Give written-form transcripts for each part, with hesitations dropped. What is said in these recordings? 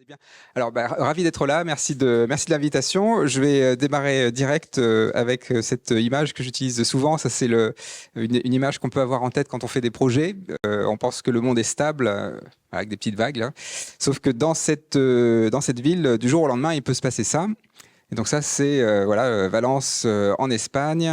Bien. Alors, ravi d'être là. Merci de l'invitation. Je vais démarrer direct avec cette image que j'utilise souvent. Ça, c'est une image qu'on peut avoir en tête quand on fait des projets. On pense que le monde est stable, avec des petites vagues, là. Sauf que dans cette ville, du jour au lendemain, il peut se passer ça. Et donc ça, c'est Valence en Espagne,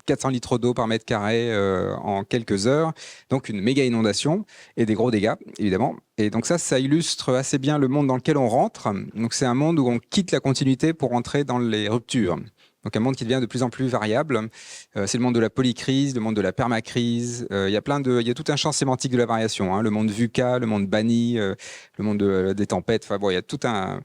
400 litres d'eau par mètre carré en quelques heures, donc une méga inondation et des gros dégâts, évidemment. Et donc ça illustre assez bien le monde dans lequel on rentre. Donc c'est un monde où on quitte la continuité pour entrer dans les ruptures. Donc un monde qui devient de plus en plus variable. C'est le monde de la polycrise, le monde de la permacrise. Il y a tout un champ sémantique de la variation. Hein. Le monde VUCA, le monde banni, le monde des tempêtes. Enfin bon, il y a tout un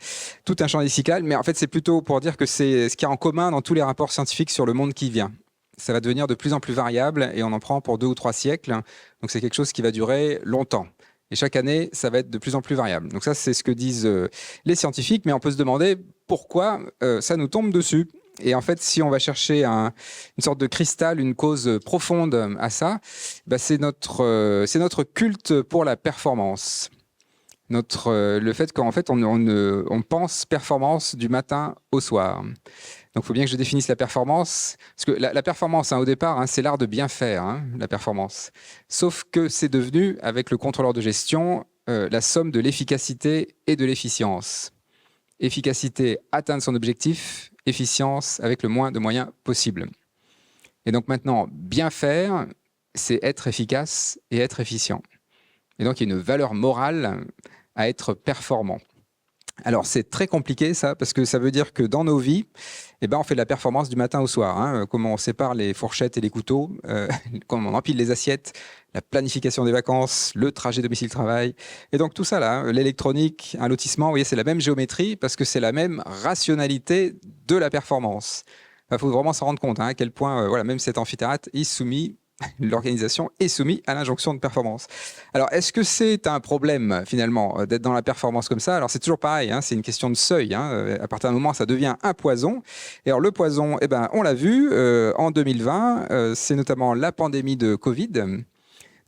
champ lexical. Mais en fait, c'est plutôt pour dire que c'est ce qu'il y a en commun dans tous les rapports scientifiques sur le monde qui vient. Ça va devenir de plus en plus variable et on en prend pour 2 ou 3 siècles. Donc c'est quelque chose qui va durer longtemps. Et chaque année, ça va être de plus en plus variable. Donc ça, c'est ce que disent les scientifiques. Mais on peut se demander pourquoi ça nous tombe dessus. Et en fait, si on va chercher une sorte de cristal, une cause profonde à ça, c'est notre culte pour la performance. Le fait qu'en fait, on pense performance du matin au soir. Donc, il faut bien que je définisse la performance. Parce que la performance, au départ, c'est l'art de bien faire, la performance. Sauf que c'est devenu, avec le contrôleur de gestion, la somme de l'efficacité et de l'efficience. Efficacité, atteindre son objectif. Efficience, avec le moins de moyens possible. Et donc maintenant, bien faire, c'est être efficace et être efficient. Et donc, il y a une valeur morale à être performant. Alors, c'est très compliqué, ça, parce que ça veut dire que dans nos vies, on fait de la performance du matin au soir. Comment on sépare les fourchettes et les couteaux, comment on empile les assiettes, la planification des vacances, le trajet domicile-travail. Et donc, tout ça, là, l'électronique, un lotissement, vous voyez, c'est la même géométrie parce que c'est la même rationalité de la performance. Il faut vraiment s'en rendre compte à quel point, même cet amphithéâtre est soumis. L'organisation est soumise à l'injonction de performance. Alors, est-ce que c'est un problème, finalement, d'être dans la performance comme ça? Alors, c'est toujours pareil, c'est une question de seuil. À partir d'un moment, ça devient un poison. Et alors, le poison, on l'a vu en 2020, c'est notamment la pandémie de Covid.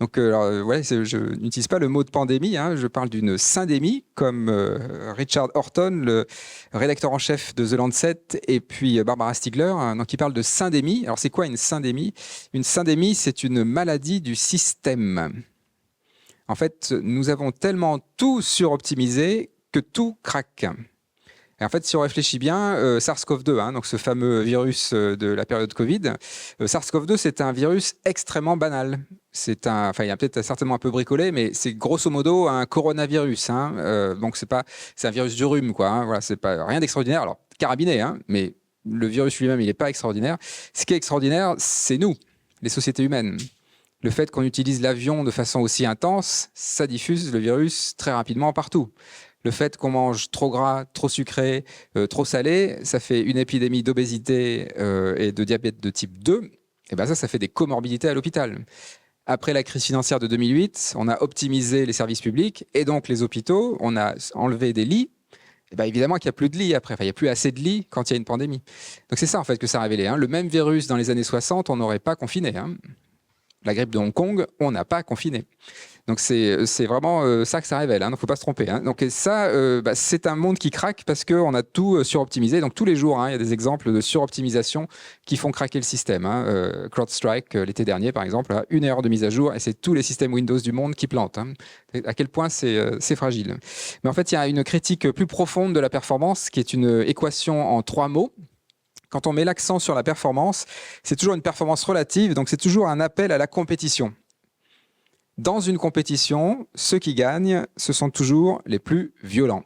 Donc, je n'utilise pas le mot de pandémie, je parle d'une syndémie, comme Richard Horton, le rédacteur en chef de The Lancet, et puis Barbara Stiegler, donc qui parle de syndémie. Alors, c'est quoi une syndémie? Une syndémie, c'est une maladie du système. En fait, nous avons tellement tout suroptimisé que tout craque. Et en fait, si on réfléchit bien, SARS-CoV-2, donc ce fameux virus de la période Covid, SARS-CoV-2, c'est un virus extrêmement banal. Il y a peut-être certainement un peu bricolé, mais c'est grosso modo un coronavirus. Donc c'est un virus du rhume, quoi. Voilà, c'est pas rien d'extraordinaire. Alors carabiné, mais le virus lui-même, il n'est pas extraordinaire. Ce qui est extraordinaire, c'est nous, les sociétés humaines. Le fait qu'on utilise l'avion de façon aussi intense, ça diffuse le virus très rapidement partout. Le fait qu'on mange trop gras, trop sucré, trop salé, ça fait une épidémie d'obésité et de diabète de type 2. Et ça fait des comorbidités à l'hôpital. Après la crise financière de 2008, on a optimisé les services publics et donc les hôpitaux. On a enlevé des lits. Évidemment qu'il n'y a plus de lits après. Il n'y a plus assez de lits quand il y a une pandémie. Donc c'est ça en fait que ça a révélé. Le même virus dans les années 60, on n'aurait pas confiné. La grippe de Hong Kong, on n'a pas confiné. Donc c'est vraiment ça que ça révèle, donc il ne faut pas se tromper. Donc ça, c'est un monde qui craque parce qu'on a tout suroptimisé. Donc tous les jours, il y a des exemples de suroptimisation qui font craquer le système. CrowdStrike, l'été dernier par exemple, 1 heure de mise à jour, et c'est tous les systèmes Windows du monde qui plantent. À quel point c'est fragile. Mais en fait, il y a une critique plus profonde de la performance qui est une équation en 3 mots. Quand on met l'accent sur la performance, c'est toujours une performance relative, donc c'est toujours un appel à la compétition. Dans une compétition, ceux qui gagnent, ce sont toujours les plus violents.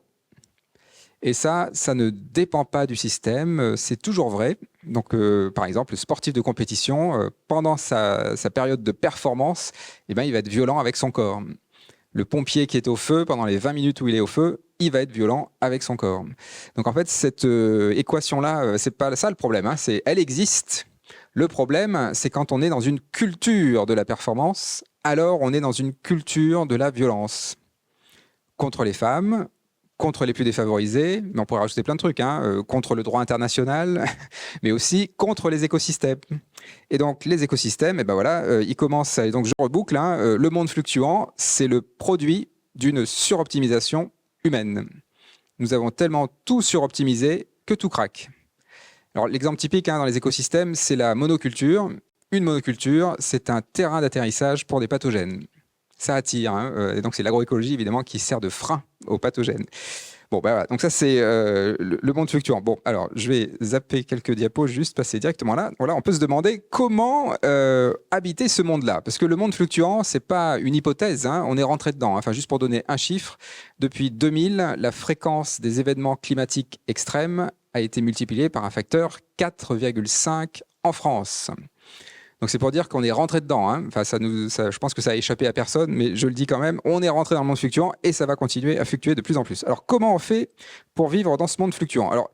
Et ça ne dépend pas du système, c'est toujours vrai. Donc, par exemple, le sportif de compétition, pendant sa période de performance, il va être violent avec son corps. Le pompier qui est au feu, pendant les 20 minutes où il est au feu, il va être violent avec son corps. Donc, en fait, cette équation-là, c'est pas ça le problème. Elle existe. Le problème, c'est quand on est dans une culture de la performance, alors on est dans une culture de la violence. Contre les femmes, contre les plus défavorisés, mais on pourrait rajouter plein de trucs, contre le droit international, mais aussi contre les écosystèmes. Et donc les écosystèmes, ils commencent, et donc je reboucle, le monde fluctuant, c'est le produit d'une suroptimisation humaine. Nous avons tellement tout suroptimisé que tout craque. Alors l'exemple typique dans les écosystèmes, c'est la monoculture. Une monoculture, c'est un terrain d'atterrissage pour des pathogènes. Ça attire, et donc c'est l'agroécologie évidemment qui sert de frein aux pathogènes. Bon, voilà. Donc ça c'est le monde fluctuant. Bon, alors je vais zapper quelques diapos, juste passer directement là. Voilà, on peut se demander comment habiter ce monde-là, parce que le monde fluctuant, c'est pas une hypothèse, on est rentré dedans. Enfin, juste pour donner un chiffre, depuis 2000, la fréquence des événements climatiques extrêmes a été multipliée par un facteur 4,5 en France. Donc c'est pour dire qu'on est rentré dedans. Enfin, je pense que ça a échappé à personne, mais je le dis quand même, on est rentré dans le monde fluctuant et ça va continuer à fluctuer de plus en plus. Alors comment on fait pour vivre dans ce monde fluctuant? Alors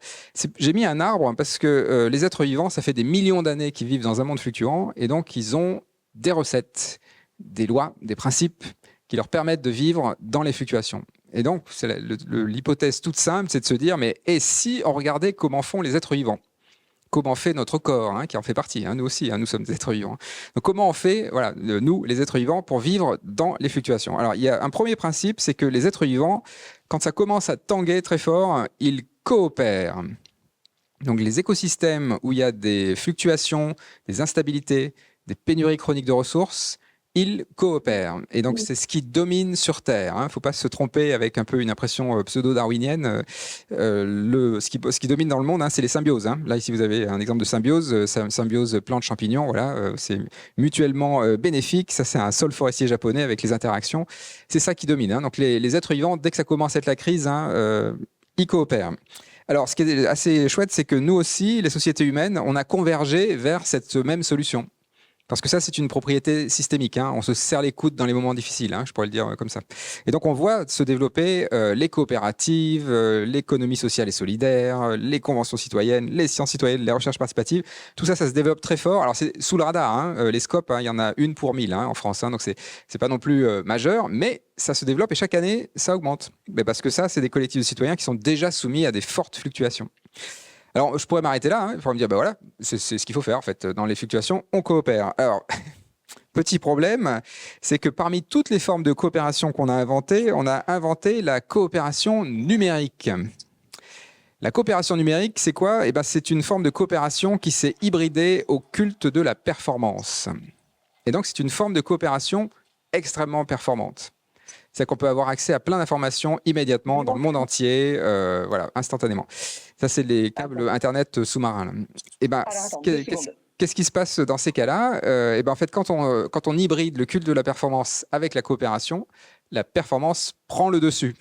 j'ai mis un arbre parce que les êtres vivants, ça fait des millions d'années qu'ils vivent dans un monde fluctuant et donc ils ont des recettes, des lois, des principes qui leur permettent de vivre dans les fluctuations. Et donc l'hypothèse toute simple, c'est de se dire, mais et si on regardait comment font les êtres vivants? Comment fait notre corps, qui en fait partie, nous aussi, nous sommes des êtres vivants. Donc comment on fait, voilà, nous, les êtres vivants, pour vivre dans les fluctuations? Alors il y a un premier principe, c'est que les êtres vivants, quand ça commence à tanguer très fort, ils coopèrent. Donc les écosystèmes où il y a des fluctuations, des instabilités, des pénuries chroniques de ressources, ils coopèrent. Et donc, c'est ce qui domine sur Terre. Il ne faut pas se tromper avec un peu une impression pseudo-darwinienne. Ce qui domine dans le monde, c'est les symbioses. Là, ici, vous avez un exemple de symbiose. Symbiose plante-champignon. Voilà, c'est mutuellement bénéfique. Ça, c'est un sol forestier japonais avec les interactions. C'est ça qui domine. Donc, les êtres vivants, dès que ça commence à être la crise, ils coopèrent. Alors, ce qui est assez chouette, c'est que nous aussi, les sociétés humaines, on a convergé vers cette même solution. Parce que ça, c'est une propriété systémique. On se serre les coudes dans les moments difficiles, je pourrais le dire comme ça. Et donc, on voit se développer les coopératives, l'économie sociale et solidaire, les conventions citoyennes, les sciences citoyennes, les recherches participatives. Tout ça, ça se développe très fort. Alors, c'est sous le radar. Les scopes, il y en a une pour 1000 en France. Donc, c'est pas non plus majeur, mais ça se développe et chaque année, ça augmente. Mais parce que ça, c'est des collectifs de citoyens qui sont déjà soumis à des fortes fluctuations. Alors, je pourrais m'arrêter là, pour me dire, voilà, c'est ce qu'il faut faire, en fait. Dans les fluctuations, on coopère. Alors, petit problème, c'est que parmi toutes les formes de coopération qu'on a inventées, on a inventé la coopération numérique. La coopération numérique, c'est quoi? C'est une forme de coopération qui s'est hybridée au culte de la performance. Et donc, c'est une forme de coopération extrêmement performante. C'est qu'on peut avoir accès à plein d'informations immédiatement dans le monde entier, voilà, instantanément. Ça, c'est les câbles Internet sous-marins. Et qu'est-ce qui se passe dans ces cas-là? En fait, quand on hybride le culte de la performance avec la coopération, la performance prend le dessus.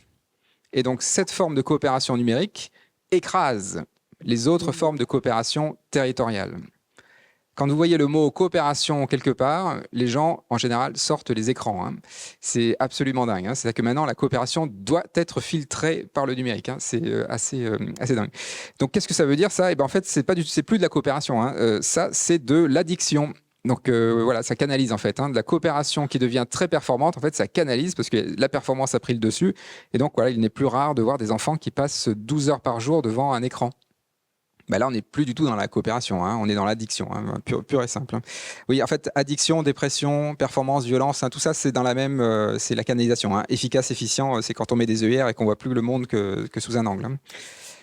Et donc, cette forme de coopération numérique écrase les autres formes de coopération territoriale. Quand vous voyez le mot coopération quelque part, les gens, en général, sortent les écrans. C'est absolument dingue. C'est-à-dire que maintenant, la coopération doit être filtrée par le numérique. C'est assez dingue. Donc, qu'est-ce que ça veut dire, ça? En fait, c'est plus de la coopération. Ça, c'est de l'addiction. Donc, voilà, ça canalise, en fait. De la coopération qui devient très performante, en fait, ça canalise parce que la performance a pris le dessus. Et donc, voilà, il n'est plus rare de voir des enfants qui passent 12 heures par jour devant un écran. Là, on n'est plus du tout dans la coopération, on est dans l'addiction, pure et simple. Oui, en fait, addiction, dépression, performance, violence, tout ça, c'est dans la même, c'est la canalisation. Efficace, efficient, c'est quand on met des œillères et qu'on voit plus le monde que sous un angle.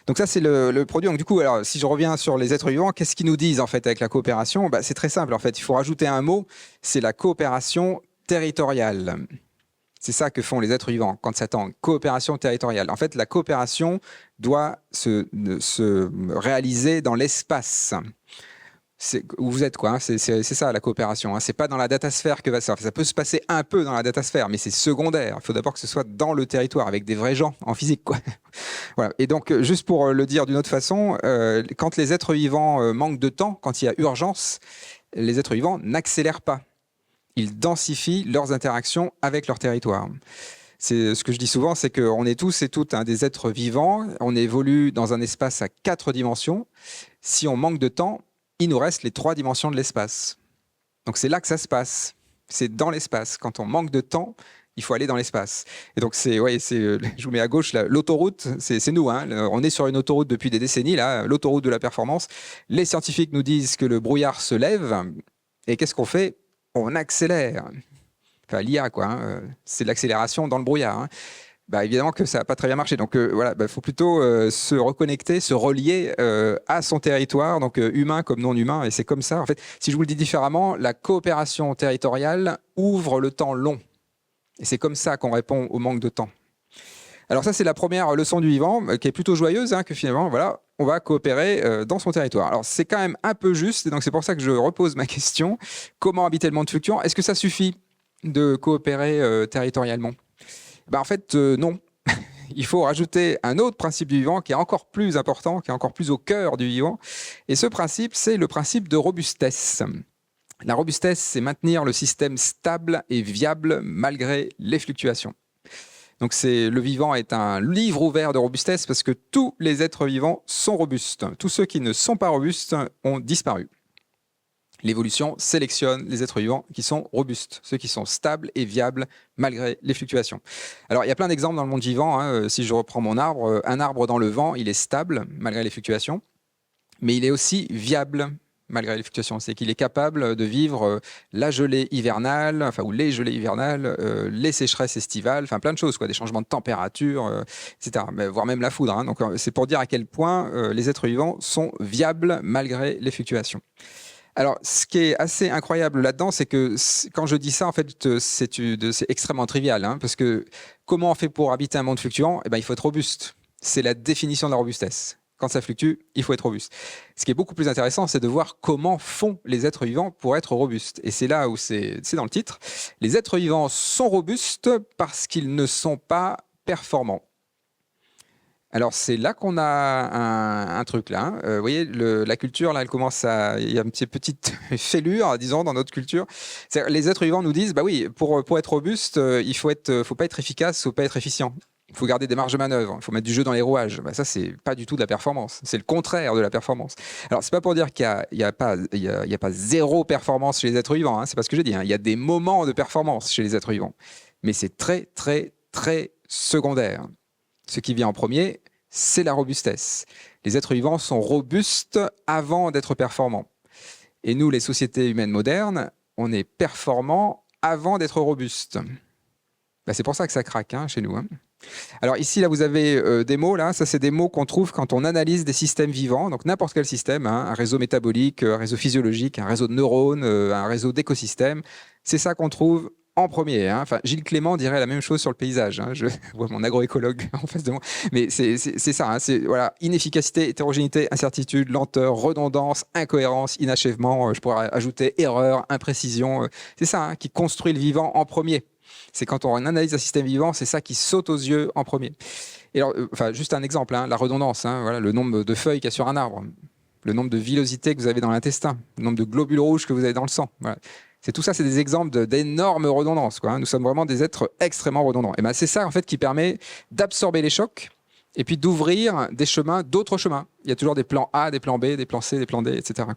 Donc ça, c'est le produit. Donc du coup, alors, si je reviens sur les êtres vivants, qu'est-ce qu'ils nous disent en fait avec la coopération? C'est très simple, en fait. Il faut rajouter un mot, c'est la coopération territoriale. C'est ça que font les êtres vivants quand ça tend. Coopération territoriale. En fait, la coopération doit se réaliser dans l'espace. Où vous êtes, quoi. C'est ça, la coopération. C'est pas dans la datasphère que va ça. Ça peut se passer un peu dans la datasphère, mais c'est secondaire. Il faut d'abord que ce soit dans le territoire, avec des vrais gens en physique, quoi. Voilà. Et donc, juste pour le dire d'une autre façon, quand les êtres vivants manquent de temps, quand il y a urgence, les êtres vivants n'accélèrent pas. Ils densifient leurs interactions avec leur territoire. C'est ce que je dis souvent, c'est qu'on est tous et toutes des êtres vivants. On évolue dans un espace à 4 dimensions. Si on manque de temps, il nous reste les 3 dimensions de l'espace. Donc c'est là que ça se passe. C'est dans l'espace. Quand on manque de temps, il faut aller dans l'espace. Et donc je vous mets à gauche l'autoroute. C'est nous. On est sur une autoroute depuis des décennies, l'autoroute de la performance. Les scientifiques nous disent que le brouillard se lève. Et qu'est-ce qu'on fait? On accélère. Enfin, l'IA, quoi. C'est de l'accélération dans le brouillard. bah, évidemment que ça n'a pas très bien marché. Donc voilà, il faut plutôt se reconnecter, se relier à son territoire, donc humain comme non humain. Et c'est comme ça, en fait, si je vous le dis différemment, la coopération territoriale ouvre le temps long. Et c'est comme ça qu'on répond au manque de temps. Alors ça, c'est la première leçon du vivant, qui est plutôt joyeuse, hein, que finalement, voilà, on va coopérer dans son territoire. Alors c'est quand même un peu juste, et donc c'est pour ça que je repose ma question. Comment habiter le monde fluctuant? Est-ce que ça suffit de coopérer territorialement? En fait, non. Il faut rajouter un autre principe du vivant qui est encore plus important, qui est encore plus au cœur du vivant. Et ce principe, c'est le principe de robustesse. La robustesse, c'est maintenir le système stable et viable malgré les fluctuations. Donc le vivant est un livre ouvert de robustesse parce que tous les êtres vivants sont robustes. Tous ceux qui ne sont pas robustes ont disparu. L'évolution sélectionne les êtres vivants qui sont robustes, ceux qui sont stables et viables malgré les fluctuations. Alors, il y a plein d'exemples dans le monde vivant. Hein. Si je reprends mon arbre, un arbre dans le vent, il est stable malgré les fluctuations, mais il est aussi viable malgré les fluctuations. C'est qu'il est capable de vivre la gelée hivernale, enfin, ou les gelées hivernales, les sécheresses estivales, enfin plein de choses, quoi, des changements de température, etc. Mais, voire même la foudre. Hein. Donc, c'est pour dire à quel point les êtres vivants sont viables malgré les fluctuations. Alors, ce qui est assez incroyable là-dedans, c'est que quand je dis ça, en fait, c'est extrêmement trivial, hein, parce que comment on fait pour habiter un monde fluctuant? Il faut être robuste. C'est la définition de la robustesse. Quand ça fluctue, il faut être robuste. Ce qui est beaucoup plus intéressant, c'est de voir comment font les êtres vivants pour être robustes. Et c'est là où c'est dans le titre. Les êtres vivants sont robustes parce qu'ils ne sont pas performants. Alors, c'est là qu'on a un truc, là. Hein. Vous voyez, la culture, là, elle commence à... Il y a une petite fêlure, disons, dans notre culture. Les êtres vivants nous disent, bah oui, pour être robuste, il faut pas être efficace, il faut pas être efficient. Il faut garder des marges de manœuvre, il faut mettre du jeu dans les rouages. Ça, c'est pas du tout de la performance. C'est le contraire de la performance. Alors, c'est pas pour dire qu'il y a pas zéro performance chez les êtres vivants. Hein. C'est pas ce que j'ai dit. Hein. Il y a des moments de performance chez les êtres vivants. Mais c'est très, très, très secondaire. Ce qui vient en premier, c'est la robustesse. Les êtres vivants sont robustes avant d'être performants. Et nous, les sociétés humaines modernes, on est performants avant d'être robustes. C'est pour ça que ça craque chez nous. Hein. Alors ici, là, vous avez des mots. Là, ça, c'est des mots qu'on trouve quand on analyse des systèmes vivants. Donc n'importe quel système, un réseau métabolique, un réseau physiologique, un réseau de neurones, un réseau d'écosystèmes. C'est ça qu'on trouve en premier. Hein. Enfin, Gilles Clément dirait la même chose sur le paysage. Hein. Je vois mon agroécologue en face de moi. Mais c'est ça. Hein. C'est voilà, inefficacité, hétérogénéité, incertitude, lenteur, redondance, incohérence, inachèvement. Je pourrais ajouter erreur, imprécision. C'est ça qui construit le vivant en premier. C'est quand on analyse un système vivant, c'est ça qui saute aux yeux en premier. Et alors, juste un exemple, la redondance, voilà, le nombre de feuilles qu'il y a sur un arbre, le nombre de villosités que vous avez dans l'intestin, le nombre de globules rouges que vous avez dans le sang. Voilà. Tout ça, c'est des exemples d'énormes redondances. Nous sommes vraiment des êtres extrêmement redondants. Et c'est ça en fait qui permet d'absorber les chocs et puis d'ouvrir des chemins, d'autres chemins. Il y a toujours des plans A, des plans B, des plans C, des plans D, etc.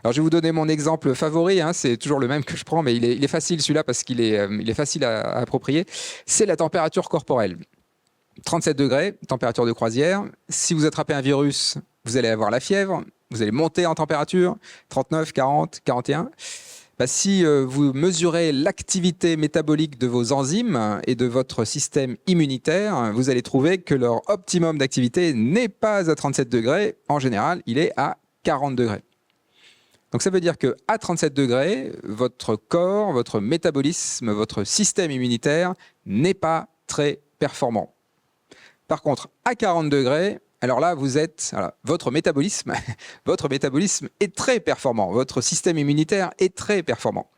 Alors, je vais vous donner mon exemple favori. C'est toujours le même que je prends, mais il est facile celui-là parce qu'il est facile à approprier. C'est la température corporelle. 37 degrés, température de croisière. Si vous attrapez un virus, vous allez avoir la fièvre, vous allez monter en température, 39, 40, 41. Si vous mesurez l'activité métabolique de vos enzymes et de votre système immunitaire, vous allez trouver que leur optimum d'activité n'est pas à 37 degrés. En général, il est à 40 degrés. Donc ça veut dire qu'à 37 degrés, votre corps, votre métabolisme, votre système immunitaire n'est pas très performant. Par contre, à 40 degrés, alors là, votre métabolisme est très performant. Votre système immunitaire est très performant.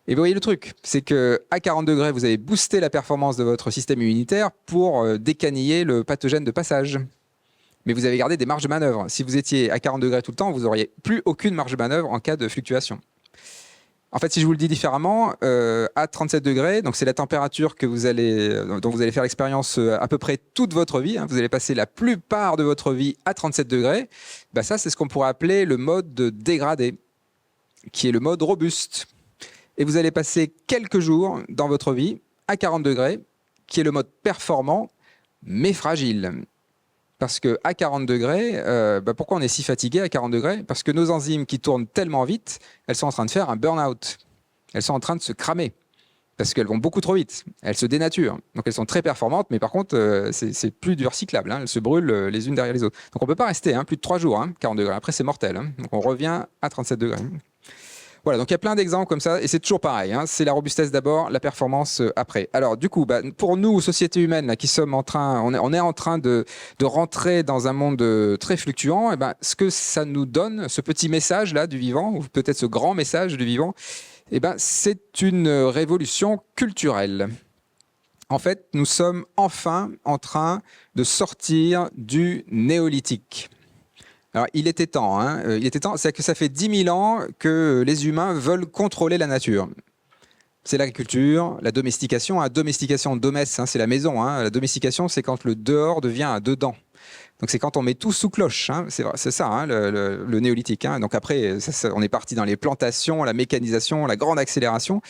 Et vous voyez le truc, c'est qu'à 40 degrés, vous avez boosté la performance de votre système immunitaire pour décaniller le pathogène de passage. Mais vous avez gardé des marges de manœuvre. Si vous étiez à 40 degrés tout le temps, vous n'auriez plus aucune marge de manœuvre en cas de fluctuation. En fait, si je vous le dis différemment, à 37 degrés, donc c'est la température dont vous allez faire l'expérience à peu près toute votre vie. Vous allez passer la plupart de votre vie à 37 degrés. Ça, c'est ce qu'on pourrait appeler le mode dégradé, qui est le mode robuste. Et vous allez passer quelques jours dans votre vie à 40 degrés, qui est le mode performant, mais fragile. Parce qu'à 40 degrés, pourquoi on est si fatigué à 40 degrés? Parce que nos enzymes qui tournent tellement vite, elles sont en train de faire un burn-out. Elles sont en train de se cramer. parce qu'elles vont beaucoup trop vite. Elles se dénaturent. Donc elles sont très performantes, mais par contre, c'est plus du recyclable. Elles se brûlent les unes derrière les autres. Donc on ne peut pas rester plus de 3 jours, 40 degrés. Après, c'est mortel. Donc on revient à 37 degrés. Voilà, donc il y a plein d'exemples comme ça, et c'est toujours pareil. C'est la robustesse d'abord, la performance après. Alors du coup, pour nous, société humaine, là, qui sommes on est en train de rentrer dans un monde très fluctuant, et ce que ça nous donne, ce petit message là du vivant, ou peut-être ce grand message du vivant, c'est une révolution culturelle. En fait, nous sommes enfin en train de sortir du néolithique. Alors, il était temps. C'est que ça fait 10 000 ans que les humains veulent contrôler la nature. C'est l'agriculture, la domestication. Domestication, domès, c'est la maison. La domestication, c'est quand le dehors devient un dedans. Donc, c'est quand on met tout sous cloche. C'est ça, le néolithique. Donc, après, on est parti dans les plantations, la mécanisation, la grande accélération.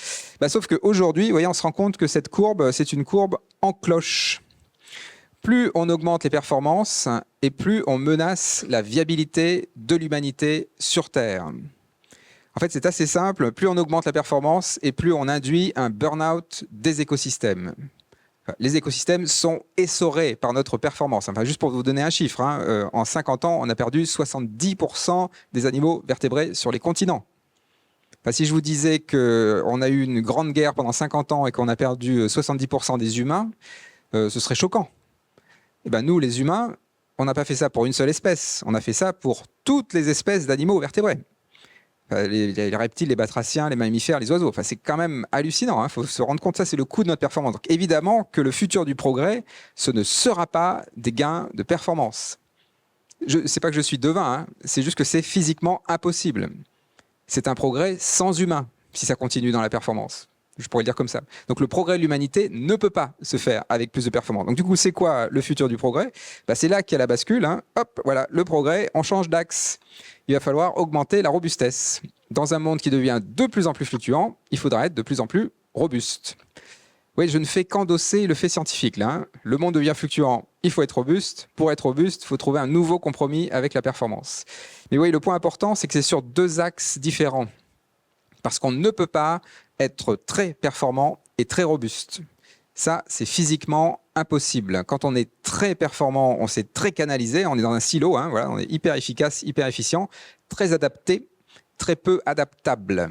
Sauf qu'aujourd'hui, on se rend compte que cette courbe, c'est une courbe en cloche. Plus on augmente les performances et plus on menace la viabilité de l'humanité sur Terre. En fait, c'est assez simple. Plus on augmente la performance et plus on induit un burn-out des écosystèmes. Les écosystèmes sont essorés par notre performance. Juste pour vous donner un chiffre, en 50 ans, on a perdu 70% des animaux vertébrés sur les continents. Si je vous disais qu'on a eu une grande guerre pendant 50 ans et qu'on a perdu 70% des humains, ce serait choquant. Nous, les humains, on n'a pas fait ça pour une seule espèce. On a fait ça pour toutes les espèces d'animaux vertébrés. Les reptiles, les batraciens, les mammifères, les oiseaux. C'est quand même hallucinant. Il faut se rendre compte, ça, c'est le coût de notre performance. Donc, évidemment que le futur du progrès, ce ne sera pas des gains de performance. C'est pas que je suis devin, c'est juste que c'est physiquement impossible. C'est un progrès sans humain, si ça continue dans la performance. Je pourrais le dire comme ça. Donc le progrès de l'humanité ne peut pas se faire avec plus de performance. Donc du coup, c'est quoi le futur du progrès ? C'est là qu'il y a la bascule. Hop, voilà, le progrès, on change d'axe. Il va falloir augmenter la robustesse. Dans un monde qui devient de plus en plus fluctuant, il faudra être de plus en plus robuste. Oui, je ne fais qu'endosser le fait scientifique. Là, Le monde devient fluctuant, il faut être robuste. Pour être robuste, il faut trouver un nouveau compromis avec la performance. Mais oui, le point important, c'est que c'est sur 2 axes différents. Parce qu'on ne peut pas être très performant et très robuste. Ça, c'est physiquement impossible. Quand on est très performant, on s'est très canalisé, on est dans un silo, voilà, on est hyper efficace, hyper efficient, très adapté, très peu adaptable.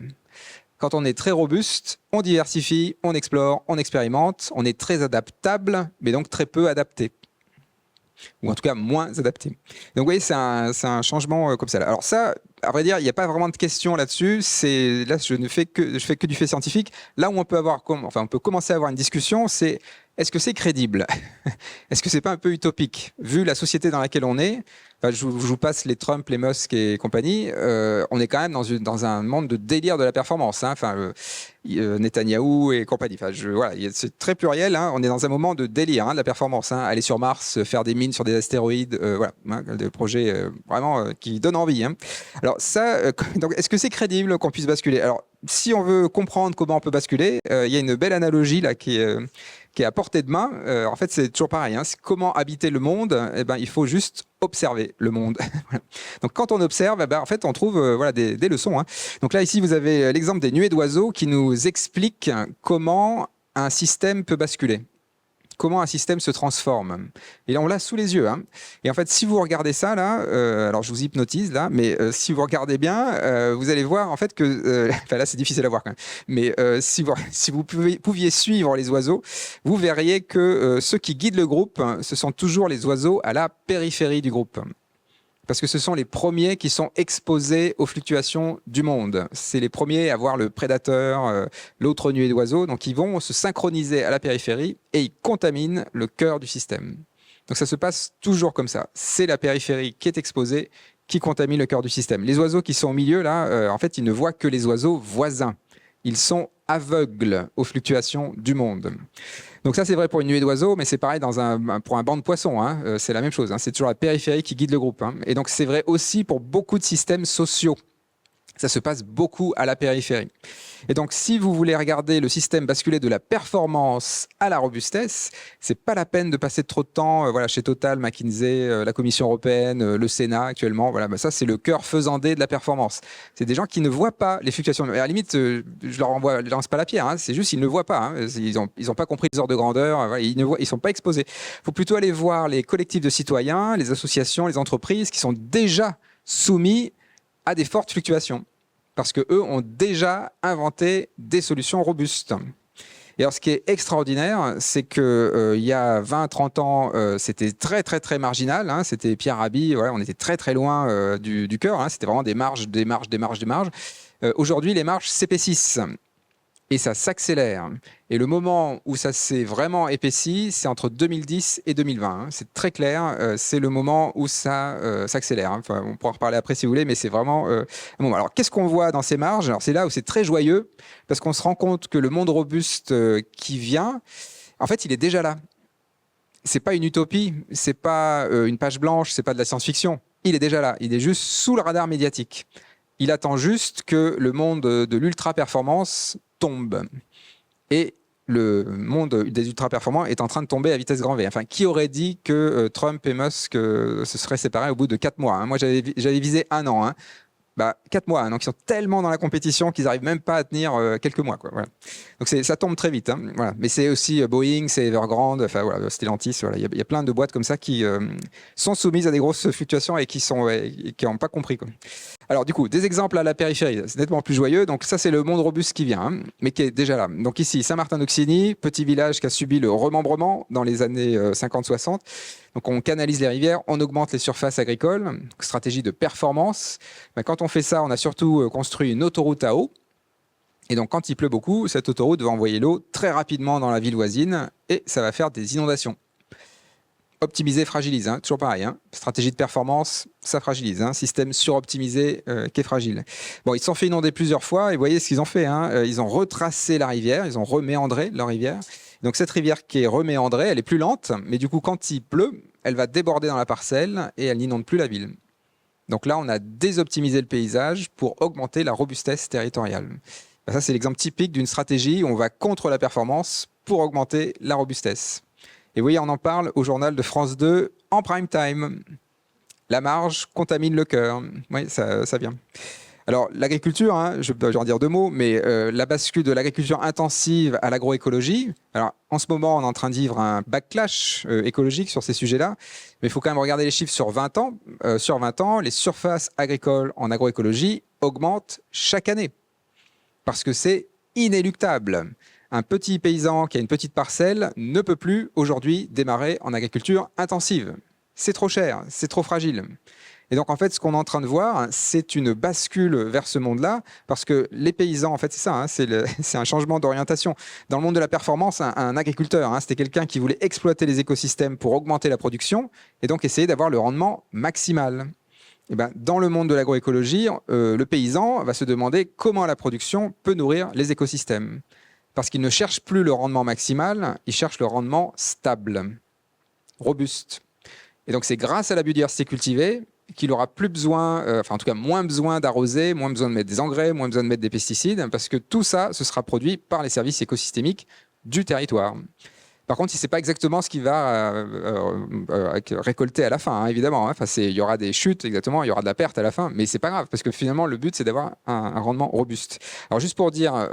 Quand on est très robuste, on diversifie, on explore, on expérimente, on est très adaptable, mais donc très peu adapté. Ou en tout cas moins adapté. Donc vous voyez, c'est un changement comme ça. Alors ça, à vrai dire, il n'y a pas vraiment de question là-dessus. Là, je fais que du fait scientifique. Là où on peut on peut commencer à avoir une discussion, c'est est-ce que c'est crédible ? Est-ce que c'est pas un peu utopique ? Vu la société dans laquelle on est, je vous passe les Trump, les Musk et compagnie, on est quand même dans un monde de délire de la performance. Netanyahou et compagnie. Voilà, c'est très pluriel. On est dans un moment de délire de la performance. Aller sur Mars, faire des mines sur des astéroïdes, voilà, des projets vraiment qui donnent envie. Alors ça, donc est-ce que c'est crédible qu'on puisse basculer ? Alors, si on veut comprendre comment on peut basculer, il y a une belle analogie là qui est à portée de main. En fait, c'est toujours pareil. C'est comment habiter le monde ? Il faut juste observer le monde. Donc, quand on observe, en fait, on trouve des leçons. Donc là, ici, vous avez l'exemple des nuées d'oiseaux qui nous expliquent comment un système peut basculer. Comment un système se transforme. Et là, on l'a sous les yeux. Et en fait, si vous regardez ça, là, alors je vous hypnotise, là, mais si vous regardez bien, vous allez voir en fait que... là, c'est difficile à voir quand même. Mais si vous pouviez suivre les oiseaux, vous verriez que ceux qui guident le groupe, ce sont toujours les oiseaux à la périphérie du groupe. Parce que ce sont les premiers qui sont exposés aux fluctuations du monde. C'est les premiers à voir le prédateur, l'autre nuée d'oiseaux. Donc, ils vont se synchroniser à la périphérie et ils contaminent le cœur du système. Donc, ça se passe toujours comme ça. C'est la périphérie qui est exposée, qui contamine le cœur du système. Les oiseaux qui sont au milieu, là, en fait, ils ne voient que les oiseaux voisins. Ils sont aveugles aux fluctuations du monde. Donc ça, c'est vrai pour une nuée d'oiseaux, mais c'est pareil pour un banc de poissons. C'est la même chose. C'est toujours la périphérie qui guide le groupe. Et donc, c'est vrai aussi pour beaucoup de systèmes sociaux. Ça se passe beaucoup à la périphérie. Et donc, si vous voulez regarder le système basculer de la performance à la robustesse, c'est pas la peine de passer trop de temps voilà, chez Total, McKinsey, la Commission européenne, le Sénat actuellement. Voilà, bah ça, c'est le cœur faisandé de la performance. C'est des gens qui ne voient pas les fluctuations. Mais à la limite, je leur lance pas la pierre. Hein, c'est juste qu'ils ne voient pas. Hein, ils ont pas compris les ordres de grandeur. Voilà, ils sont pas exposés. Il faut plutôt aller voir les collectifs de citoyens, les associations, les entreprises qui sont déjà soumis à des fortes fluctuations, parce qu'eux ont déjà inventé des solutions robustes. Et alors, ce qui est extraordinaire, c'est qu'il y a 20-30 ans, c'était très, très, très marginal. Hein, c'était Pierre Rabhi, voilà, on était très, très loin du cœur. Hein, c'était vraiment des marges, des marges, des marges, des marges. Aujourd'hui, les marges s'épaississent. Et ça s'accélère. Et le moment où ça s'est vraiment épaissi, c'est entre 2010 et 2020. Hein. C'est très clair, c'est le moment où ça s'accélère. Hein. Enfin, on pourra en reparler après si vous voulez, mais c'est vraiment un moment. Alors, qu'est-ce qu'on voit dans ces marges? Alors, c'est là où c'est très joyeux, parce qu'on se rend compte que le monde robuste qui vient, en fait, il est déjà là. C'est pas une utopie, c'est pas une page blanche, c'est pas de la science-fiction. Il est déjà là. Il est juste sous le radar médiatique. Il attend juste que le monde de l'ultra-performance tombe. Et le monde des ultra-performants est en train de tomber à vitesse grand V. Enfin, qui aurait dit que Trump et Musk se seraient séparés au bout de 4 mois, hein? Moi, j'avais visé 1 an. Hein. 4 mois. Hein. Donc, ils sont tellement dans la compétition qu'ils n'arrivent même pas à tenir quelques mois. Quoi. Voilà. Donc, ça tombe très vite. Hein. Voilà. Mais c'est aussi Boeing, c'est Evergrande, enfin, voilà, Stellantis. Voilà. Il y a plein de boîtes comme ça qui sont soumises à des grosses fluctuations et qui n'ont pas compris. Quoi. Alors, du coup, des exemples à la périphérie, c'est nettement plus joyeux. Donc, ça, c'est le monde robuste qui vient, hein, mais qui est déjà là. Donc, ici, Saint-Martin-d'Auxigny, petit village qui a subi le remembrement dans les années 50-60. Donc, on canalise les rivières, on augmente les surfaces agricoles, donc, stratégie de performance. Quand on fait ça, on a surtout construit une autoroute à eau. Et donc, quand il pleut beaucoup, cette autoroute va envoyer l'eau très rapidement dans la ville voisine et ça va faire des inondations. Optimiser, fragilise, hein, toujours pareil. Hein. Stratégie de performance, ça fragilise. Hein. Système suroptimisé qui est fragile. Bon, ils se sont fait inonder plusieurs fois et vous voyez ce qu'ils ont fait. Hein. Ils ont retracé la rivière, ils ont reméandré leur rivière. Donc cette rivière qui est reméandrée, elle est plus lente, mais du coup, quand il pleut, elle va déborder dans la parcelle et elle n'inonde plus la ville. Donc là, on a désoptimisé le paysage pour augmenter la robustesse territoriale. Ça, c'est l'exemple typique d'une stratégie où on va contre la performance pour augmenter la robustesse. Et vous voyez, on en parle au journal de France 2 en prime time. La marge contamine le cœur. Oui, ça vient. Alors, l'agriculture, hein, je vais en dire 2 mots, mais la bascule de l'agriculture intensive à l'agroécologie. Alors, en ce moment, on est en train de vivre un backlash écologique sur ces sujets-là, mais il faut quand même regarder les chiffres sur 20 ans. Sur 20 ans, les surfaces agricoles en agroécologie augmentent chaque année, parce que c'est inéluctable. Un petit paysan qui a une petite parcelle ne peut plus aujourd'hui démarrer en agriculture intensive. C'est trop cher, c'est trop fragile. Et donc, en fait, ce qu'on est en train de voir, c'est une bascule vers ce monde-là, parce que les paysans, en fait, c'est ça, hein, c'est un changement d'orientation. Dans le monde de la performance, un agriculteur, hein, c'était quelqu'un qui voulait exploiter les écosystèmes pour augmenter la production et donc essayer d'avoir le rendement maximal. Et ben, dans le monde de l'agroécologie, le paysan va se demander comment la production peut nourrir les écosystèmes. Parce qu'il ne cherche plus le rendement maximal, il cherche le rendement stable, robuste. Et donc c'est grâce à la biodiversité cultivée qu'il aura plus besoin, enfin en tout cas moins besoin d'arroser, moins besoin de mettre des engrais, moins besoin de mettre des pesticides, parce que tout ça, ce sera produit par les services écosystémiques du territoire. Par contre, il ne sait pas exactement ce qu'il va récolter à la fin, hein, évidemment. Hein. Enfin, il y aura des chutes, exactement, il y aura de la perte à la fin, mais ce n'est pas grave, parce que finalement, le but, c'est d'avoir un rendement robuste. Alors, juste pour dire,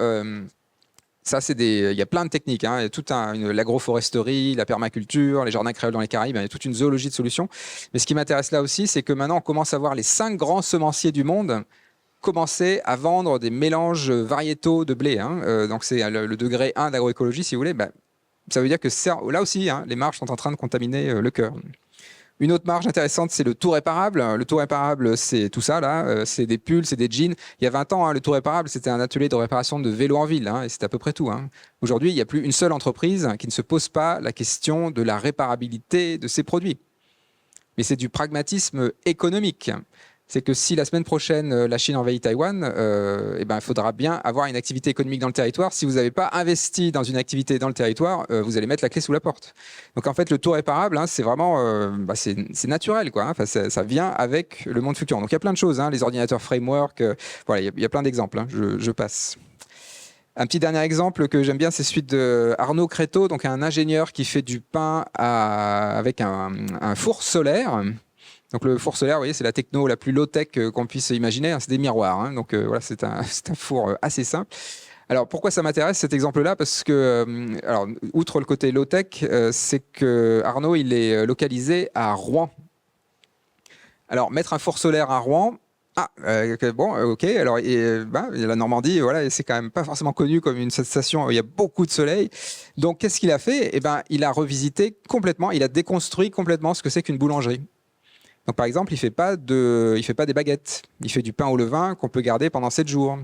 ça, il y a plein de techniques. Hein. Il y a toute l'agroforesterie, la permaculture, les jardins créoles dans les Caraïbes, il y a toute une zoologie de solutions. Mais ce qui m'intéresse là aussi, c'est que maintenant, on commence à voir les 5 grands semenciers du monde commencer à vendre des mélanges variétaux de blé. Hein. Donc, c'est le degré 1 d'agroécologie, si vous voulez. Ça veut dire que là aussi, hein, les marges sont en train de contaminer le cœur. Une autre marge intéressante, c'est le tout réparable. Le tout réparable, c'est tout ça, là. C'est des pulls, c'est des jeans. Il y a 20 ans, hein, le tout réparable, c'était un atelier de réparation de vélos en ville. Hein, et c'était à peu près tout. Hein. Aujourd'hui, il n'y a plus une seule entreprise qui ne se pose pas la question de la réparabilité de ses produits. Mais c'est du pragmatisme économique. c'est que si la semaine prochaine la Chine envahit Taïwan, eh ben, il faudra bien avoir une activité économique dans le territoire. Si vous n'avez pas investi dans une activité dans le territoire, vous allez mettre la clé sous la porte. Donc en fait, le taux réparable, hein, c'est vraiment, c'est naturel, quoi. Hein. Enfin, ça vient avec le monde futur. Donc il y a plein de choses, hein, les ordinateurs framework, voilà, il y a plein d'exemples. Hein, je passe. Un petit dernier exemple que j'aime bien, c'est celui de Arnaud Créteau, donc un ingénieur qui fait du pain avec un four solaire. Donc le four solaire, vous voyez, c'est la techno la plus low-tech qu'on puisse imaginer. Hein, c'est des miroirs. Hein, donc voilà, c'est un four assez simple. Alors pourquoi ça m'intéresse cet exemple-là? Parce que, alors, outre le côté low-tech, c'est que Arnaud, il est localisé à Rouen. Alors mettre un four solaire à Rouen, bon, ok. Alors, la Normandie, voilà, c'est quand même pas forcément connu comme une station où il y a beaucoup de soleil. Donc, qu'est-ce qu'il a fait? Eh ben, il a revisité complètement, il a déconstruit complètement ce que c'est qu'une boulangerie. Donc, par exemple, il fait pas des baguettes. Il fait du pain au levain qu'on peut garder pendant 7 jours.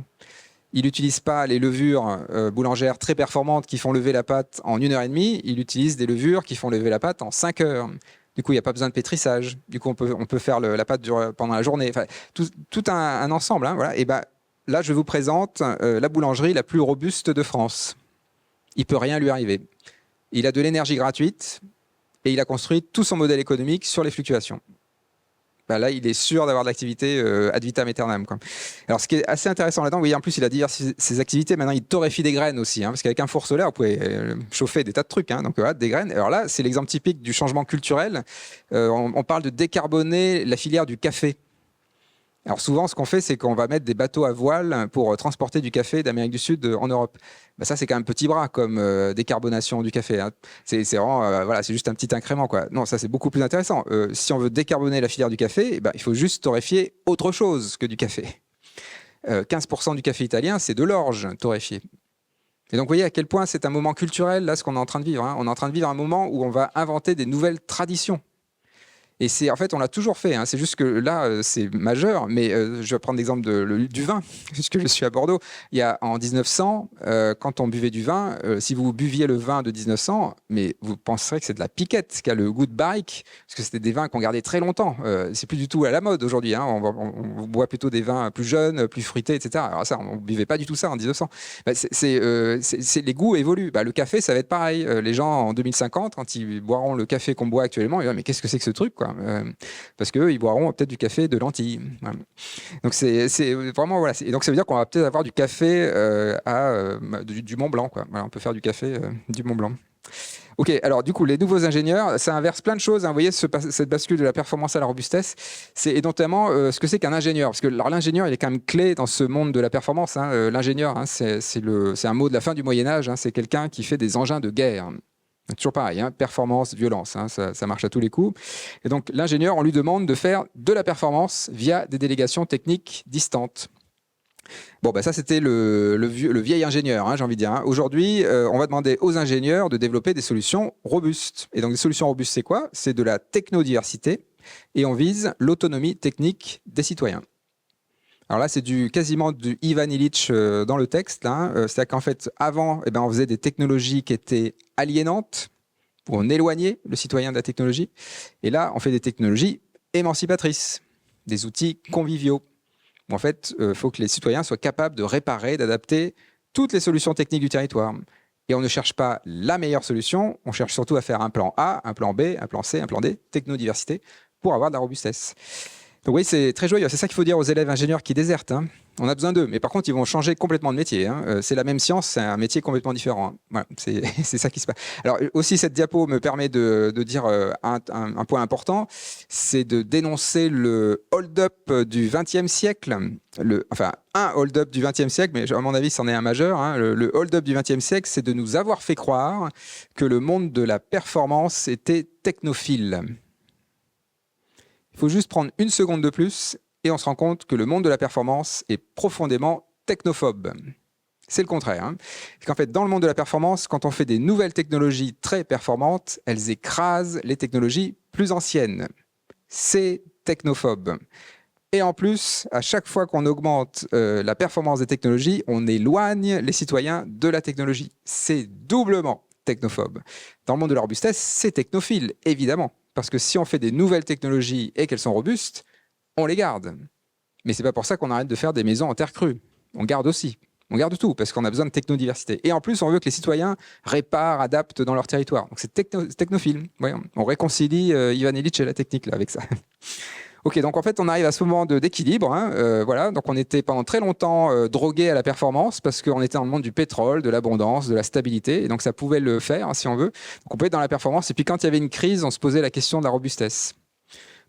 Il n'utilise pas les levures boulangères très performantes qui font lever la pâte en 1h30. Il utilise des levures qui font lever la pâte en 5 heures. Du coup, il n'y a pas besoin de pétrissage. Du coup, on peut faire la pâte pendant la journée. Enfin, tout un ensemble. Hein, voilà. Et ben, là, je vous présente la boulangerie la plus robuste de France. Il ne peut rien lui arriver. Il a de l'énergie gratuite et il a construit tout son modèle économique sur les fluctuations. Ben là, il est sûr d'avoir de l'activité ad vitam aeternam, quoi. Alors, ce qui est assez intéressant là-dedans, oui, en plus, il a diversifié ses activités. Maintenant, il torréfie des graines aussi, hein, parce qu'avec un four solaire, vous pouvez chauffer des tas de trucs. Hein, donc, voilà, des graines. Alors là, c'est l'exemple typique du changement culturel. On parle de décarboner la filière du café. Alors souvent, ce qu'on fait, c'est qu'on va mettre des bateaux à voile pour transporter du café d'Amérique du Sud en Europe. Ben ça, c'est quand même petit bras comme décarbonation du café. Hein. C'est vraiment, voilà, c'est juste un petit incrément, quoi. Non, ça, c'est beaucoup plus intéressant. Si on veut décarboner la filière du café, ben, il faut juste torréfier autre chose que du café. 15% du café italien, c'est de l'orge torréfiée. Et donc, vous voyez à quel point c'est un moment culturel, là, ce qu'on est en train de vivre. Hein. On est en train de vivre un moment où on va inventer des nouvelles traditions. Et c'est, en fait, on l'a toujours fait. Hein. C'est juste que là, c'est majeur. Mais je vais prendre l'exemple du vin, puisque je suis à Bordeaux. Il y a en 1900, quand on buvait du vin, si vous buviez le vin de 1900, mais vous penserez que c'est de la piquette, qui a le goût de barrique, parce que c'était des vins qu'on gardait très longtemps. C'est plus du tout à la mode aujourd'hui. Hein. On boit plutôt des vins plus jeunes, plus fruités, etc. Alors ça, on ne buvait pas du tout ça en 1900. Bah, les goûts évoluent. Bah, le café, ça va être pareil. Les gens en 2050, quand ils boiront le café qu'on boit actuellement, ils vont dire mais qu'est-ce que c'est que ce truc, quoi. Parce qu'eux, ils boiront peut-être du café de lentilles. Voilà. Donc c'est vraiment, voilà. Et donc ça veut dire qu'on va peut-être avoir du café du Mont Blanc, quoi. Voilà, on peut faire du café du Mont Blanc. Ok, alors du coup, les nouveaux ingénieurs, ça inverse plein de choses. Hein. Vous voyez, cette bascule de la performance à la robustesse, et notamment ce que c'est qu'un ingénieur. Parce que l'ingénieur, il est quand même clé dans ce monde de la performance. Hein. L'ingénieur, hein, c'est un mot de la fin du Moyen-Âge. Hein. C'est quelqu'un qui fait des engins de guerre. Toujours pareil, hein, performance, violence, hein, ça marche à tous les coups. Et donc l'ingénieur, on lui demande de faire de la performance via des délégations techniques distantes. Bon, ben ça c'était le vieil ingénieur, hein, j'ai envie de dire. Hein. Aujourd'hui, on va demander aux ingénieurs de développer des solutions robustes. Et donc des solutions robustes, c'est quoi? C'est de la technodiversité et on vise l'autonomie technique des citoyens. Alors là, c'est quasiment du Ivan Illich dans le texte. Hein. C'est-à-dire qu'en fait, avant, on faisait des technologies qui étaient aliénantes, où on éloignait le citoyen de la technologie. Et là, on fait des technologies émancipatrices, des outils conviviaux. Où en fait, il faut que les citoyens soient capables de réparer, d'adapter toutes les solutions techniques du territoire. Et on ne cherche pas la meilleure solution, on cherche surtout à faire un plan A, un plan B, un plan C, un plan D, technodiversité, pour avoir de la robustesse. Donc oui, c'est très joyeux. C'est ça qu'il faut dire aux élèves ingénieurs qui désertent. Hein. On a besoin d'eux, mais par contre, ils vont changer complètement de métier. Hein. C'est la même science, c'est un métier complètement différent. Hein. Voilà, c'est ça qui se passe. Alors aussi, cette diapo me permet de dire un point important, c'est de dénoncer le hold-up du XXe siècle. Un hold-up du XXe siècle, mais à mon avis, c'en est un majeur. Hein. Le hold-up du XXe siècle, c'est de nous avoir fait croire que le monde de la performance était technophile. Il faut juste prendre une seconde de plus et on se rend compte que le monde de la performance est profondément technophobe. C'est le contraire. Hein. Qu'en fait, dans le monde de la performance, quand on fait des nouvelles technologies très performantes, elles écrasent les technologies plus anciennes. C'est technophobe. Et en plus, à chaque fois qu'on augmente la performance des technologies, on éloigne les citoyens de la technologie. C'est doublement technophobe. Dans le monde de la robustesse, c'est technophile, évidemment. Parce que si on fait des nouvelles technologies et qu'elles sont robustes, on les garde. Mais c'est pas pour ça qu'on arrête de faire des maisons en terre crue. On garde aussi. On garde tout, parce qu'on a besoin de technodiversité. Et en plus, on veut que les citoyens réparent, adaptent dans leur territoire. Donc c'est technophile. Ouais, on réconcilie Ivan Illich et la technique là, avec ça. Ok, donc en fait, on arrive à ce moment d'équilibre. Voilà, donc on était pendant très longtemps drogué à la performance, parce qu'on était dans le monde du pétrole, de l'abondance, de la stabilité. Et donc ça pouvait le faire, si on veut. Donc on pouvait être dans la performance. Et puis quand il y avait une crise, on se posait la question de la robustesse.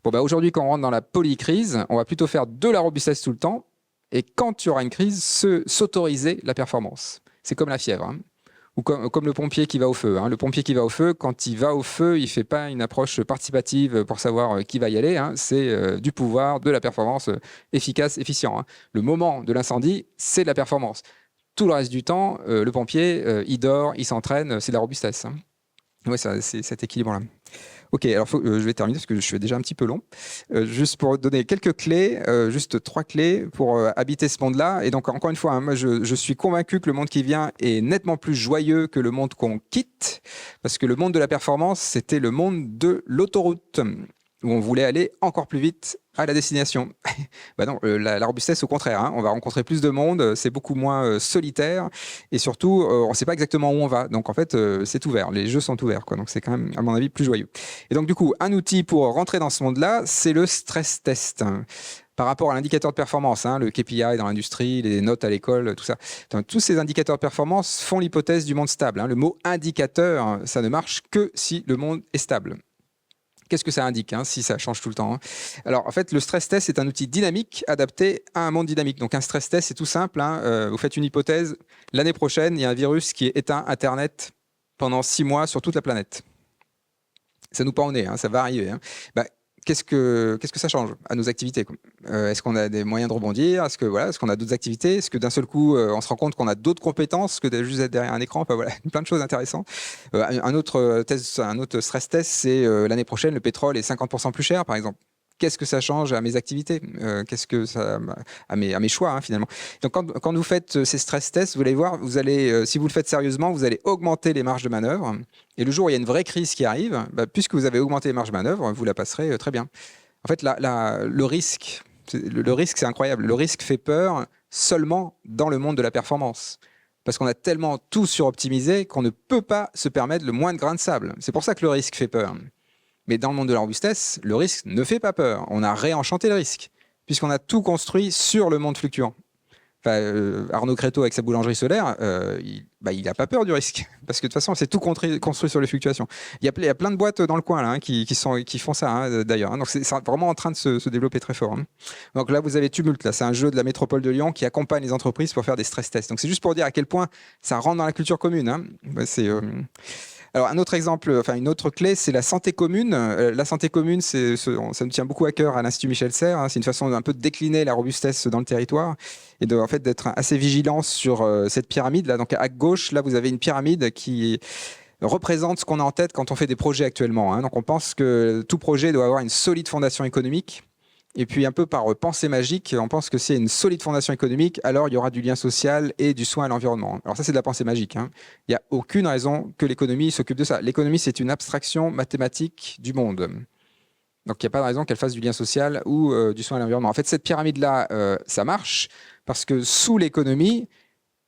Bon, bah, aujourd'hui, quand on rentre dans la polycrise, on va plutôt faire de la robustesse tout le temps. Et quand il y aura une crise, s'autoriser la performance. C'est comme la fièvre, hein. Ou comme le pompier qui va au feu. Hein. Le pompier qui va au feu, quand il va au feu, il ne fait pas une approche participative pour savoir qui va y aller. Hein. C'est du pouvoir, de la performance efficace, efficient. Hein. Le moment de l'incendie, c'est de la performance. Tout le reste du temps, le pompier, il dort, il s'entraîne, c'est de la robustesse. Hein. Oui, c'est cet équilibre-là. Ok, alors je vais terminer parce que je suis déjà un petit peu long. Juste pour donner quelques clés, juste 3 clés pour habiter ce monde-là. Et donc, encore une fois, hein, moi, je suis convaincu que le monde qui vient est nettement plus joyeux que le monde qu'on quitte. Parce que le monde de la performance, c'était le monde de l'autoroute, où on voulait aller encore plus vite à la destination. Bah non, la robustesse, au contraire, hein, on va rencontrer plus de monde, c'est beaucoup moins solitaire, et surtout, on ne sait pas exactement où on va. Donc en fait, c'est ouvert, les jeux sont ouverts, quoi. Donc c'est quand même, à mon avis, plus joyeux. Et donc du coup, un outil pour rentrer dans ce monde-là, c'est le stress test. Par rapport à l'indicateur de performance, hein, le KPI dans l'industrie, les notes à l'école, tout ça. Donc, tous ces indicateurs de performance font l'hypothèse du monde stable. Hein. Le mot indicateur, ça ne marche que si le monde est stable. Qu'est-ce que ça indique si ça change tout le temps? Alors, en fait, le stress test est un outil dynamique adapté à un monde dynamique. Donc, un stress test, c'est tout simple. Vous faites une hypothèse. L'année prochaine, il y a un virus qui éteint Internet pendant 6 mois sur toute la planète. Ça nous pend au nez, ça va arriver. Bah, qu'est-ce que ça change à nos activités? Est-ce qu'on a des moyens de rebondir? Est-ce qu'on a d'autres activités? Est-ce que d'un seul coup, on se rend compte qu'on a d'autres compétences que de juste être derrière un écran? Enfin, voilà, plein de choses intéressantes. Un autre stress test, c'est l'année prochaine, le pétrole est 50% plus cher, par exemple. Qu'est-ce que ça change à mes activités? Qu'est-ce que ça à mes choix, finalement? Donc, quand vous faites ces stress tests, vous allez voir, si vous le faites sérieusement, vous allez augmenter les marges de manœuvre. Et le jour où il y a une vraie crise qui arrive, puisque vous avez augmenté les marges de manœuvre, vous la passerez très bien. En fait, le risque, c'est incroyable. Le risque fait peur seulement dans le monde de la performance. Parce qu'on a tellement tout suroptimisé qu'on ne peut pas se permettre le moindre grain de sable. C'est pour ça que le risque fait peur. Mais dans le monde de la robustesse, le risque ne fait pas peur. On a réenchanté le risque, puisqu'on a tout construit sur le monde fluctuant. Enfin, Arnaud Créteau, avec sa boulangerie solaire, il n'a pas peur du risque, parce que de toute façon, c'est tout construit sur les fluctuations. Il y a plein de boîtes dans le coin là, qui font ça, d'ailleurs. Donc c'est vraiment en train de se développer très fort. Donc là, vous avez Tumult, là, c'est un jeu de la métropole de Lyon qui accompagne les entreprises pour faire des stress tests. Donc c'est juste pour dire à quel point ça rentre dans la culture commune. Alors, un autre exemple, une autre clé, c'est la santé commune. La santé commune, ça nous tient beaucoup à cœur à l'Institut Michel Serres. C'est une façon un peu de décliner la robustesse dans le territoire et d'être assez vigilant sur cette pyramide. Là, donc à gauche, là, vous avez une pyramide qui représente ce qu'on a en tête quand on fait des projets actuellement. Donc, on pense que tout projet doit avoir une solide fondation économique. Et puis, un peu par pensée magique, on pense que c'est une solide fondation économique, alors il y aura du lien social et du soin à l'environnement. Alors ça, c'est de la pensée magique. Il n'y a aucune raison que l'économie s'occupe de ça. L'économie, c'est une abstraction mathématique du monde. Donc, il n'y a pas de raison qu'elle fasse du lien social ou du soin à l'environnement. En fait, cette pyramide-là, ça marche parce que sous l'économie,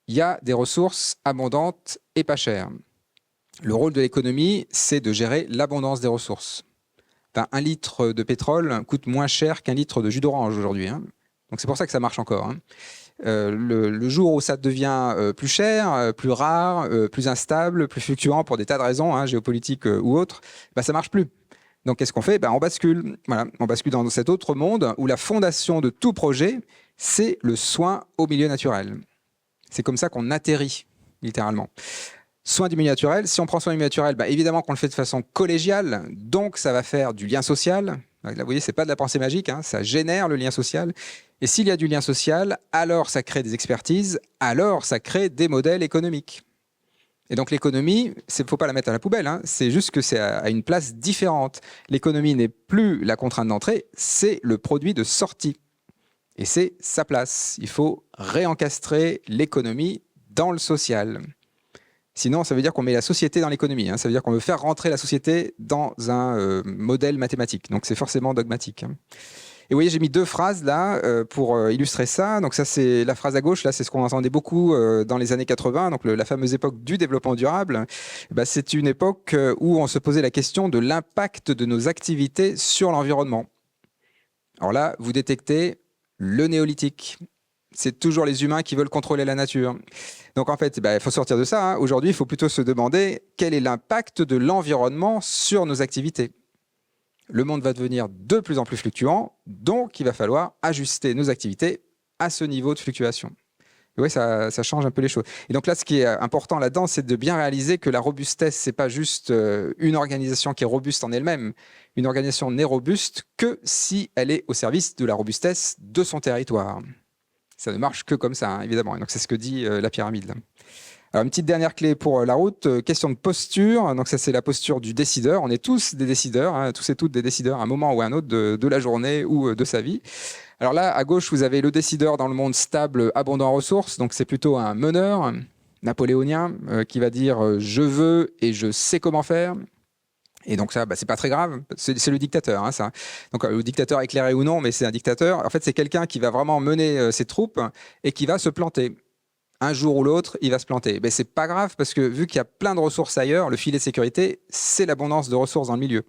il y a des ressources abondantes et pas chères. Le rôle de l'économie, c'est de gérer l'abondance des ressources. 1 litre de pétrole coûte moins cher qu'un litre de jus d'orange aujourd'hui. Donc c'est pour ça que ça marche encore. Le jour où ça devient plus cher, plus rare, plus instable, plus fluctuant pour des tas de raisons, géopolitiques ou autres, ça marche plus. Donc qu'est-ce qu'on fait? On bascule. Voilà, on bascule dans cet autre monde où la fondation de tout projet, c'est le soin au milieu naturel. C'est comme ça qu'on atterrit, littéralement. Soin du milieu naturel. Si on prend soin du milieu naturel, évidemment qu'on le fait de façon collégiale, donc ça va faire du lien social. Là, vous voyez, c'est pas de la pensée magique, ça génère le lien social. Et s'il y a du lien social, alors ça crée des expertises, alors ça crée des modèles économiques. Et donc l'économie, il ne faut pas la mettre à la poubelle, c'est juste que c'est à une place différente. L'économie n'est plus la contrainte d'entrée, c'est le produit de sortie. Et c'est sa place. Il faut réencastrer l'économie dans le social. Sinon, ça veut dire qu'on met la société dans l'économie. Ça veut dire qu'on veut faire rentrer la société dans un modèle mathématique. Donc, c'est forcément dogmatique. Et vous voyez, j'ai mis 2 phrases là pour illustrer ça. Donc ça, c'est la phrase à gauche, là, c'est ce qu'on entendait beaucoup dans les années 80, donc la fameuse époque du développement durable. Bah, c'est une époque où on se posait la question de l'impact de nos activités sur l'environnement. Alors là, vous détectez le néolithique. C'est toujours les humains qui veulent contrôler la nature. Donc en fait, il faut sortir de ça. Aujourd'hui, il faut plutôt se demander quel est l'impact de l'environnement sur nos activités. Le monde va devenir de plus en plus fluctuant, donc il va falloir ajuster nos activités à ce niveau de fluctuation. Oui, ça change un peu les choses. Et donc là, ce qui est important là-dedans, c'est de bien réaliser que la robustesse, c'est pas juste une organisation qui est robuste en elle-même. Une organisation n'est robuste que si elle est au service de la robustesse de son territoire. Ça ne marche que comme ça, évidemment. Et donc c'est ce que dit la pyramide, là. Alors, une petite dernière clé pour la route, question de posture. Donc ça, c'est la posture du décideur. On est tous des décideurs, tous et toutes des décideurs à un moment ou à un autre de la journée ou de sa vie. Alors là, à gauche, vous avez le décideur dans le monde stable, abondant en ressources. Donc c'est plutôt un meneur napoléonien qui va dire je veux et je sais comment faire. Et donc ça, c'est pas très grave, c'est le dictateur, ça. Donc le dictateur éclairé ou non, mais c'est un dictateur. En fait, c'est quelqu'un qui va vraiment mener ses troupes et qui va se planter. Un jour ou l'autre, il va se planter. Mais c'est pas grave parce que vu qu'il y a plein de ressources ailleurs, le filet de sécurité, c'est l'abondance de ressources dans le milieu.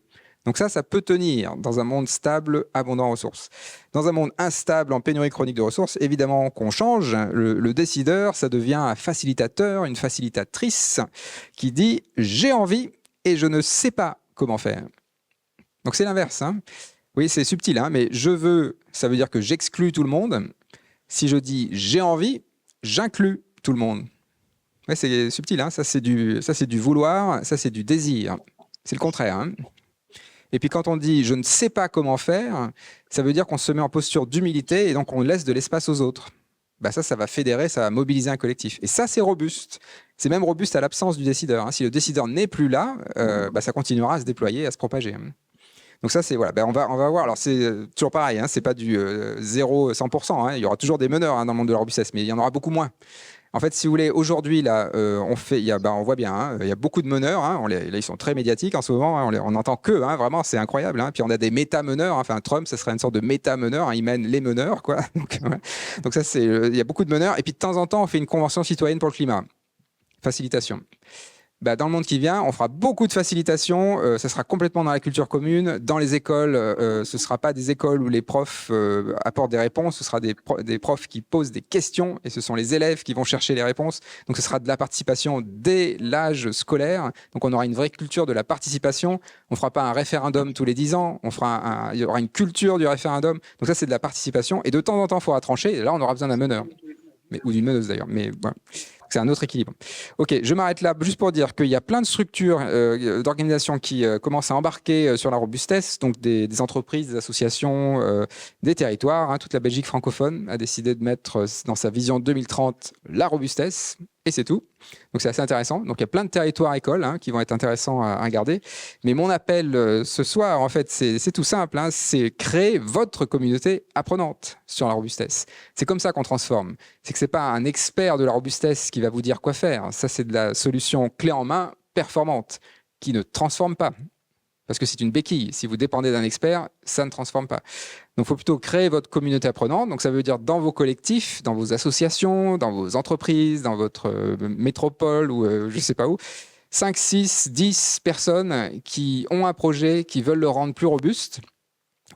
Donc ça peut tenir dans un monde stable, abondant en ressources. Dans un monde instable, en pénurie chronique de ressources, évidemment qu'on change. Le décideur, ça devient un facilitateur, une facilitatrice qui dit « j'ai envie et je ne sais pas comment faire ». Donc c'est l'inverse. Oui, c'est subtil, mais je veux, ça veut dire que j'exclus tout le monde. Si je dis « j'ai envie », j'inclus tout le monde. Ouais, c'est subtil, ça c'est du vouloir, ça c'est du désir. C'est le contraire. Et puis quand on dit « je ne sais pas comment faire », ça veut dire qu'on se met en posture d'humilité et donc on laisse de l'espace aux autres. Ça va fédérer, ça va mobiliser un collectif. Et ça, c'est robuste. C'est même robuste à l'absence du décideur. Si le décideur n'est plus là, ça continuera à se déployer, à se propager. Donc ça, c'est voilà. On va voir. Alors c'est toujours pareil. C'est pas du 0-100%. Il y aura toujours des meneurs dans le monde de la robustesse, mais il y en aura beaucoup moins. En fait, si vous voulez, aujourd'hui, là, on voit bien, il y a beaucoup de meneurs. Là, ils sont très médiatiques en ce moment. On n'entend que, vraiment, c'est incroyable. Puis on a des méta-meneurs. Enfin, Trump, ça serait une sorte de méta-meneur. Il mène les meneurs, quoi. Donc ça, il y a beaucoup de meneurs. Et puis de temps en temps, on fait une convention citoyenne pour le climat. Facilitation. Dans le monde qui vient, on fera beaucoup de facilitation, ça sera complètement dans la culture commune. Dans les écoles, ce ne sera pas des écoles où les profs apportent des réponses, ce sera des profs qui posent des questions et ce sont les élèves qui vont chercher les réponses. Donc ce sera de la participation dès l'âge scolaire. Donc on aura une vraie culture de la participation. On ne fera pas un référendum tous les 10 ans, il y aura une culture du référendum. Donc ça, c'est de la participation. Et de temps en temps, il faudra trancher. Et là, on aura besoin d'un meneur. Ou d'une meneuse d'ailleurs. Mais voilà. C'est un autre équilibre. Ok, je m'arrête là juste pour dire qu'il y a plein de structures d'organisations qui commencent à embarquer sur la robustesse, donc des entreprises, des associations, des territoires. Toute la Belgique francophone a décidé de mettre dans sa vision 2030 la robustesse, et c'est tout. Donc c'est assez intéressant. Donc il y a plein de territoires écoles qui vont être intéressants à regarder. Mais mon appel ce soir, en fait, c'est tout simple. C'est créer votre communauté apprenante sur la robustesse. C'est comme ça qu'on transforme. C'est que c'est pas un expert de la robustesse qui va vous dire quoi faire. Ça, c'est de la solution clé en main, performante, qui ne transforme pas. Parce que c'est une béquille. Si vous dépendez d'un expert, ça ne transforme pas. Donc, il faut plutôt créer votre communauté apprenante. Donc, ça veut dire dans vos collectifs, dans vos associations, dans vos entreprises, dans votre métropole ou je ne sais pas où, 5, 6, 10 personnes qui ont un projet, qui veulent le rendre plus robuste.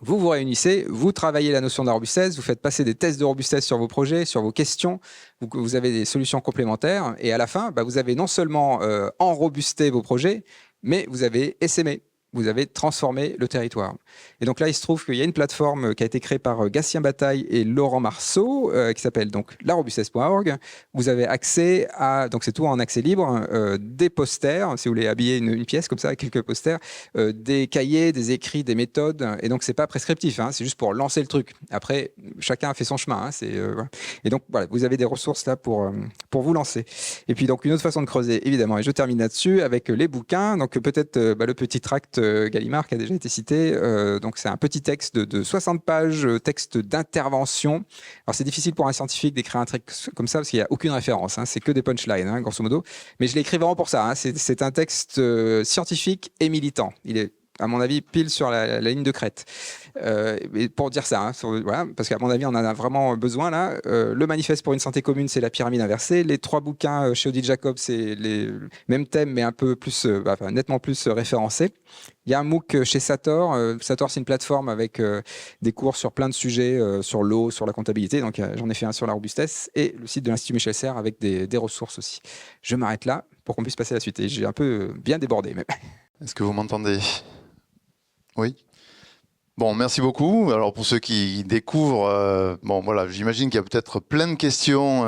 Vous vous réunissez, vous travaillez la notion de la robustesse, vous faites passer des tests de robustesse sur vos projets, sur vos questions, vous avez des solutions complémentaires et à la fin, vous avez non seulement enrobusté vos projets, mais vous avez essaimé. Vous avez transformé le territoire. Et donc là, il se trouve qu'il y a une plateforme qui a été créée par Gatien Bataille et Laurent Marceau, qui s'appelle donc larobustesse.org. Vous avez accès à, donc c'est tout en accès libre, des posters, si vous voulez habiller une pièce comme ça, avec quelques posters, des cahiers, des écrits, des méthodes. Et donc, c'est pas prescriptif, c'est juste pour lancer le truc. Après, chacun a fait son chemin. Voilà. Et donc, voilà, vous avez des ressources là pour vous lancer. Et puis, donc, une autre façon de creuser, évidemment, et je termine là-dessus, avec les bouquins. Donc, peut-être le petit tract Gallimard qui a déjà été cité. Donc, c'est un petit texte de 60 pages, texte d'intervention. Alors, c'est difficile pour un scientifique d'écrire un texte comme ça parce qu'il n'y a aucune référence. C'est que des punchlines, grosso modo. Mais je l'ai écrit vraiment pour ça. C'est un texte scientifique et militant. Il est à mon avis, pile sur la ligne de crête. Et pour dire ça, voilà, parce qu'à mon avis, on en a vraiment besoin là. Le manifeste pour une santé commune, c'est la pyramide inversée. Les 3 bouquins chez Odile Jacob, c'est les mêmes thèmes, mais un peu plus, nettement plus référencés. Il y a un MOOC chez Sator. Sator, c'est une plateforme avec des cours sur plein de sujets, sur l'eau, sur la comptabilité. Donc, j'en ai fait un sur la robustesse. Et le site de l'Institut Michel Serres avec des ressources aussi. Je m'arrête là pour qu'on puisse passer à la suite. Et j'ai un peu bien débordé. Mais... Est-ce que vous m'entendez? Oui. Bon, merci beaucoup. Alors pour ceux qui découvrent, bon voilà, j'imagine qu'il y a peut-être plein de questions,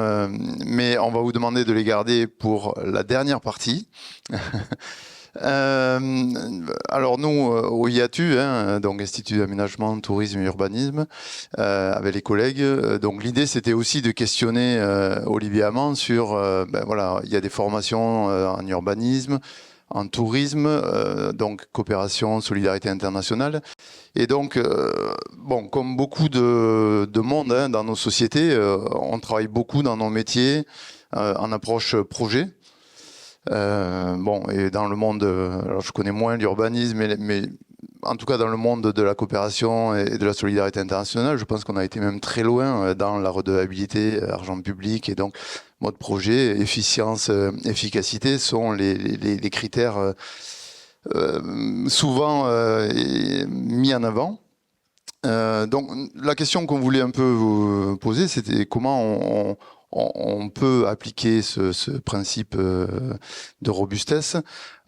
mais on va vous demander de les garder pour la dernière partie. Alors nous, au IATU, donc Institut d'aménagement, tourisme et urbanisme, avec les collègues, donc l'idée c'était aussi de questionner Olivier Amand sur, voilà, il y a des formations en urbanisme, en tourisme, donc coopération, solidarité internationale. Et donc, bon, comme beaucoup de monde dans nos sociétés, on travaille beaucoup dans nos métiers en approche projet. Bon, et dans le monde, alors je connais moins l'urbanisme, mais en tout cas dans le monde de la coopération et de la solidarité internationale, je pense qu'on a été même très loin dans la redevabilité, argent public, et donc mode projet, efficience, efficacité sont les critères souvent mis en avant. Donc la question qu'on voulait un peu vous poser, c'était comment on peut appliquer ce principe de robustesse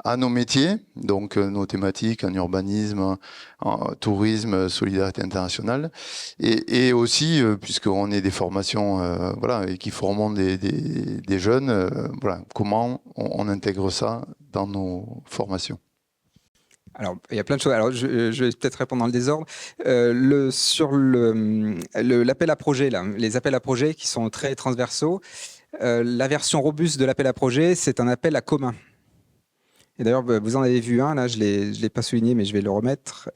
à nos métiers, donc nos thématiques en urbanisme, en tourisme, solidarité internationale, et aussi, puisqu'on est des formations voilà, et qui formons des jeunes, voilà, comment on intègre ça dans nos formations. Alors, il y a plein de choses. Alors, je vais peut-être répondre dans le désordre. Sur l'appel à projet, là, les appels à projet qui sont très transversaux, la version robuste de l'appel à projet, c'est un appel à commun. Et d'ailleurs, vous en avez vu un, là, je ne l'ai pas souligné, mais je vais le remettre.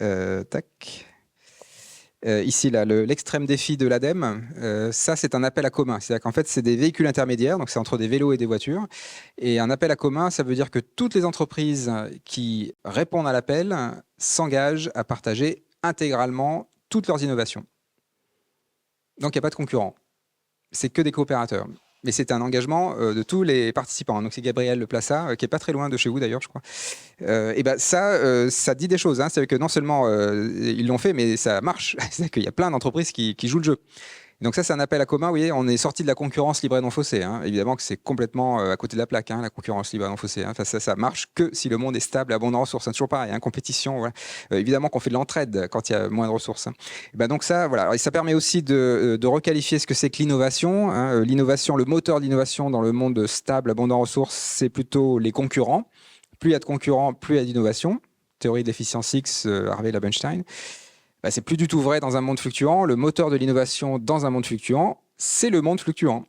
Tac. Ici, là, l'extrême défi de l'ADEME, ça, c'est un appel à commun. C'est-à-dire qu'en fait, c'est des véhicules intermédiaires, donc c'est entre des vélos et des voitures. Et un appel à commun, ça veut dire que toutes les entreprises qui répondent à l'appel s'engagent à partager intégralement toutes leurs innovations. Donc, il n'y a pas de concurrents. C'est que des coopérateurs. Mais c'est un engagement de tous les participants. Donc c'est Gabriel Le Plassa, qui est pas très loin de chez vous d'ailleurs, je crois. Et ben ça dit des choses. Hein. C'est que non seulement ils l'ont fait, mais ça marche. C'est qu'il y a plein d'entreprises qui jouent le jeu. Donc ça, c'est un appel à commun. Vous voyez, on est sorti de la concurrence libre et non faussée. Hein. Évidemment que c'est complètement à côté de la plaque, hein, la concurrence libre et non faussée. Hein. Enfin, ça marche que si le monde est stable, abondant en ressources. C'est toujours pareil, hein, compétition. Voilà. Évidemment qu'on fait de l'entraide quand il y a moins de ressources. Hein. Et ben donc ça, voilà. Et ça permet aussi de requalifier ce que c'est que l'innovation. Hein. L'innovation, le moteur de l'innovation dans le monde stable, abondant en ressources, c'est plutôt les concurrents. Plus il y a de concurrents, plus il y a d'innovation. Théorie de l'efficience X, Harvey Labenstein. Bah, c'est plus du tout vrai dans un monde fluctuant. Le moteur de l'innovation dans un monde fluctuant, c'est le monde fluctuant.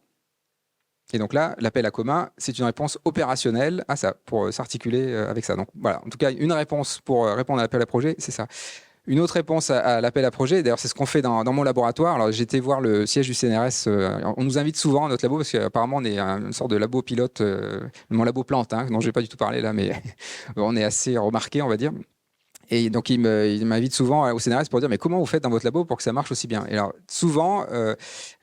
Et donc là, l'appel à commun, c'est une réponse opérationnelle à ça, pour s'articuler avec ça. Donc voilà, en tout cas, une réponse pour répondre à l'appel à projet, c'est ça. Une autre réponse à l'appel à projet, d'ailleurs, c'est ce qu'on fait dans mon laboratoire. Alors, j'ai été voir le siège du CNRS. On nous invite souvent à notre labo, parce qu'apparemment, on est une sorte de labo pilote, mon labo plante, hein, dont je ne vais pas du tout parler là, mais on est assez remarqué, on va dire. Et donc, il m'invite souvent au CNRS pour dire, mais comment vous faites dans votre labo pour que ça marche aussi bien? Et alors, souvent,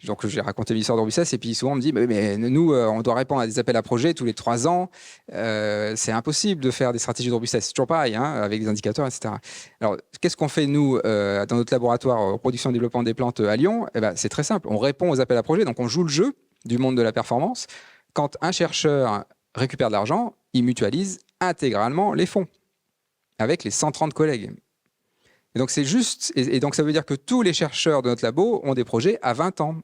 donc j'ai raconté l'histoire de Robustesse, et puis souvent, on me dit, mais nous, on doit répondre à des appels à projets tous les 3 ans. C'est impossible de faire des stratégies de Robustesse. C'est toujours pareil, hein, avec des indicateurs, etc. Alors, qu'est-ce qu'on fait, nous, dans notre laboratoire production et développement des plantes à Lyon? Eh ben, c'est très simple. On répond aux appels à projets, donc on joue le jeu du monde de la performance. Quand un chercheur récupère de l'argent, il mutualise intégralement les fonds avec les 130 collègues. Et donc c'est juste, et donc ça veut dire que tous les chercheurs de notre labo ont des projets à 20 ans,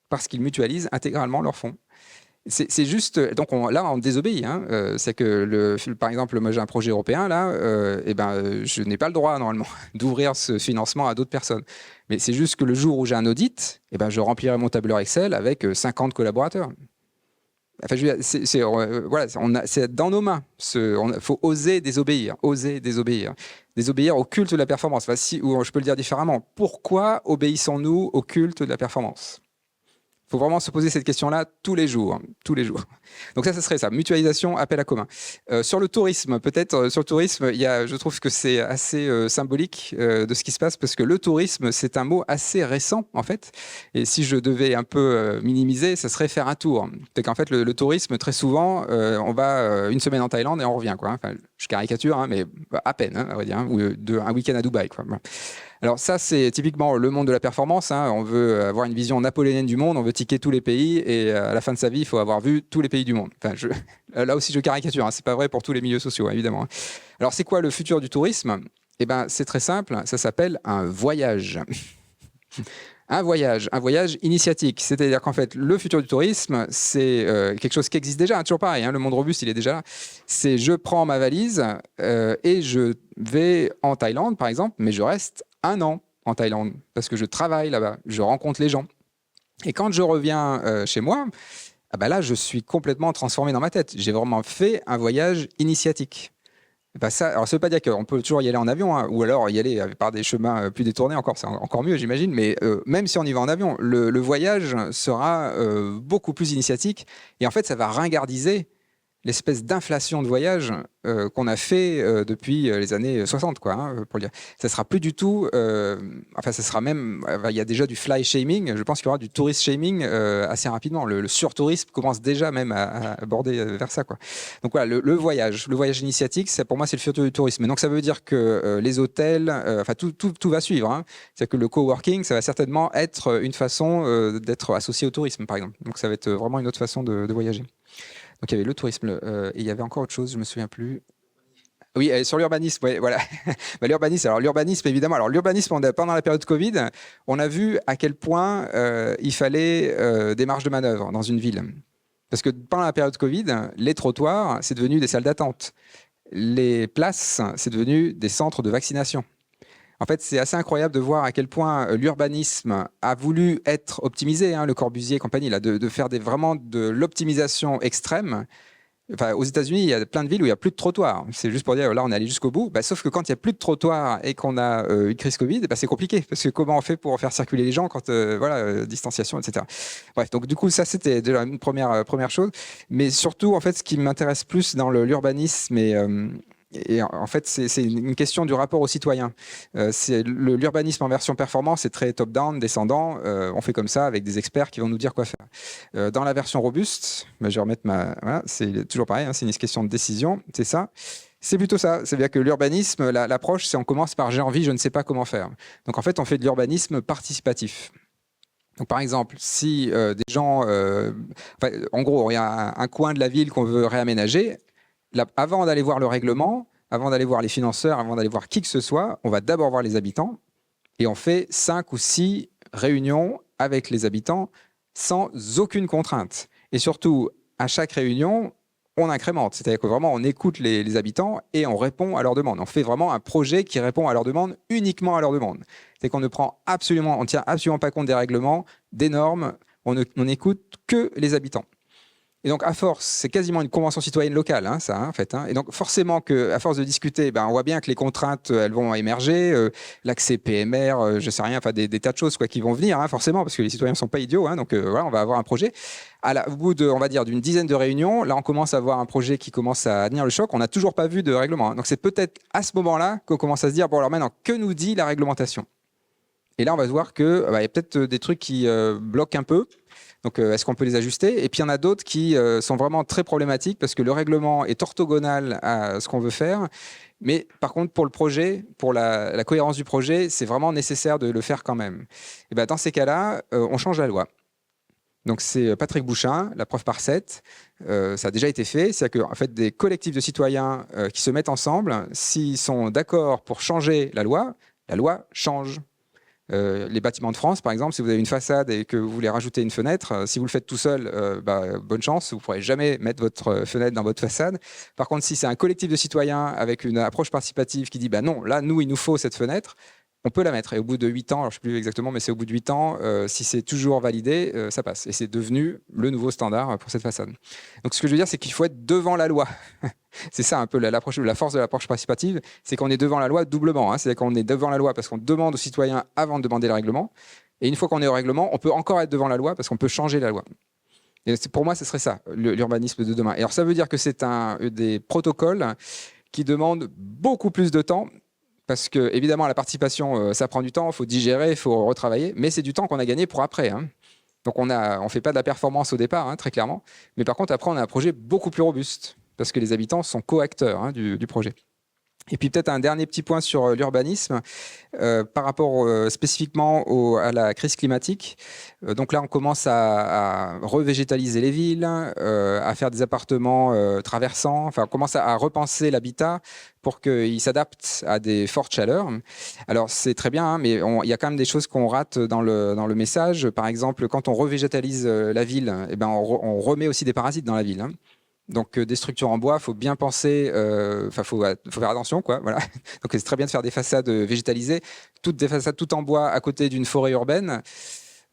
parce qu'ils mutualisent intégralement leurs fonds. C'est juste, donc là on désobéit. Hein. C'est que, par exemple, moi j'ai un projet européen, là, je n'ai pas le droit normalement d'ouvrir ce financement à d'autres personnes. Mais c'est juste que le jour où j'ai un audit, je remplirai mon tableur Excel avec 50 collaborateurs. Enfin, voilà, c'est dans nos mains. Il faut oser désobéir, désobéir au culte de la performance. Enfin, ou je peux le dire différemment. Pourquoi obéissons-nous au culte de la performance? faut vraiment se poser cette question-là tous les jours, hein, tous les jours. Donc ça serait ça, mutualisation, appel à commun. Sur le tourisme, peut-être, sur le tourisme, je trouve que c'est assez symbolique de ce qui se passe, parce que le tourisme, c'est un mot assez récent, en fait. Et si je devais un peu minimiser, ça serait faire un tour. C'est qu'en fait, le tourisme, très souvent, on va une semaine en Thaïlande et on revient, quoi. Enfin, je caricature, hein, mais à peine, hein, on va dire, hein, ou un week-end à Dubaï, quoi. Alors ça, c'est typiquement le monde de la performance, hein. On veut avoir une vision napoléonienne du monde, on veut ticker tous les pays, et à la fin de sa vie, il faut avoir vu tous les pays du monde. Enfin, là aussi, je caricature, hein. C'est pas vrai pour tous les milieux sociaux, hein, évidemment. Alors, c'est quoi le futur du tourisme? Eh ben, c'est très simple, ça s'appelle un voyage. Un voyage initiatique. C'est-à-dire qu'en fait, le futur du tourisme, c'est quelque chose qui existe déjà, hein, toujours pareil, hein, le monde robuste, il est déjà là. C'est je prends ma valise et je vais en Thaïlande, par exemple, mais je reste 1 an en Thaïlande parce que je travaille là-bas, je rencontre les gens. Et quand je reviens chez moi, ah bah là, je suis complètement transformé dans ma tête. J'ai vraiment fait un voyage initiatique. Bah ça, alors ça veut pas dire qu'on peut toujours y aller en avion, hein, ou alors y aller par des chemins plus détournés, c'est encore mieux, j'imagine. Mais même si on y va en avion, le voyage sera beaucoup plus initiatique. Et en fait, ça va ringardiser l'espèce d'inflation de voyage qu'on a fait depuis les années 60, quoi, hein, pour le dire. Ça sera plus du tout, enfin, ça sera même, il y a déjà du fly shaming, je pense qu'il y aura du tourist shaming assez rapidement. Le surtourisme commence déjà même à aborder vers ça, quoi. Donc voilà, le voyage initiatique, pour moi, c'est le futur du tourisme. Et donc ça veut dire que les hôtels, enfin, tout va suivre, hein. C'est-à-dire que le coworking, ça va certainement être une façon d'être associé au tourisme, par exemple. Donc ça va être vraiment une autre façon de voyager. Donc il y avait le tourisme et il y avait encore autre chose, je me souviens plus. Oui, sur l'urbanisme, ouais, voilà. Bah, l'urbanisme, évidemment. Alors l'urbanisme, pendant la période Covid, on a vu à quel point il fallait des marges de manœuvre dans une ville. Parce que pendant la période Covid, les trottoirs, c'est devenu des salles d'attente. Les places, c'est devenu des centres de vaccination. En fait, c'est assez incroyable de voir à quel point l'urbanisme a voulu être optimisé, hein, Le Corbusier et compagnie, là, de faire vraiment de l'optimisation extrême. Enfin, aux États-Unis, il y a plein de villes où il n'y a plus de trottoirs. C'est juste pour dire, là, on est allé jusqu'au bout. Bah, sauf que quand il n'y a plus de trottoirs et qu'on a une crise Covid, bah, c'est compliqué. Parce que comment on fait pour faire circuler les gens quand, distanciation, etc. Bref, donc du coup, ça, c'était déjà une première chose. Mais surtout, en fait, ce qui m'intéresse plus dans l'urbanisme et en fait, c'est une question du rapport aux citoyens. L'urbanisme en version performance, c'est très top-down, descendant. On fait comme ça avec des experts qui vont nous dire quoi faire. Dans la version robuste, je vais remettre Voilà, c'est toujours pareil, hein, c'est une question de décision, c'est ça. C'est plutôt ça. C'est-à-dire que l'urbanisme, l'approche, c'est on commence par j'ai envie, je ne sais pas comment faire. Donc en fait, on fait de l'urbanisme participatif. Donc, par exemple, si des gens... en gros, il y a un coin de la ville qu'on veut réaménager. Avant d'aller voir le règlement, avant d'aller voir les financeurs, avant d'aller voir qui que ce soit, on va d'abord voir les habitants et on fait 5 ou 6 réunions avec les habitants sans aucune contrainte. Et surtout, à chaque réunion, on incrémente. C'est-à-dire que vraiment, on écoute les habitants et on répond à leurs demandes. On fait vraiment un projet qui répond à leurs demandes, uniquement à leurs demandes. C'est qu'on ne on tient absolument pas compte des règlements, des normes, on n'écoute que les habitants. Et donc, à force, c'est quasiment une convention citoyenne locale, hein, ça, en fait. Hein. Et donc, forcément, à force de discuter, on voit bien que les contraintes, elles vont émerger. L'accès PMR, je sais rien, enfin, des tas de choses qui vont venir, hein, forcément, parce que les citoyens ne sont pas idiots. Hein, donc, voilà, on va avoir un projet. Au bout on va dire, d'une dizaine de réunions, là, on commence à avoir un projet qui commence à tenir le choc. On n'a toujours pas vu de règlement. Hein. Donc, c'est peut-être à ce moment-là qu'on commence à se dire, bon, alors maintenant, que nous dit la réglementation? Et là, on va se voir qu'il y a peut-être des trucs qui bloquent un peu. Donc, est-ce qu'on peut les ajuster? Et puis, il y en a d'autres qui sont vraiment très problématiques parce que le règlement est orthogonal à ce qu'on veut faire. Mais par contre, pour le projet, pour la cohérence du projet, c'est vraiment nécessaire de le faire quand même. Et dans ces cas-là, on change la loi. Donc, c'est Patrick Bouchain, la preuve par 7. Ça a déjà été fait. C'est-à-dire qu'en fait, des collectifs de citoyens qui se mettent ensemble, s'ils sont d'accord pour changer la loi change. Les bâtiments de France, par exemple, si vous avez une façade et que vous voulez rajouter une fenêtre, si vous le faites tout seul, bonne chance, vous ne pourrez jamais mettre votre fenêtre dans votre façade. Par contre, si c'est un collectif de citoyens avec une approche participative qui dit non, là, nous, il nous faut cette fenêtre, on peut la mettre. Et au bout de 8 ans, alors je ne sais plus exactement, mais c'est au bout de 8 ans, si c'est toujours validé, ça passe. Et c'est devenu le nouveau standard pour cette façade. Donc ce que je veux dire, c'est qu'il faut être devant la loi. C'est ça un peu la force de l'approche participative, c'est qu'on est devant la loi doublement. Hein. C'est-à-dire qu'on est devant la loi parce qu'on demande aux citoyens avant de demander le règlement. Et une fois qu'on est au règlement, on peut encore être devant la loi parce qu'on peut changer la loi. Et pour moi, ce serait ça, l'urbanisme de demain. Et alors, ça veut dire que c'est des protocoles qui demandent beaucoup plus de temps parce que, évidemment, la participation, ça prend du temps, il faut digérer, il faut retravailler, mais c'est du temps qu'on a gagné pour après. Hein. Donc, on ne fait pas de la performance au départ, hein, très clairement. Mais par contre, après, on a un projet beaucoup plus robuste parce que les habitants sont co-acteurs hein, du projet. Et puis peut-être un dernier petit point sur l'urbanisme par rapport spécifiquement à la crise climatique. Donc là, on commence à revégétaliser les villes, à faire des appartements traversants. Enfin, on commence à repenser l'habitat pour qu'il s'adapte à des fortes chaleurs. Alors c'est très bien, hein, mais il y a quand même des choses qu'on rate dans le message. Par exemple, quand on revégétalise la ville, eh ben, on remet aussi des parasites dans la ville. Hein. Donc des structures en bois, il faut bien penser, faut faire attention, quoi. Voilà. Donc c'est très bien de faire des façades végétalisées, toutes des façades tout en bois à côté d'une forêt urbaine.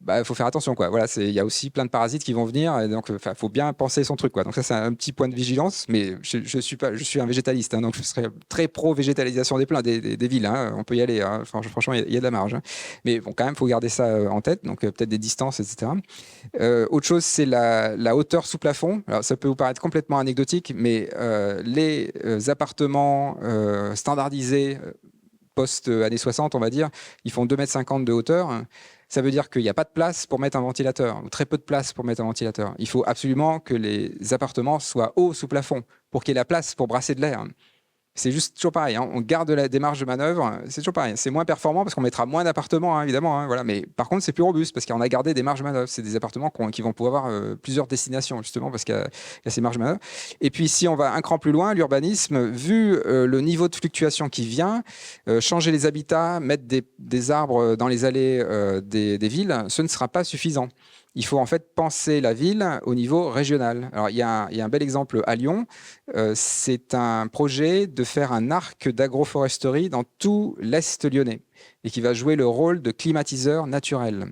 Bah, faut faire attention, quoi. Voilà, il y a aussi plein de parasites qui vont venir, et donc faut bien penser son truc, quoi. Donc ça c'est un petit point de vigilance, mais je suis un végétaliste, hein, donc je serais très pro végétalisation des villes. Hein. On peut y aller, hein. Franchement il y a de la marge. Hein. Mais bon, quand même, faut garder ça en tête, donc peut-être des distances, etc. Autre chose, c'est la hauteur sous plafond. Alors ça peut vous paraître complètement anecdotique, mais les appartements standardisés post-années 60, on va dire, ils font 2,50 m de hauteur. Ça veut dire qu'il n'y a pas de place pour mettre un ventilateur, ou très peu de place pour mettre un ventilateur. Il faut absolument que les appartements soient hauts sous plafond, pour qu'il y ait la place pour brasser de l'air. C'est juste toujours pareil, hein. On garde la démarche de manœuvre, c'est toujours pareil. C'est moins performant parce qu'on mettra moins d'appartements, hein, évidemment. Hein, voilà. Mais par contre, c'est plus robuste parce qu'on a gardé des marges de manœuvre. C'est des appartements qui vont pouvoir avoir plusieurs destinations, justement, parce qu'il y a ces marges de manœuvre. Et puis, si on va un cran plus loin, l'urbanisme, vu le niveau de fluctuation qui vient, changer les habitats, mettre des arbres dans les allées des villes, ce ne sera pas suffisant. Il faut en fait penser la ville au niveau régional. Alors, il y a un bel exemple à Lyon. C'est un projet de faire un arc d'agroforesterie dans tout l'Est lyonnais et qui va jouer le rôle de climatiseur naturel.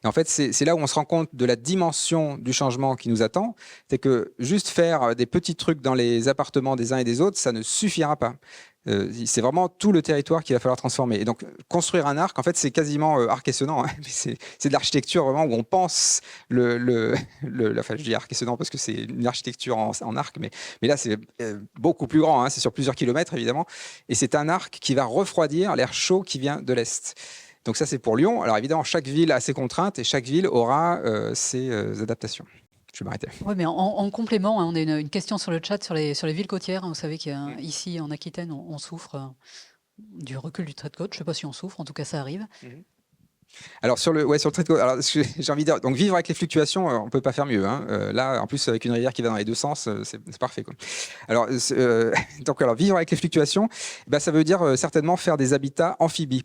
Et en fait, c'est là où on se rend compte de la dimension du changement qui nous attend. C'est que juste faire des petits trucs dans les appartements des uns et des autres, ça ne suffira pas. C'est vraiment tout le territoire qu'il va falloir transformer. Et donc, construire un arc, en fait, c'est quasiment arc et sonnant. Hein, c'est de l'architecture vraiment où on pense enfin, je dis arc et sonnant parce que c'est une architecture en arc, mais là, c'est beaucoup plus grand. Hein, c'est sur plusieurs kilomètres, évidemment. Et c'est un arc qui va refroidir l'air chaud qui vient de l'Est. Donc ça, c'est pour Lyon. Alors évidemment, chaque ville a ses contraintes et chaque ville aura ses adaptations. Je vais m'arrêter. Oui, mais en complément, hein, on a une question sur le chat sur les villes côtières. Hein, vous savez qu'ici, en Aquitaine, on souffre du recul du trait de côte. Je ne sais pas si on souffre, en tout cas, ça arrive. Alors sur le trait de côte, alors j'ai envie de dire, donc vivre avec les fluctuations, on peut pas faire mieux. Hein. Là, en plus avec une rivière qui va dans les deux sens, c'est parfait. Quoi. Alors alors vivre avec les fluctuations, bah, ça veut dire certainement faire des habitats amphibies.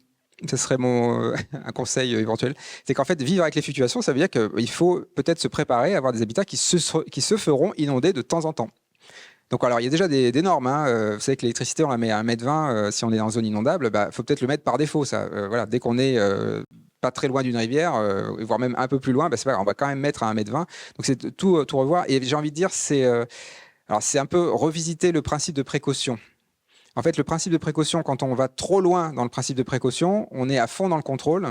Ce serait un conseil éventuel. C'est qu'en fait, vivre avec les fluctuations, ça veut dire qu'il faut peut-être se préparer à avoir des habitats qui se feront inonder de temps en temps. Donc, alors, il y a déjà des normes. Hein. Vous savez que l'électricité, on la met à 1,20 m si on est en zone inondable. Bah, faut peut-être le mettre par défaut, ça. Voilà, dès qu'on est pas très loin d'une rivière, voire même un peu plus loin, bah, c'est pas grave, on va quand même mettre à 1,20 m. Donc, c'est tout revoir. Et j'ai envie de dire, c'est un peu revisiter le principe de précaution. En fait, le principe de précaution, quand on va trop loin dans le principe de précaution, on est à fond dans le contrôle.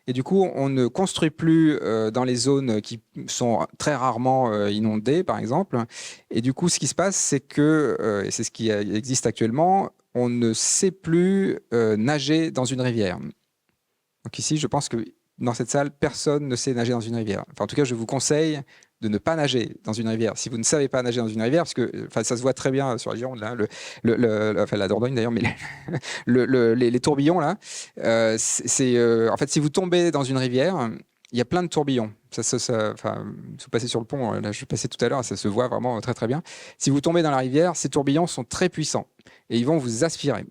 Et du coup, on ne construit plus dans les zones qui sont très rarement inondées, par exemple. Et du coup, ce qui se passe, c'est que, et c'est ce qui existe actuellement, on ne sait plus nager dans une rivière. Donc ici, je pense que dans cette salle, personne ne sait nager dans une rivière. Enfin, en tout cas, je vous conseille de ne pas nager dans une rivière. Si vous ne savez pas nager dans une rivière, parce que ça se voit très bien sur la Gironde, là, enfin la Dordogne d'ailleurs, mais les tourbillons, là, en fait, si vous tombez dans une rivière, il y a plein de tourbillons. Enfin, si vous passez sur le pont, là, je passais tout à l'heure, ça se voit vraiment très très bien. Si vous tombez dans la rivière, ces tourbillons sont très puissants et ils vont vous aspirer.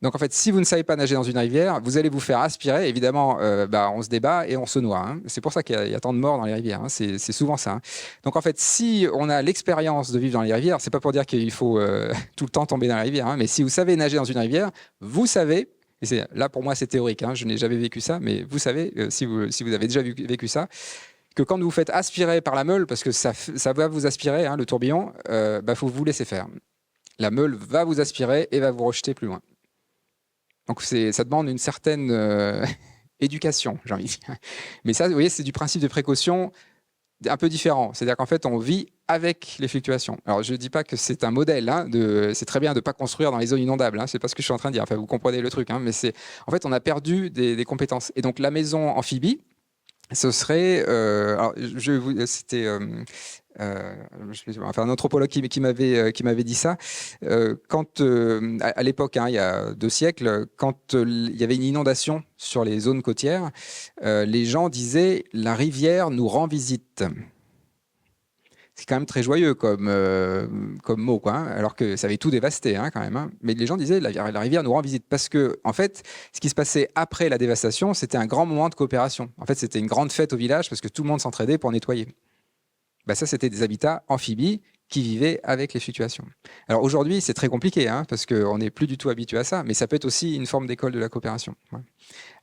Donc en fait, si vous ne savez pas nager dans une rivière, vous allez vous faire aspirer. Évidemment, on se débat et on se noie. Hein. C'est pour ça qu'il y a tant de morts dans les rivières. Hein. C'est souvent ça. Hein. Donc en fait, si on a l'expérience de vivre dans les rivières, c'est pas pour dire qu'il faut tout le temps tomber dans la rivière. Hein, mais si vous savez nager dans une rivière, vous savez. Et là pour moi c'est théorique. Hein, je n'ai jamais vécu ça, mais vous savez, si vous avez déjà vécu ça, que quand vous faites aspirer par la meule, parce que ça va vous aspirer, hein, le tourbillon, faut vous laisser faire. La meule va vous aspirer et va vous rejeter plus loin. Donc ça demande une certaine éducation, j'ai envie de dire. Mais ça, vous voyez, c'est du principe de précaution un peu différent. C'est-à-dire qu'en fait, on vit avec les fluctuations. Alors, je ne dis pas que c'est un modèle. Hein, c'est très bien de ne pas construire dans les zones inondables. Hein, c'est pas ce que je suis en train de dire. Enfin, vous comprenez le truc. Hein, mais en fait, on a perdu des compétences. Et donc, la maison amphibie, ce serait, alors c'était enfin, un anthropologue qui m'avait dit ça. Quand à l'époque, hein, il y a 2 siècles, quand il y avait une inondation sur les zones côtières, les gens disaient la rivière nous rend visite. C'est quand même très joyeux comme mot, quoi, hein, alors que ça avait tout dévasté, hein, quand même. Hein. Mais les gens disaient la rivière nous rend visite parce que, en fait, ce qui se passait après la dévastation, c'était un grand moment de coopération. En fait, c'était une grande fête au village parce que tout le monde s'entraidait pour nettoyer. Bah, ça, c'était des habitats amphibies qui vivaient avec les fluctuations. Alors aujourd'hui, c'est très compliqué hein, parce qu'on n'est plus du tout habitué à ça, mais ça peut être aussi une forme d'école de la coopération. Ouais.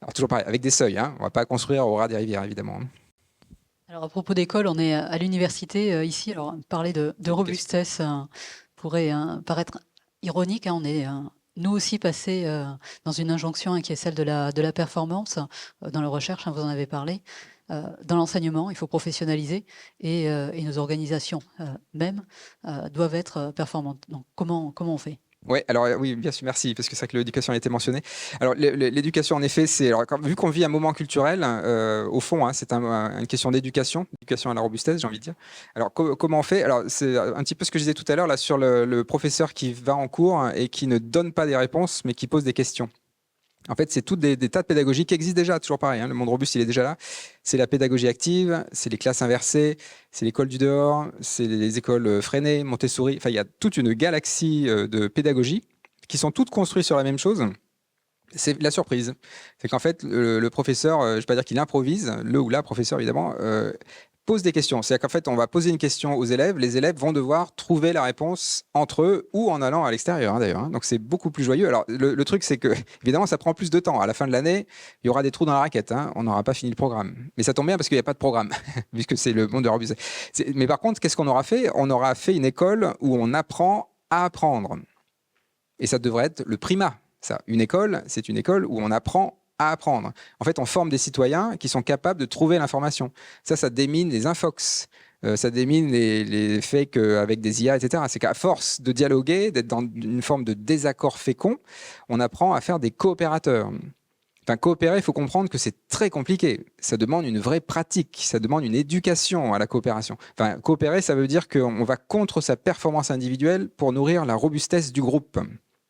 Alors toujours pareil, avec des seuils. Hein, on ne va pas construire au ras des rivières, évidemment. Alors à propos d'école, on est à l'université ici. Alors parler de robustesse pourrait paraître ironique. Hein, on est nous aussi passés dans une injonction hein, qui est celle de la performance dans la recherche. Hein, vous en avez parlé. Dans l'enseignement, il faut professionnaliser et nos organisations même doivent être performantes. Donc comment on fait ? Ouais, alors oui, bien sûr, merci, parce que c'est vrai que l'éducation a été mentionnée. Alors l'éducation, en effet, c'est vu qu'on vit un moment culturel, au fond, hein, c'est une question d'éducation à la robustesse, j'ai envie de dire. Alors comment on fait? Alors c'est un petit peu ce que je disais tout à l'heure là sur le professeur qui va en cours et qui ne donne pas des réponses, mais qui pose des questions. En fait, c'est toutes des tas de pédagogies qui existent déjà, toujours pareil. Hein, le monde robuste, il est déjà là. C'est la pédagogie active, c'est les classes inversées, c'est l'école du dehors, c'est les écoles freinées, Montessori. Enfin, il y a toute une galaxie de pédagogies qui sont toutes construites sur la même chose. C'est la surprise. C'est qu'en fait, le professeur, je ne vais pas dire qu'il improvise, le ou la professeur, évidemment, pose des questions. C'est-à-dire qu'en fait, on va poser une question aux élèves. Les élèves vont devoir trouver la réponse entre eux ou en allant à l'extérieur, hein, d'ailleurs. Hein. Donc, c'est beaucoup plus joyeux. Alors, le truc, c'est que, évidemment, ça prend plus de temps. À la fin de l'année, il y aura des trous dans la raquette. Hein. On n'aura pas fini le programme. Mais ça tombe bien parce qu'il n'y a pas de programme, puisque c'est le monde de Robustes. Mais par contre, qu'est-ce qu'on aura fait? On aura fait une école où on apprend à apprendre. Et ça devrait être le primat. Ça. Une école, c'est une école où on apprend à apprendre. En fait, on forme des citoyens qui sont capables de trouver l'information. Ça démine les infox. Ça démine les fakes avec des IA, etc. C'est qu'à force de dialoguer, d'être dans une forme de désaccord fécond, on apprend à faire des coopérateurs. Enfin, coopérer, il faut comprendre que c'est très compliqué. Ça demande une vraie pratique, ça demande une éducation à la coopération. Enfin, coopérer, ça veut dire qu'on va contre sa performance individuelle pour nourrir la robustesse du groupe.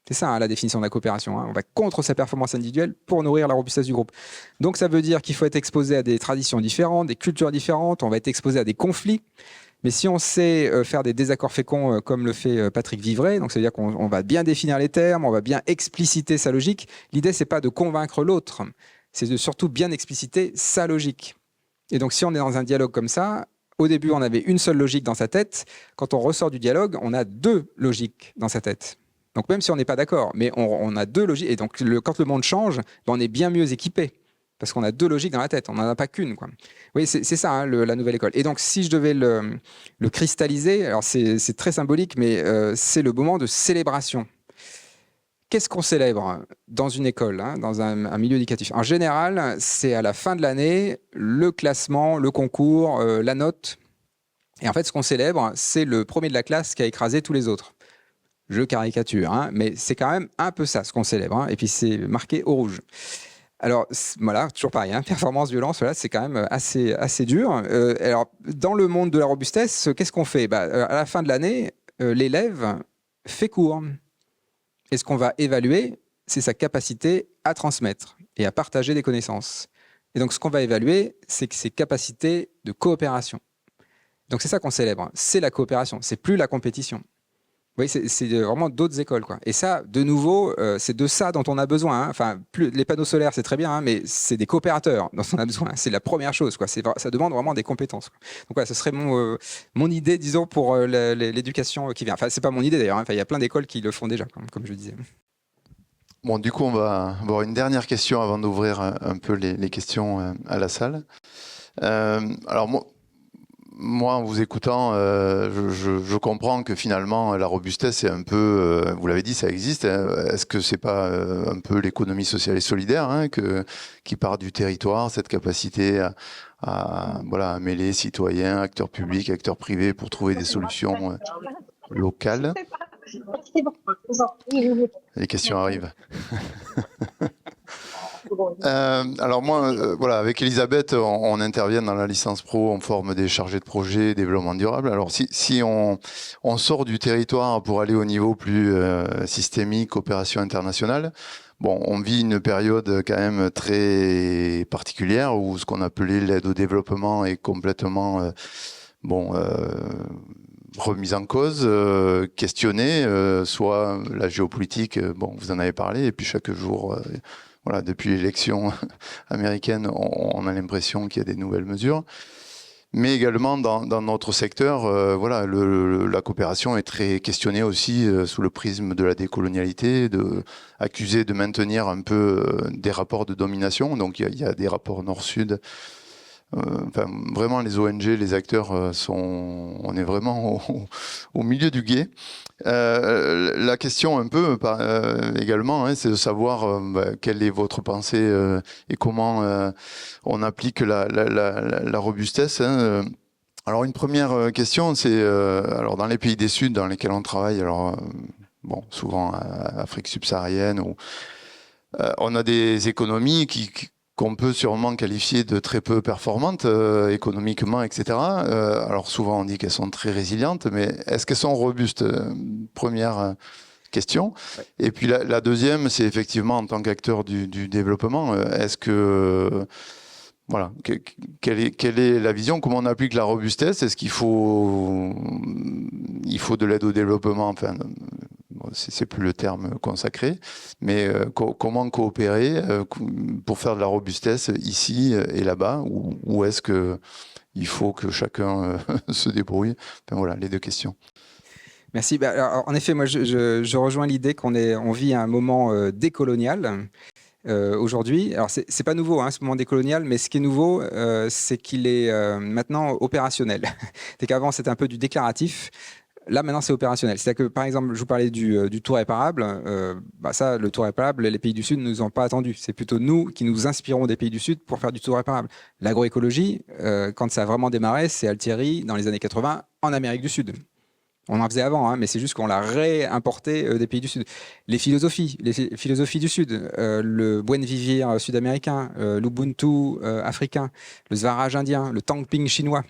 C'est ça hein, la définition de la coopération. Hein. On va contre sa performance individuelle pour nourrir la robustesse du groupe. Donc ça veut dire qu'il faut être exposé à des traditions différentes, des cultures différentes, on va être exposé à des conflits. Mais si on sait faire des désaccords féconds comme le fait Patrick Vivray, donc ça veut dire qu'on va bien définir les termes, on va bien expliciter sa logique. L'idée, c'est pas de convaincre l'autre, c'est de surtout bien expliciter sa logique. Et donc si on est dans un dialogue comme ça, au début, on avait une seule logique dans sa tête. Quand on ressort du dialogue, on a 2 logiques dans sa tête. Donc même si on n'est pas d'accord, mais on a 2 logiques. Et donc quand le monde change, on est bien mieux équipé. Parce qu'on a 2 logiques dans la tête, on n'en a pas qu'une. Oui, c'est ça, hein, la nouvelle école. Et donc si je devais le cristalliser, alors c'est très symbolique, mais c'est le moment de célébration. Qu'est-ce qu'on célèbre dans une école, hein, dans un milieu éducatif? En général, c'est à la fin de l'année, le classement, le concours, la note. Et en fait, ce qu'on célèbre, c'est le premier de la classe qui a écrasé tous les autres. Je caricature, hein, mais c'est quand même un peu ça ce qu'on célèbre. Hein, et puis c'est marqué au rouge. Alors voilà, toujours pareil, hein, performance, violence, voilà, c'est quand même assez dur. Alors dans le monde de la robustesse, qu'est-ce qu'on fait? À la fin de l'année, l'élève fait cours. Et ce qu'on va évaluer, c'est sa capacité à transmettre et à partager des connaissances. Et donc ce qu'on va évaluer, c'est ses capacités de coopération. Donc c'est ça qu'on célèbre, c'est la coopération, c'est plus la compétition. Oui, c'est vraiment d'autres écoles, quoi. Et ça, de nouveau, c'est de ça dont on a besoin. Hein. Enfin, les panneaux solaires, c'est très bien, hein, mais c'est des coopérateurs dont on a besoin. C'est la première chose, quoi. Ça demande vraiment des compétences. Quoi. Donc voilà, ce serait mon idée, disons, pour l'éducation qui vient. Enfin, c'est pas mon idée d'ailleurs. Hein. Enfin, il y a plein d'écoles qui le font déjà, comme je disais. Bon, du coup, on va avoir une dernière question avant d'ouvrir un peu les questions à la salle. Alors moi, en vous écoutant, je comprends que finalement, la robustesse, c'est un peu, vous l'avez dit, ça existe. Hein. Est-ce que c'est pas un peu l'économie sociale et solidaire, hein, qui part du territoire, cette capacité à mêler citoyens, acteurs publics, acteurs privés pour trouver des solutions locales. Les questions arrivent. Alors moi, voilà, avec Elisabeth, on intervient dans la licence pro, on forme des chargés de projet développement durable. Alors si on sort du territoire pour aller au niveau plus systémique, coopération internationale, bon, on vit une période quand même très particulière où ce qu'on appelait l'aide au développement est complètement remise en cause, questionnée, soit la géopolitique, bon, vous en avez parlé, et puis chaque jour, voilà, depuis l'élection américaine, on a l'impression qu'il y a des nouvelles mesures. Mais également dans notre secteur, voilà, la coopération est très questionnée aussi sous le prisme de la décolonialité, accusée de maintenir un peu des rapports de domination. Donc il y a des rapports nord-sud. Enfin, vraiment, les ONG, les acteurs, on est vraiment au milieu du gué. La question un peu également, hein, c'est de savoir quelle est votre pensée et comment on applique la robustesse. Hein. Alors une première question, c'est alors dans les pays des Sud dans lesquels on travaille, alors bon, souvent Afrique subsaharienne, où on a des économies qu'on peut sûrement qualifier de très peu performantes économiquement, etc. Alors souvent on dit qu'elles sont très résilientes, mais est-ce qu'elles sont robustes? Première question. Ouais. Et puis la deuxième, c'est effectivement en tant qu'acteur du développement, est-ce que voilà, quelle est la vision? Comment on applique la robustesse? Est-ce qu'il faut de l'aide au développement? Enfin, c'est plus le terme consacré, mais comment coopérer pour faire de la robustesse ici et là-bas, ou est-ce qu'il faut que chacun se débrouille? Enfin, voilà, les deux questions. Merci. Alors, en effet, moi, je rejoins l'idée on vit un moment décolonial. Aujourd'hui, alors c'est pas nouveau, hein, ce moment décolonial, mais ce qui est nouveau, c'est qu'il est maintenant opérationnel. C'est qu'avant c'était un peu du déclaratif. Là, maintenant, c'est opérationnel. C'est-à-dire que, par exemple, je vous parlais du tout réparable. Ça, le tout réparable, les pays du Sud ne nous ont pas attendu. C'est plutôt nous qui nous inspirons des pays du Sud pour faire du tout réparable. L'agroécologie, quand ça a vraiment démarré, c'est Altieri, dans les années 80, en Amérique du Sud. On en faisait avant, hein, mais c'est juste qu'on l'a réimporté des pays du Sud. Les philosophies du Sud, le Buen Vivir sud-américain, l'Ubuntu africain, le Swaraj indien, le Tangping chinois.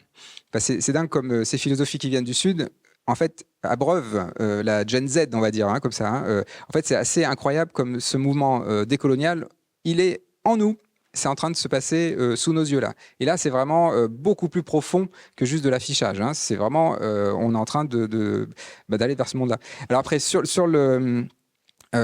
Enfin, c'est dingue comme ces philosophies qui viennent du Sud, en fait, abreuvent la Gen Z, on va dire, hein, comme ça. Hein. En fait, c'est assez incroyable comme ce mouvement décolonial, il est en nous. C'est en train de se passer sous nos yeux là. Et là, c'est vraiment beaucoup plus profond que juste de l'affichage. Hein. C'est vraiment, on est en train d'aller vers ce monde-là. Alors après, sur le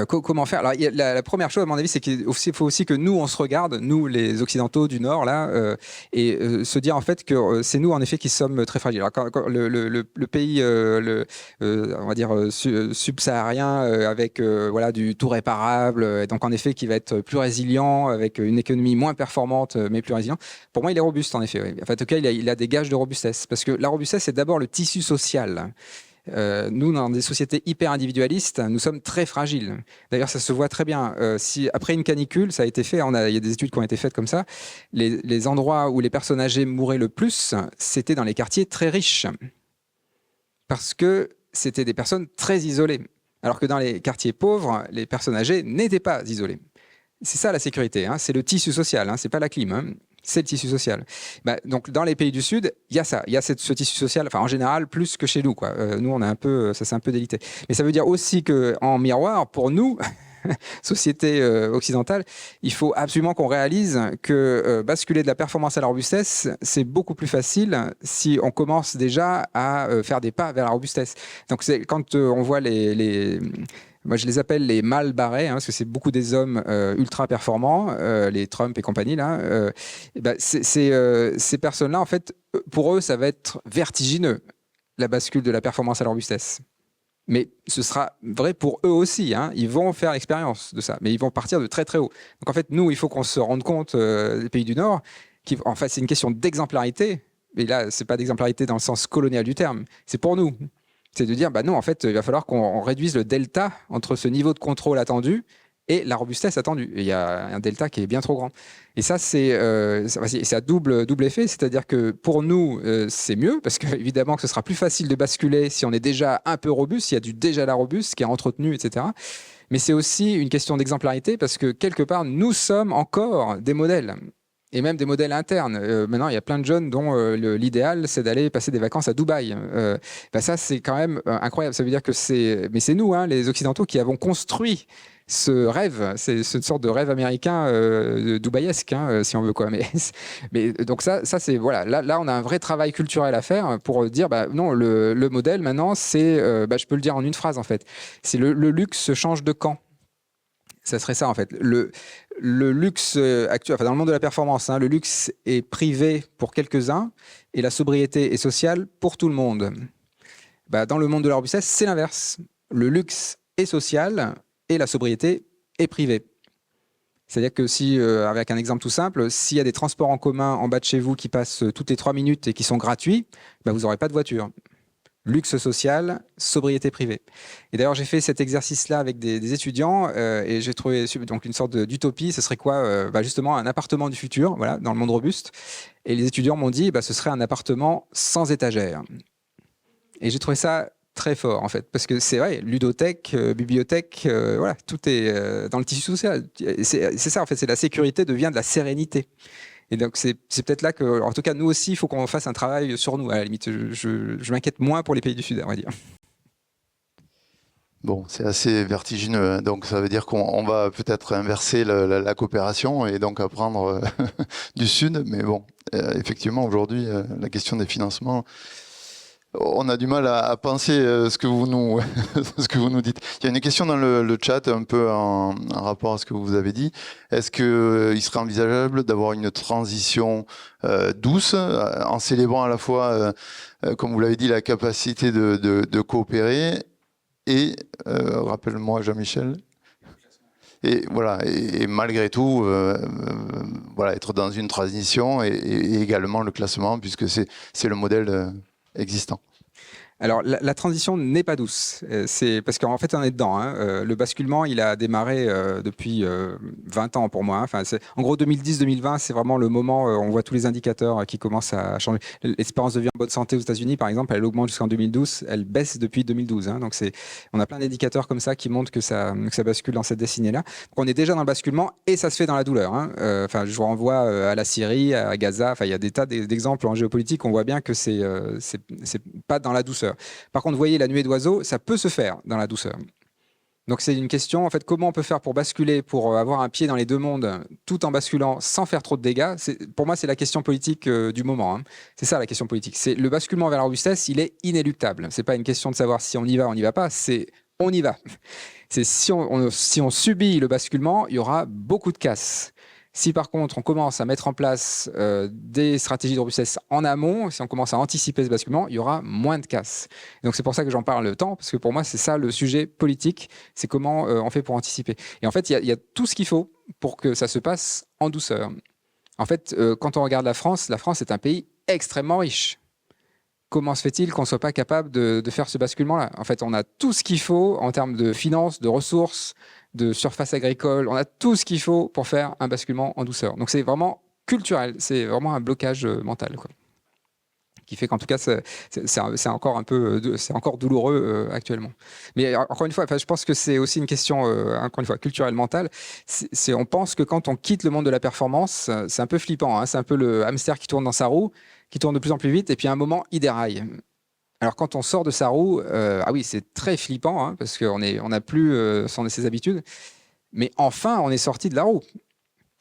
comment faire? Alors, la première chose, à mon avis, c'est qu'il faut aussi que nous, on se regarde, nous, les Occidentaux du Nord, là, et se dire en fait que c'est nous, en effet, qui sommes très fragiles. Alors, quand le pays, on va dire, subsaharien, avec voilà, du tout réparable, donc en effet, qui va être plus résilient, avec une économie moins performante, mais plus résilient, pour moi, il est robuste, en effet. Oui. Enfin, en tout cas, il a des gages de robustesse. Parce que la robustesse, c'est d'abord le tissu social. Nous, dans des sociétés hyper individualistes, nous sommes très fragiles. D'ailleurs, ça se voit très bien. Si après une canicule, ça a été fait, il y a des études qui ont été faites comme ça, les endroits où les personnes âgées mouraient le plus, c'était dans les quartiers très riches. Parce que c'était des personnes très isolées. Alors que dans les quartiers pauvres, les personnes âgées n'étaient pas isolées. C'est ça la sécurité, hein, c'est le tissu social, hein, c'est pas la clim. Hein. C'est le tissu social. Donc, dans les pays du Sud, il y a ça. Il y a ce tissu social, enfin, en général, plus que chez nous. Quoi. Nous, on a un peu, ça s'est un peu délité. Mais ça veut dire aussi qu'en miroir, pour nous, société occidentale, il faut absolument qu'on réalise que basculer de la performance à la robustesse, c'est beaucoup plus facile si on commence déjà à faire des pas vers la robustesse. Donc, quand on voit moi, je les appelle les mal barrés, hein, parce que c'est beaucoup des hommes ultra performants, les Trump et compagnie. Là, ces personnes-là, en fait, pour eux, ça va être vertigineux, la bascule de la performance à la robustesse. Mais ce sera vrai pour eux aussi. Hein. Ils vont faire l'expérience de ça, mais ils vont partir de très très haut. Donc en fait, nous, il faut qu'on se rende compte, les pays du Nord, en fait, c'est une question d'exemplarité. et là, c'est pas d'exemplarité dans le sens colonial du terme, c'est pour nous. C'est de dire, bah non, en fait, il va falloir qu'on réduise le delta entre ce niveau de contrôle attendu et la robustesse attendue. Et il y a un delta qui est bien trop grand. Et ça, c'est à double effet, c'est-à-dire que pour nous, c'est mieux, parce qu'évidemment que ce sera plus facile de basculer si on est déjà un peu robuste, s'il y a déjà la robuste qui est entretenu, etc. Mais c'est aussi une question d'exemplarité, parce que quelque part, nous sommes encore des modèles. Et même des modèles internes. Maintenant, il y a plein de jeunes dont l'idéal, c'est d'aller passer des vacances à Dubaï. Ça, c'est quand même incroyable. Ça veut dire que mais c'est nous, hein, les Occidentaux, qui avons construit ce rêve. C'est une sorte de rêve américain dubaïesque, hein, si on veut quoi. Mais donc ça c'est voilà. Là, on a un vrai travail culturel à faire pour dire, bah non, le modèle maintenant, c'est, je peux le dire en une phrase en fait. C'est le luxe change de camp. Ça serait ça en fait. Le luxe actuel, enfin dans le monde de la performance, hein, le luxe est privé pour quelques-uns et la sobriété est sociale pour tout le monde. Dans le monde de la robustesse, c'est l'inverse. Le luxe est social et la sobriété est privée. C'est-à-dire que si, avec un exemple tout simple, s'il y a des transports en commun en bas de chez vous qui passent toutes les 3 minutes et qui sont gratuits, vous n'aurez pas de voiture. Luxe social, sobriété privée. Et d'ailleurs, j'ai fait cet exercice-là avec des étudiants et j'ai trouvé donc une sorte d'utopie. Ce serait quoi justement un appartement du futur, voilà, dans le monde robuste. Et les étudiants m'ont dit, ce serait un appartement sans étagère. Et j'ai trouvé ça très fort, en fait, parce que c'est vrai, ludothèque, bibliothèque, voilà, tout est dans le tissu social. C'est ça, en fait, c'est la sécurité devient de la sérénité. Et donc, c'est peut-être là que, en tout cas, nous aussi, il faut qu'on fasse un travail sur nous. À la limite, je m'inquiète moins pour les pays du Sud, on va dire. Bon, c'est assez vertigineux. Donc, ça veut dire qu'on va peut-être inverser la coopération et donc apprendre du Sud. Mais bon, effectivement, aujourd'hui, la question des financements, on a du mal à penser ce que vous nous dites. Il y a une question dans le chat, un peu en rapport à ce que vous avez dit. Est-ce qu'il serait envisageable d'avoir une transition douce, en célébrant à la fois, comme vous l'avez dit, la capacité de coopérer et, rappelle-moi Jean-Michel, et voilà, et malgré tout, être dans une transition et également le classement, puisque c'est le modèle existant. Alors, la transition n'est pas douce. C'est parce qu'en fait, on est dedans. Hein. Le basculement, il a démarré depuis 20 ans pour moi. Hein. Enfin, en gros, 2010-2020, c'est vraiment le moment où on voit tous les indicateurs qui commencent à changer. L'espérance de vie en bonne santé aux États-Unis, par exemple, elle augmente jusqu'en 2012. Elle baisse depuis 2012. Hein. Donc, on a plein d'indicateurs comme ça qui montrent que ça bascule dans cette décennie-là. Donc, on est déjà dans le basculement et ça se fait dans la douleur. Hein. Je vous renvoie à la Syrie, à Gaza. Enfin, il y a des tas d'exemples en géopolitique. On voit bien que c'est pas dans la douceur. Par contre, vous voyez, la nuée d'oiseaux, ça peut se faire dans la douceur. Donc c'est une question, en fait, comment on peut faire pour basculer, pour avoir un pied dans les deux mondes, tout en basculant sans faire trop de dégâts. Pour moi, c'est la question politique du moment. Hein. C'est ça la question politique. C'est le basculement vers la robustesse, il est inéluctable. C'est pas une question de savoir si on y va, on n'y va pas. C'est on y va. C'est si on subit le basculement, il y aura beaucoup de casse. Si par contre on commence à mettre en place des stratégies de robustesse en amont, si on commence à anticiper ce basculement, il y aura moins de casse. Donc c'est pour ça que j'en parle tant, parce que pour moi c'est ça le sujet politique, c'est comment on fait pour anticiper. Et en fait il y a tout ce qu'il faut pour que ça se passe en douceur. En fait, quand on regarde la France est un pays extrêmement riche. Comment se fait-il qu'on ne soit pas capable de faire ce basculement-là? En fait, on a tout ce qu'il faut en termes de finances, de ressources, de surface agricole. On a tout ce qu'il faut pour faire un basculement en douceur. Donc, c'est vraiment culturel. C'est vraiment un blocage mental, quoi. Qui fait qu'en tout cas, c'est encore c'est encore douloureux actuellement. Mais encore une fois, je pense que c'est aussi une question, encore une fois, culturelle, mentale. On pense que quand on quitte le monde de la performance, c'est un peu flippant. Hein, c'est un peu le hamster qui tourne dans sa roue, qui tourne de plus en plus vite, et puis à un moment, il déraille. Alors quand on sort de sa roue, ah oui, c'est très flippant, hein, parce qu'on n'a plus ses habitudes, mais enfin, on est sorti de la roue.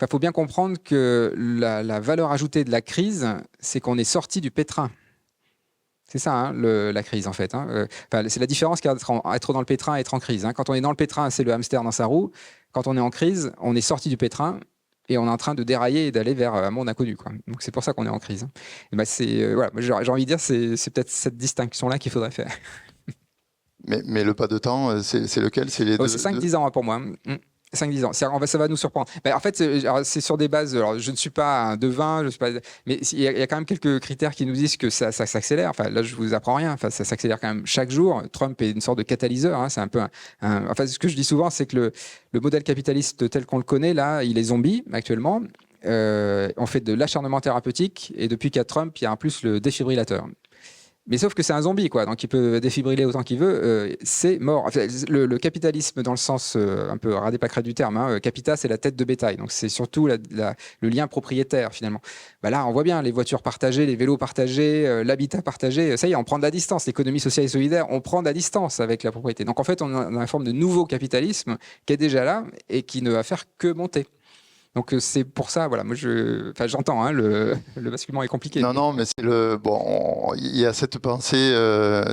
Il faut bien comprendre que la valeur ajoutée de la crise, c'est qu'on est sorti du pétrin. C'est ça, hein, la crise, en fait. Hein. C'est la différence qu'être dans le pétrin et être en crise. Hein. Quand on est dans le pétrin, c'est le hamster dans sa roue. Quand on est en crise, on est sorti du pétrin et on est en train de dérailler et d'aller vers un monde inconnu, quoi. Donc c'est pour ça qu'on est en crise. Et voilà, j'ai envie de dire, c'est peut-être cette distinction-là qu'il faudrait faire. Mais le pas de temps, c'est lequel? C'est les deux, 5-10 ans pour moi. 5-10 ans. Ça va nous surprendre. En fait, c'est sur des bases. Alors, je ne suis pas un devin, mais il y a quand même quelques critères qui nous disent que ça s'accélère. Enfin, là, je vous apprends rien. Enfin, ça s'accélère quand même chaque jour. Trump est une sorte de catalyseur. Hein. C'est un peu enfin, ce que je dis souvent, c'est que le modèle capitaliste tel qu'on le connaît, là, il est zombie actuellement. On fait de l'acharnement thérapeutique et depuis qu'il y a Trump, il y a en plus le défibrillateur. Mais sauf que c'est un zombie, quoi. Donc il peut défibriller autant qu'il veut, c'est mort. Enfin, le capitalisme, dans le sens un peu radépacré du terme, hein, capita, c'est la tête de bétail. Donc c'est surtout le lien propriétaire, finalement. Là, on voit bien les voitures partagées, les vélos partagés, l'habitat partagé. Ça y est, on prend de la distance. L'économie sociale et solidaire, on prend de la distance avec la propriété. Donc en fait, on a une forme de nouveau capitalisme qui est déjà là et qui ne va faire que monter. Donc c'est pour ça, voilà, moi j'entends, hein, le basculement est compliqué. Non, mais c'est il y a cette pensée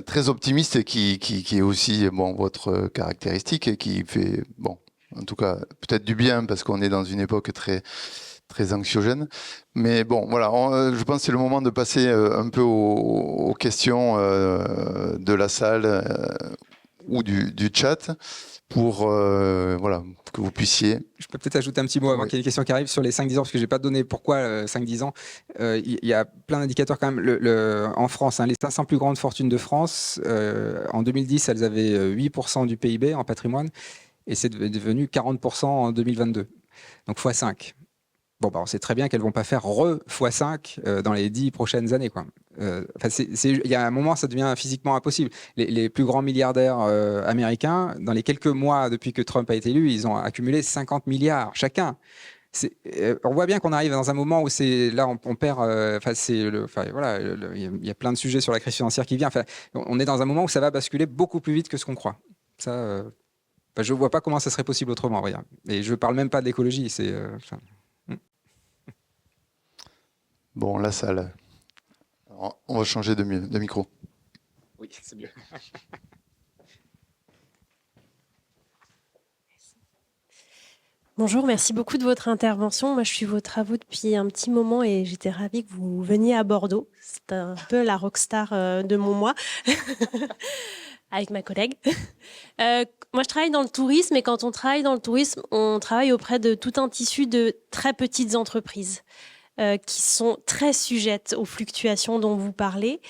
très optimiste qui est aussi votre caractéristique et qui fait en tout cas peut-être du bien parce qu'on est dans une époque très très anxiogène. Mais voilà, je pense que c'est le moment de passer un peu aux questions de la salle ou du chat. Pour que vous puissiez... Je peux peut-être ajouter un petit mot avant qu'il y ait une question qui arrive sur les 5-10 ans, parce que je n'ai pas donné pourquoi 5-10 ans. Il y a plein d'indicateurs quand même. En France, hein, les 500 plus grandes fortunes de France, en 2010, elles avaient 8% du PIB en patrimoine, et c'est devenu 40% en 2022. Donc x5. On sait très bien qu'elles ne vont pas faire x5 dans les 10 prochaines années, quoi. Il y a un moment, ça devient physiquement impossible. Les plus grands milliardaires américains, dans les quelques mois depuis que Trump a été élu, ils ont accumulé 50 milliards chacun. On voit bien qu'on arrive dans un moment où on perd. Il y a plein de sujets sur la crise financière qui vient. On est dans un moment où ça va basculer beaucoup plus vite que ce qu'on croit. Ça, je ne vois pas comment ça serait possible autrement. Regarde. Et je ne parle même pas d'écologie. Bon, la salle. Alors, on va changer de micro. Oui, c'est mieux. Bonjour, merci beaucoup de votre intervention. Moi, je suis vos travaux depuis un petit moment et j'étais ravie que vous veniez à Bordeaux. C'est un peu la rockstar de mon mois, avec ma collègue. Moi, je travaille dans le tourisme et quand on travaille dans le tourisme, on travaille auprès de tout un tissu de très petites entreprises qui sont très sujettes aux fluctuations dont vous parlez.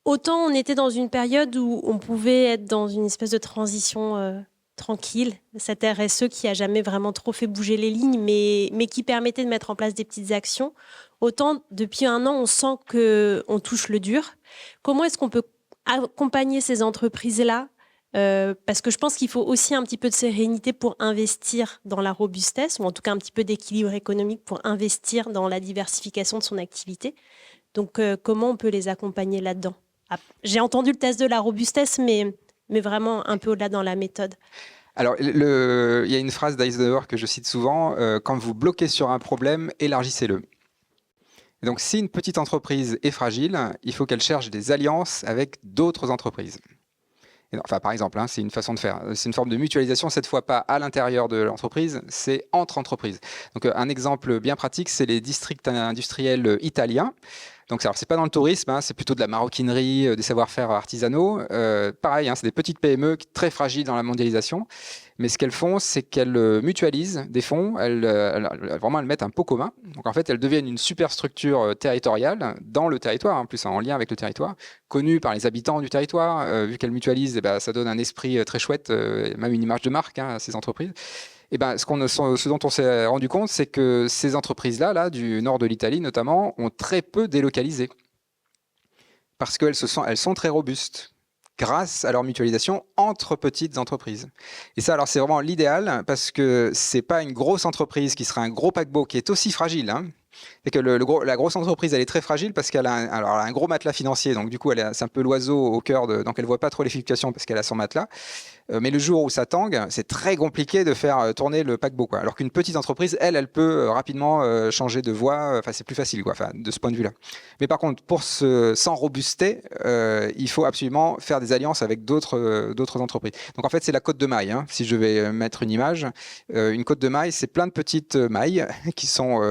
Autant on était dans une période où on pouvait être dans une espèce de transition tranquille, cette RSE qui a jamais vraiment trop fait bouger les lignes, mais qui permettait de mettre en place des petites actions. Autant depuis un an, on sent qu'on touche le dur. Comment est-ce qu'on peut accompagner ces entreprises-là parce que je pense qu'il faut aussi un petit peu de sérénité pour investir dans la robustesse, ou en tout cas un petit peu d'équilibre économique pour investir dans la diversification de son activité. Donc, comment on peut les accompagner là-dedans ? J'ai entendu le test de la robustesse, mais vraiment un peu au-delà dans la méthode. Alors, il y a une phrase d'Eisenhower que je cite souvent, quand vous bloquez sur un problème, élargissez-le. Et donc, si une petite entreprise est fragile, il faut qu'elle cherche des alliances avec d'autres entreprises. Par exemple, c'est une façon de faire. C'est une forme de mutualisation, cette fois pas à l'intérieur de l'entreprise, c'est entre entreprises. Donc, un exemple bien pratique, c'est les districts industriels italiens. Donc, c'est pas dans le tourisme, c'est plutôt de la maroquinerie, des savoir-faire artisanaux. Pareil, c'est des petites PME très fragiles dans la mondialisation. Mais ce qu'elles font, c'est qu'elles mutualisent des fonds, elles mettent un pot commun. Donc en fait, elles deviennent une superstructure territoriale dans le territoire, en plus en lien avec le territoire, connue par les habitants du territoire. Vu qu'elles mutualisent, ça donne un esprit très chouette, même une image de marque à ces entreprises. Ce dont on s'est rendu compte, c'est que ces entreprises-là, du nord de l'Italie notamment, ont très peu délocalisé. Parce qu'elles sont très robustes, grâce à leur mutualisation entre petites entreprises. Et ça, alors c'est vraiment l'idéal, parce que c'est pas une grosse entreprise qui sera un gros paquebot qui est aussi fragile. Et que la grosse entreprise, elle est très fragile parce qu'elle a un gros matelas financier. Donc du coup, c'est un peu l'oiseau au cœur donc elle voit pas trop les fluctuations parce qu'elle a son matelas. Mais le jour où ça tangue, c'est très compliqué de faire tourner le paquebot, quoi. Alors qu'une petite entreprise, elle peut rapidement changer de voie. C'est plus facile, quoi, de ce point de vue-là. Mais par contre, pour s'enrobuster, il faut absolument faire des alliances avec d'autres entreprises. Donc en fait, c'est la côte de maille. Si je vais mettre une image, une côte de maille, c'est plein de petites mailles qui sont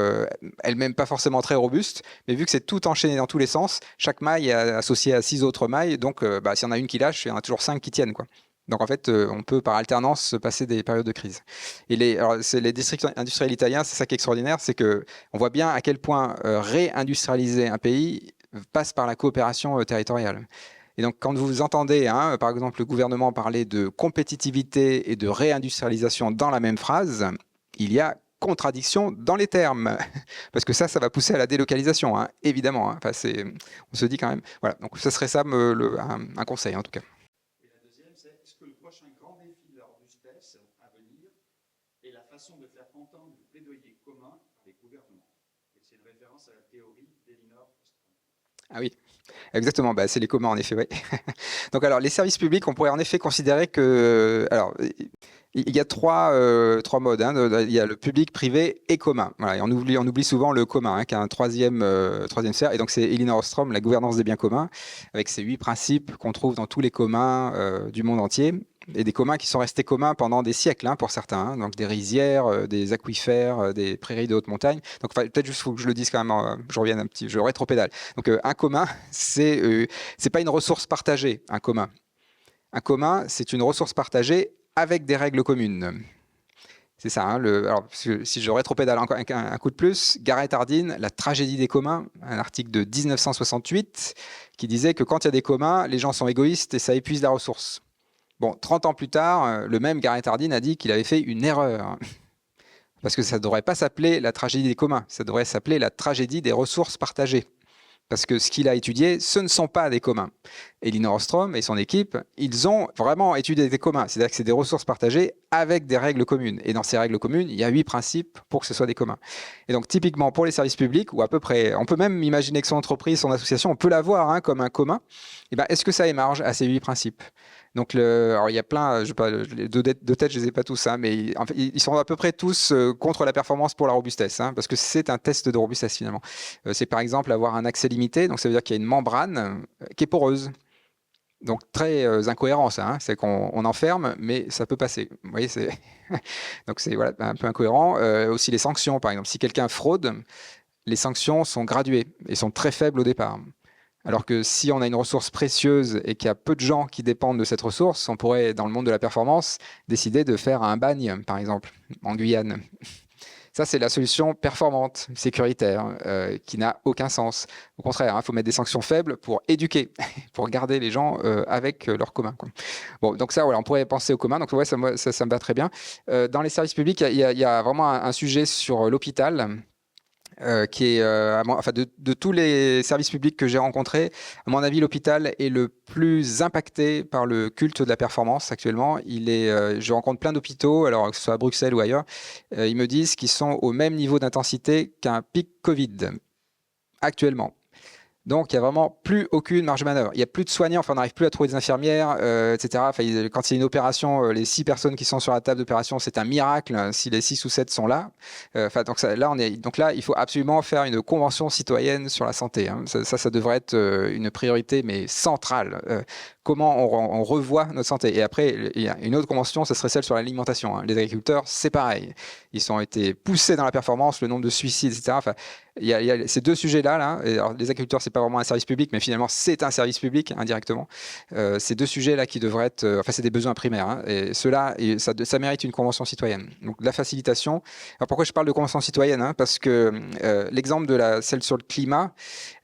elles-mêmes pas forcément très robustes, mais vu que c'est tout enchaîné dans tous les sens, chaque maille est associée à 6 autres mailles. Donc, s'il y en a une qui lâche, il y en a toujours 5 qui tiennent, quoi. Donc en fait, on peut par alternance se passer des périodes de crise. Et les districts industriels italiens, c'est ça qui est extraordinaire, c'est que on voit bien à quel point réindustrialiser un pays passe par la coopération territoriale. Et donc quand vous entendez, par exemple, le gouvernement parler de compétitivité et de réindustrialisation dans la même phrase, il y a contradiction dans les termes, parce que ça va pousser à la délocalisation, évidemment. Enfin, on se dit quand même. Voilà, donc ce serait ça un conseil en tout cas. Est-ce que le prochain grand défi de la robustesse à venir est la façon de faire entendre le plaidoyer commun des gouvernements? Et c'est une référence à la théorie d'Elinor Ostrom. Ah oui, exactement, c'est les communs en effet. Ouais. Donc alors les services publics, on pourrait en effet considérer que... Alors, il y a trois modes. Il y a le public, privé et commun. Voilà, et on oublie souvent le commun, qui est un troisième sphère. Et donc c'est Elinor Ostrom, la gouvernance des biens communs, avec ces 8 principes qu'on trouve dans tous les communs du monde entier. Et des communs qui sont restés communs pendant des siècles pour certains. Donc des rizières, des aquifères, des prairies de haute montagne. Donc peut-être juste faut que je le dise quand même. Je reviens un petit, je rétropédale. Donc un commun, c'est pas une ressource partagée. Un commun, c'est une ressource partagée avec des règles communes. C'est ça. Alors, si je rétropédale encore un coup de plus, Garrett Hardin, La tragédie des communs, un article de 1968 qui disait que quand il y a des communs, les gens sont égoïstes et ça épuise la ressource. Bon, 30 ans plus tard, le même Garrett Hardin a dit qu'il avait fait une erreur. Parce que ça ne devrait pas s'appeler la tragédie des communs, ça devrait s'appeler la tragédie des ressources partagées. Parce que ce qu'il a étudié, ce ne sont pas des communs. Elinor Ostrom et son équipe, ils ont vraiment étudié des communs. C'est-à-dire que c'est des ressources partagées avec des règles communes. Et dans ces règles communes, il y a 8 principes pour que ce soit des communs. Et donc typiquement pour les services publics, ou à peu près, on peut même imaginer que son entreprise, son association, on peut la voir comme un commun. Et est-ce que ça émarge à ces 8 principes? Donc, alors il y a plein, de tête, je ne les ai pas tous, mais en fait, ils sont à peu près tous contre la performance pour la robustesse, parce que c'est un test de robustesse finalement. C'est par exemple avoir un accès limité, donc ça veut dire qu'il y a une membrane qui est poreuse. Donc très incohérent ça, c'est qu'on enferme, mais ça peut passer. Vous voyez, donc c'est un peu incohérent. Aussi les sanctions, par exemple, si quelqu'un fraude, les sanctions sont graduées et sont très faibles au départ. Alors que si on a une ressource précieuse et qu'il y a peu de gens qui dépendent de cette ressource, on pourrait, dans le monde de la performance, décider de faire un bagne, par exemple, en Guyane. Ça, c'est la solution performante, sécuritaire, qui n'a aucun sens. Au contraire, il faut mettre des sanctions faibles pour éduquer, pour garder les gens avec leur commun. Bon, donc ça, voilà, on pourrait penser au commun. Donc ouais, ça me va très bien. Dans les services publics, il y a vraiment un sujet sur l'hôpital. Qui est, de tous les services publics que j'ai rencontrés, à mon avis, l'hôpital est le plus impacté par le culte de la performance actuellement. Je rencontre plein d'hôpitaux, alors que ce soit à Bruxelles ou ailleurs, ils me disent qu'ils sont au même niveau d'intensité qu'un pic Covid actuellement. Donc, il n'y a vraiment plus aucune marge de manœuvre. Il n'y a plus de soignants, on n'arrive plus à trouver des infirmières, etc. Quand il y a une opération, les 6 personnes qui sont sur la table d'opération, c'est un miracle si les 6 ou 7 sont là. Donc là, il faut absolument faire une convention citoyenne sur la santé. Ça devrait être une priorité, mais centrale. Comment on revoit notre santé. Et après, il y a une autre convention, ce serait celle sur l'alimentation. Les agriculteurs, c'est pareil. Ils ont été poussés dans la performance, le nombre de suicides, etc. Il y a ces 2 sujets-là. Alors, les agriculteurs, c'est pas vraiment un service public, mais finalement, c'est un service public indirectement. Ces 2 sujets-là qui devraient être... c'est des besoins primaires. Et ceux-là, ça mérite une convention citoyenne. Donc, la facilitation. Alors, pourquoi je parle de convention citoyenne? Parce que l'exemple de celle sur le climat,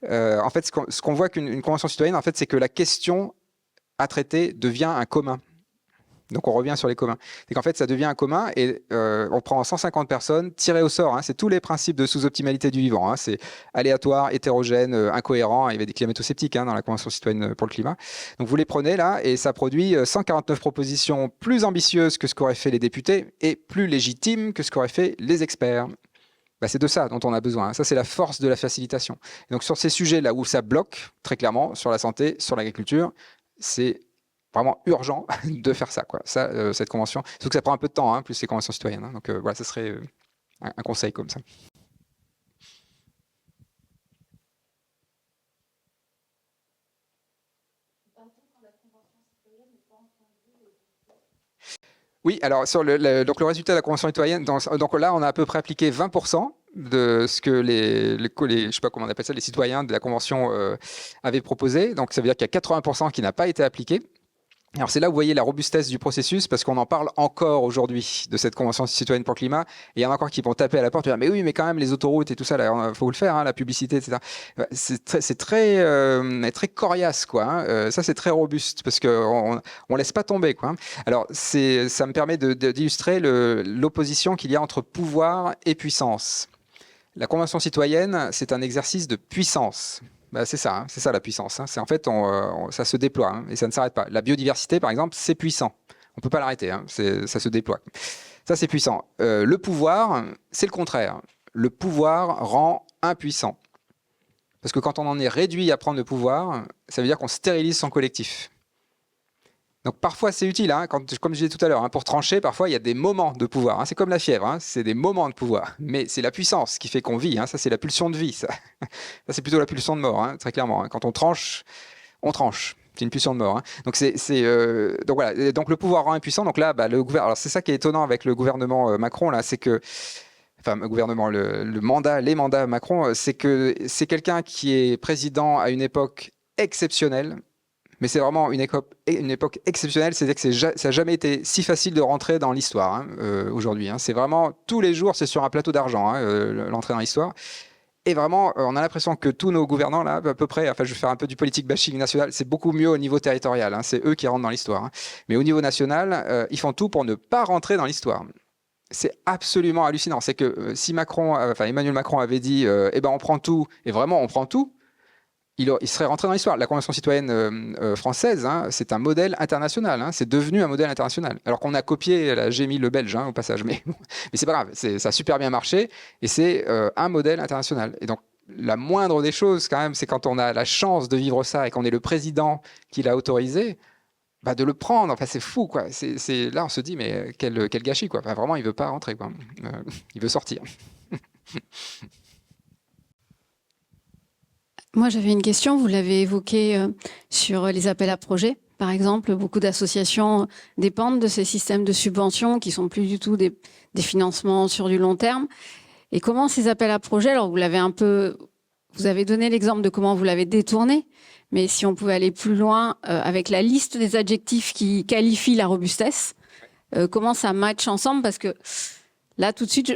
en fait, ce qu'on voit qu'une convention citoyenne, en fait, c'est que la question à traiter devient un commun. Donc on revient sur les communs. C'est qu'en fait, ça devient un commun et on prend 150 personnes tirées au sort. C'est tous les principes de sous-optimalité du vivant. C'est aléatoire, hétérogène, incohérent. Il y avait des climato-sceptiques dans la Convention citoyenne pour le climat. Donc vous les prenez là et ça produit 149 propositions plus ambitieuses que ce qu'auraient fait les députés et plus légitimes que ce qu'auraient fait les experts. C'est de ça dont on a besoin. Ça, c'est la force de la facilitation. Et donc sur ces sujets-là où ça bloque, très clairement, sur la santé, sur l'agriculture, c'est vraiment urgent de faire ça, cette convention. Sauf que ça prend un peu de temps, plus ces conventions citoyennes. Donc voilà, ce serait un conseil comme ça. Oui, alors donc le résultat de la convention citoyenne, donc là, on a à peu près appliqué 20% de ce que je sais pas comment on appelle ça, les citoyens de la convention avaient proposé. Donc ça veut dire qu'il y a 80% qui n'a pas été appliqué. Alors c'est là où vous voyez la robustesse du processus, parce qu'on en parle encore aujourd'hui de cette Convention citoyenne pour le climat, et il y en a encore qui vont taper à la porte et dire mais oui, mais quand même les autoroutes et tout ça, il faut le faire, hein, la publicité, etc. C'est très coriace, quoi. Hein. Ça c'est très robuste, parce qu'on on laisse pas tomber, quoi. Alors ça me permet d'illustrer l'opposition qu'il y a entre pouvoir et puissance. La Convention citoyenne, c'est un exercice de puissance. Bah, c'est ça la puissance. Hein. C'est en fait, ça se déploie, hein, et ça ne s'arrête pas. La biodiversité, par exemple, c'est puissant. On peut pas l'arrêter. Hein, ça se déploie. Ça, c'est puissant. Le pouvoir, c'est le contraire. Le pouvoir rend impuissant. Parce que quand on en est réduit à prendre le pouvoir, ça veut dire qu'on stérilise son collectif. Donc parfois c'est utile, hein, comme je disais tout à l'heure, hein, pour trancher, parfois il y a des moments de pouvoir. Hein, c'est comme la fièvre, hein, c'est des moments de pouvoir. Mais c'est la puissance qui fait qu'on vit. Hein, ça c'est la pulsion de vie. Ça c'est plutôt la pulsion de mort, hein, très clairement. Hein. Quand on tranche, on tranche. C'est une pulsion de mort. Hein. Donc donc voilà. Donc le pouvoir rend impuissant. Donc là, bah, alors c'est ça qui est étonnant avec le gouvernement Macron là, c'est que, enfin le gouvernement, les mandats Macron, c'est que c'est quelqu'un qui est président à une époque exceptionnelle. Mais c'est vraiment une époque exceptionnelle, c'est-à-dire que ça n'a jamais été si facile de rentrer dans l'histoire, hein, aujourd'hui. Hein. C'est vraiment, tous les jours, c'est sur un plateau d'argent, hein, l'entrée dans l'histoire. Et vraiment, on a l'impression que tous nos gouvernants, là, à peu près, enfin je vais faire un peu du politique bashing national, c'est beaucoup mieux au niveau territorial, hein, c'est eux qui rentrent dans l'histoire. Hein. Mais au niveau national, ils font tout pour ne pas rentrer dans l'histoire. C'est absolument hallucinant. C'est que si Emmanuel Macron avait dit eh ben on prend tout, et vraiment on prend tout, il serait rentré dans l'histoire. La Convention citoyenne française, hein, c'est un modèle international. Hein, c'est devenu un modèle international. Alors qu'on a copié la GMI le belge, hein, au passage. Mais c'est pas grave, ça a super bien marché. Et c'est un modèle international. Et donc, la moindre des choses, quand même, c'est quand on a la chance de vivre ça et qu'on est le président qui l'a autorisé, bah, de le prendre. Enfin, c'est fou, quoi. Là, on se dit, mais quel gâchis, quoi. Enfin, vraiment, il veut pas rentrer, quoi. Il veut sortir. Moi, j'avais une question. Vous l'avez évoqué sur les appels à projets. Par exemple, beaucoup d'associations dépendent de ces systèmes de subventions qui sont plus du tout des financements sur du long terme. Et comment ces appels à projets, alors vous avez donné l'exemple de comment vous l'avez détourné, mais si on pouvait aller plus loin avec la liste des adjectifs qui qualifient la robustesse, comment ça match ensemble? Parce que là, tout de suite,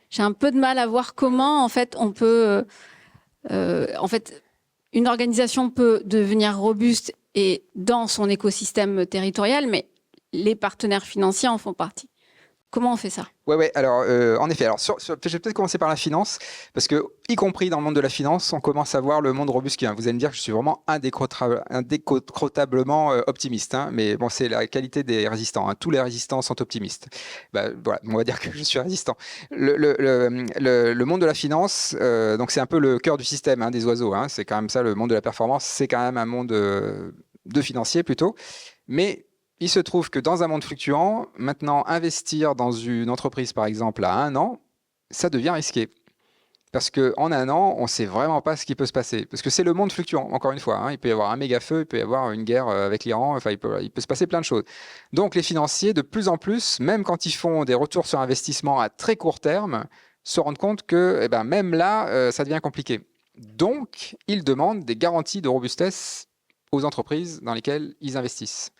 j'ai un peu de mal à voir comment, en fait, on peut... une organisation peut devenir robuste et dans son écosystème territorial, mais les partenaires financiers en font partie. Comment on fait ça? Ouais. Alors, en effet. Alors, je vais peut-être commencer par la finance, parce que, y compris dans le monde de la finance, on commence à voir le monde robuste qui vient. Vous allez me dire que je suis vraiment indécrotablement optimiste, hein, mais bon, c'est la qualité des résistants. Hein. Tous les résistants sont optimistes. Bah, voilà, on va dire que je suis résistant. Le monde de la finance, donc c'est un peu le cœur du système, hein, des oiseaux. Hein, c'est quand même ça, le monde de la performance. C'est quand même un monde de financiers plutôt, mais il se trouve que dans un monde fluctuant, maintenant, investir dans une entreprise, par exemple, à 1 an, ça devient risqué. Parce qu'en 1 an, on ne sait vraiment pas ce qui peut se passer. Parce que c'est le monde fluctuant, encore une fois. Hein. Il peut y avoir un méga feu, il peut y avoir une guerre avec l'Iran, enfin, il peut se passer plein de choses. Donc les financiers, de plus en plus, même quand ils font des retours sur investissement à très court terme, se rendent compte que même là, ça devient compliqué. Donc, ils demandent des garanties de robustesse aux entreprises dans lesquelles ils investissent.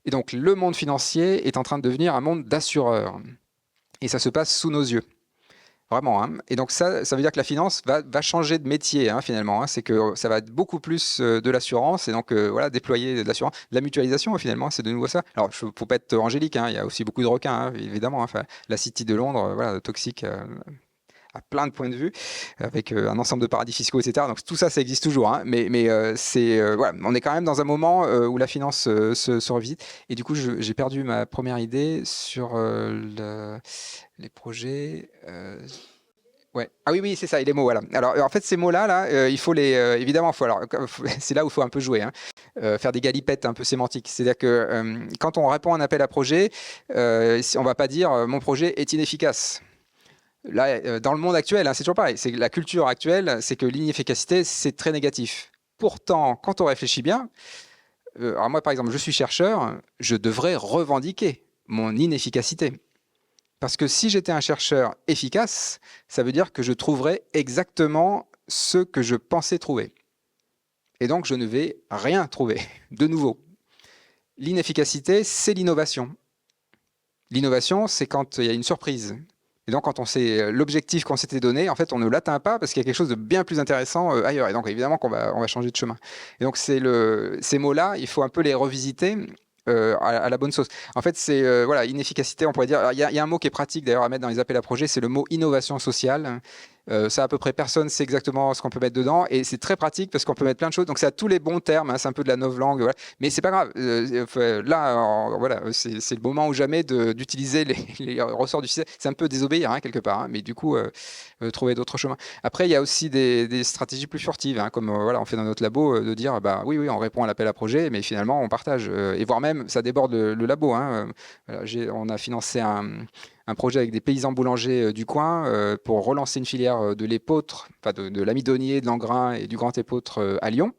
Et donc, le monde financier est en train de devenir un monde d'assureurs. Et ça se passe sous nos yeux. Vraiment. Hein. Et donc, ça veut dire que la finance va changer de métier, hein, finalement. Hein. C'est que ça va être beaucoup plus de l'assurance. Et donc, voilà, déployer de l'assurance. De la mutualisation, finalement, c'est de nouveau ça. Alors, il ne faut pas être angélique. Hein. Il y a aussi beaucoup de requins, hein, évidemment. Hein. Enfin, la City de Londres, voilà, toxique... à plein de points de vue, avec un ensemble de paradis fiscaux, etc. Donc tout ça, ça existe toujours. Hein. Mais voilà, on est quand même dans un moment où la finance se revisite. Et du coup, j'ai perdu ma première idée sur les projets. Ouais. Ah oui, c'est ça, et les mots, voilà. Alors, en fait, ces mots-là, il faut les... évidemment, c'est là où il faut un peu jouer, hein. Faire des galipettes un peu sémantiques. C'est-à-dire que quand on répond à un appel à projet, on ne va pas dire « mon projet est inefficace ». Là, dans le monde actuel, hein, c'est toujours pareil. C'est la culture actuelle, c'est que l'inefficacité, c'est très négatif. Pourtant, quand on réfléchit bien, alors moi, par exemple, je suis chercheur, je devrais revendiquer mon inefficacité. Parce que si j'étais un chercheur efficace, ça veut dire que je trouverais exactement ce que je pensais trouver. Et donc, je ne vais rien trouver de nouveau. L'inefficacité, c'est l'innovation. L'innovation, c'est quand il y a une surprise. Et donc, quand on sait l'objectif qu'on s'était donné, en fait, on ne l'atteint pas parce qu'il y a quelque chose de bien plus intéressant ailleurs. Et donc, évidemment, on va changer de chemin. Et donc, ces mots-là, il faut un peu les revisiter à la bonne sauce. En fait, c'est voilà, inefficacité, on pourrait dire. Il y a un mot qui est pratique d'ailleurs à mettre dans les appels à projets, c'est le mot innovation sociale. Ça, à peu près personne sait exactement ce qu'on peut mettre dedans, et c'est très pratique parce qu'on peut mettre plein de choses. Donc, c'est à tous les bons termes, hein, c'est un peu de la novlangue, voilà. Mais c'est pas grave. Là, voilà, c'est le moment ou jamais d'utiliser les ressorts du système. C'est un peu désobéir, hein, quelque part, hein, mais du coup, trouver d'autres chemins. Après, il y a aussi des stratégies plus furtives, hein, comme voilà, on fait dans notre labo, de dire, bah oui, on répond à l'appel à projet, mais finalement, on partage. Et voire même, ça déborde le labo. Hein. Voilà, on a financé un projet avec des paysans boulangers du coin pour relancer une filière de l'épeautre, enfin de l'amidonnier, de l'engrain et du grand épeautre à Lyon.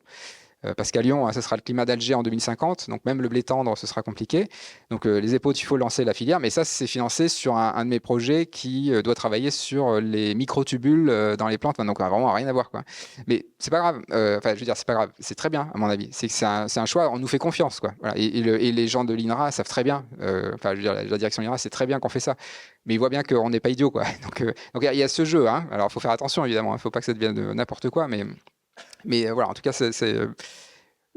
Parce qu'à Lyon, ça sera le climat d'Alger en 2050, donc même le blé tendre, ce sera compliqué. Donc les épeautres, il faut lancer la filière, mais ça, c'est financé sur un de mes projets qui doit travailler sur les microtubules dans les plantes, donc vraiment rien à voir, quoi. Mais c'est pas grave, enfin je veux dire, c'est pas grave, c'est très bien à mon avis, c'est un choix, on nous fait confiance, quoi. Voilà. Et les gens de l'INRA savent très bien, enfin je veux dire, la direction de l'INRA, c'est très bien qu'on fait ça. Mais ils voient bien qu'on n'est pas idiot, quoi. Donc il y a ce jeu, hein. Alors il faut faire attention, évidemment, il ne faut pas que ça devienne n'importe quoi, mais voilà, en tout cas, c'est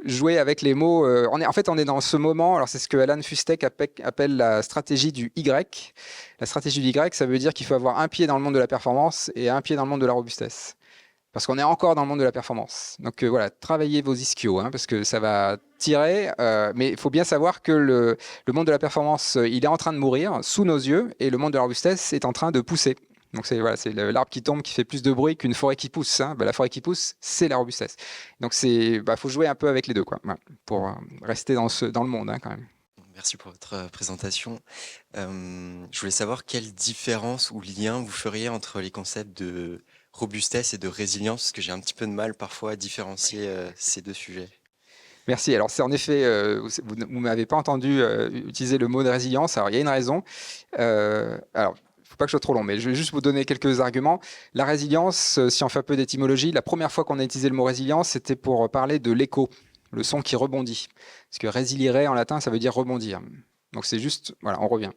jouer avec les mots. On est dans ce moment, alors c'est ce que Alan Fustek appelle la stratégie du Y. La stratégie du Y, ça veut dire qu'il faut avoir un pied dans le monde de la performance et un pied dans le monde de la robustesse. Parce qu'on est encore dans le monde de la performance. Donc voilà, travaillez vos ischios, hein, parce que ça va tirer, mais il faut bien savoir que le monde de la performance, il est en train de mourir sous nos yeux, et le monde de la robustesse est en train de pousser. Donc c'est l'arbre qui tombe qui fait plus de bruit qu'une forêt qui pousse. Hein. La forêt qui pousse, c'est la robustesse. Donc faut jouer un peu avec les deux, quoi, pour rester dans le monde, hein, quand même. Merci pour votre présentation. Je voulais savoir quelle différence ou lien vous feriez entre les concepts de robustesse et de résilience, parce que j'ai un petit peu de mal parfois à différencier ces deux sujets. Merci. Alors c'est en effet, vous ne m'avez pas entendu utiliser le mot de résilience. Alors il y a une raison. Alors faut pas que je sois trop long, mais je vais juste vous donner quelques arguments. La résilience, si on fait un peu d'étymologie, la première fois qu'on a utilisé le mot résilience, c'était pour parler de l'écho, le son qui rebondit. Parce que résiliere en latin, ça veut dire rebondir. Donc c'est juste, voilà, on revient.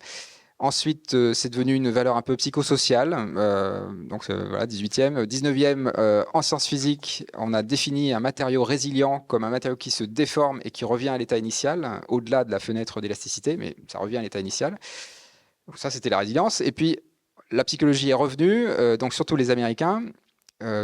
Ensuite, c'est devenu une valeur un peu psychosociale. Voilà, 18e. 19e, en sciences physiques, on a défini un matériau résilient comme un matériau qui se déforme et qui revient à l'état initial, au-delà de la fenêtre d'élasticité, mais ça revient à l'état initial. Donc ça, c'était la résilience. Et puis, la psychologie est revenue, donc surtout les Américains,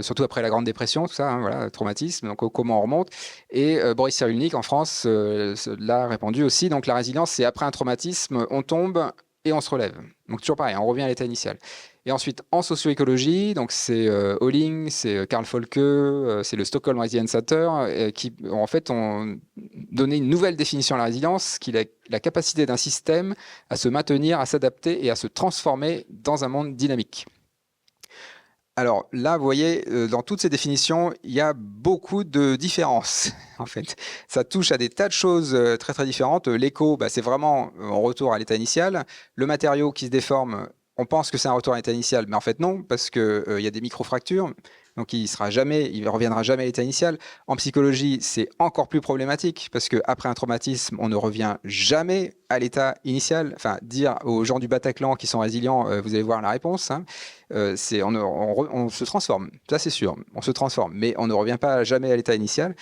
surtout après la Grande Dépression, tout ça, hein, voilà, traumatisme, donc comment on remonte. Et Boris Cyrulnik, en France, l'a répandu aussi. Donc la résilience, c'est après un traumatisme, on tombe et on se relève. Donc toujours pareil, on revient à l'état initial. Et ensuite, en socio-écologie, donc c'est Holling, c'est Karl Folke, c'est le Stockholm Resilience Center, qui en fait ont donné une nouvelle définition à la résilience, qui est la capacité d'un système à se maintenir, à s'adapter et à se transformer dans un monde dynamique. Alors là, vous voyez, dans toutes ces définitions, il y a beaucoup de différences, en fait. Ça touche à des tas de choses très très différentes. L'écho, c'est vraiment un retour à l'état initial. Le matériau qui se déforme, on pense que c'est un retour à l'état initial, mais en fait non, parce qu'il y a des micro-fractures. Donc il ne reviendra jamais à l'état initial. En psychologie, c'est encore plus problématique, parce qu'après un traumatisme, on ne revient jamais à l'état initial. Enfin, dire aux gens du Bataclan qui sont résilients, vous allez voir la réponse, hein, on se transforme, ça c'est sûr, on se transforme, mais on ne revient pas jamais à l'état initial.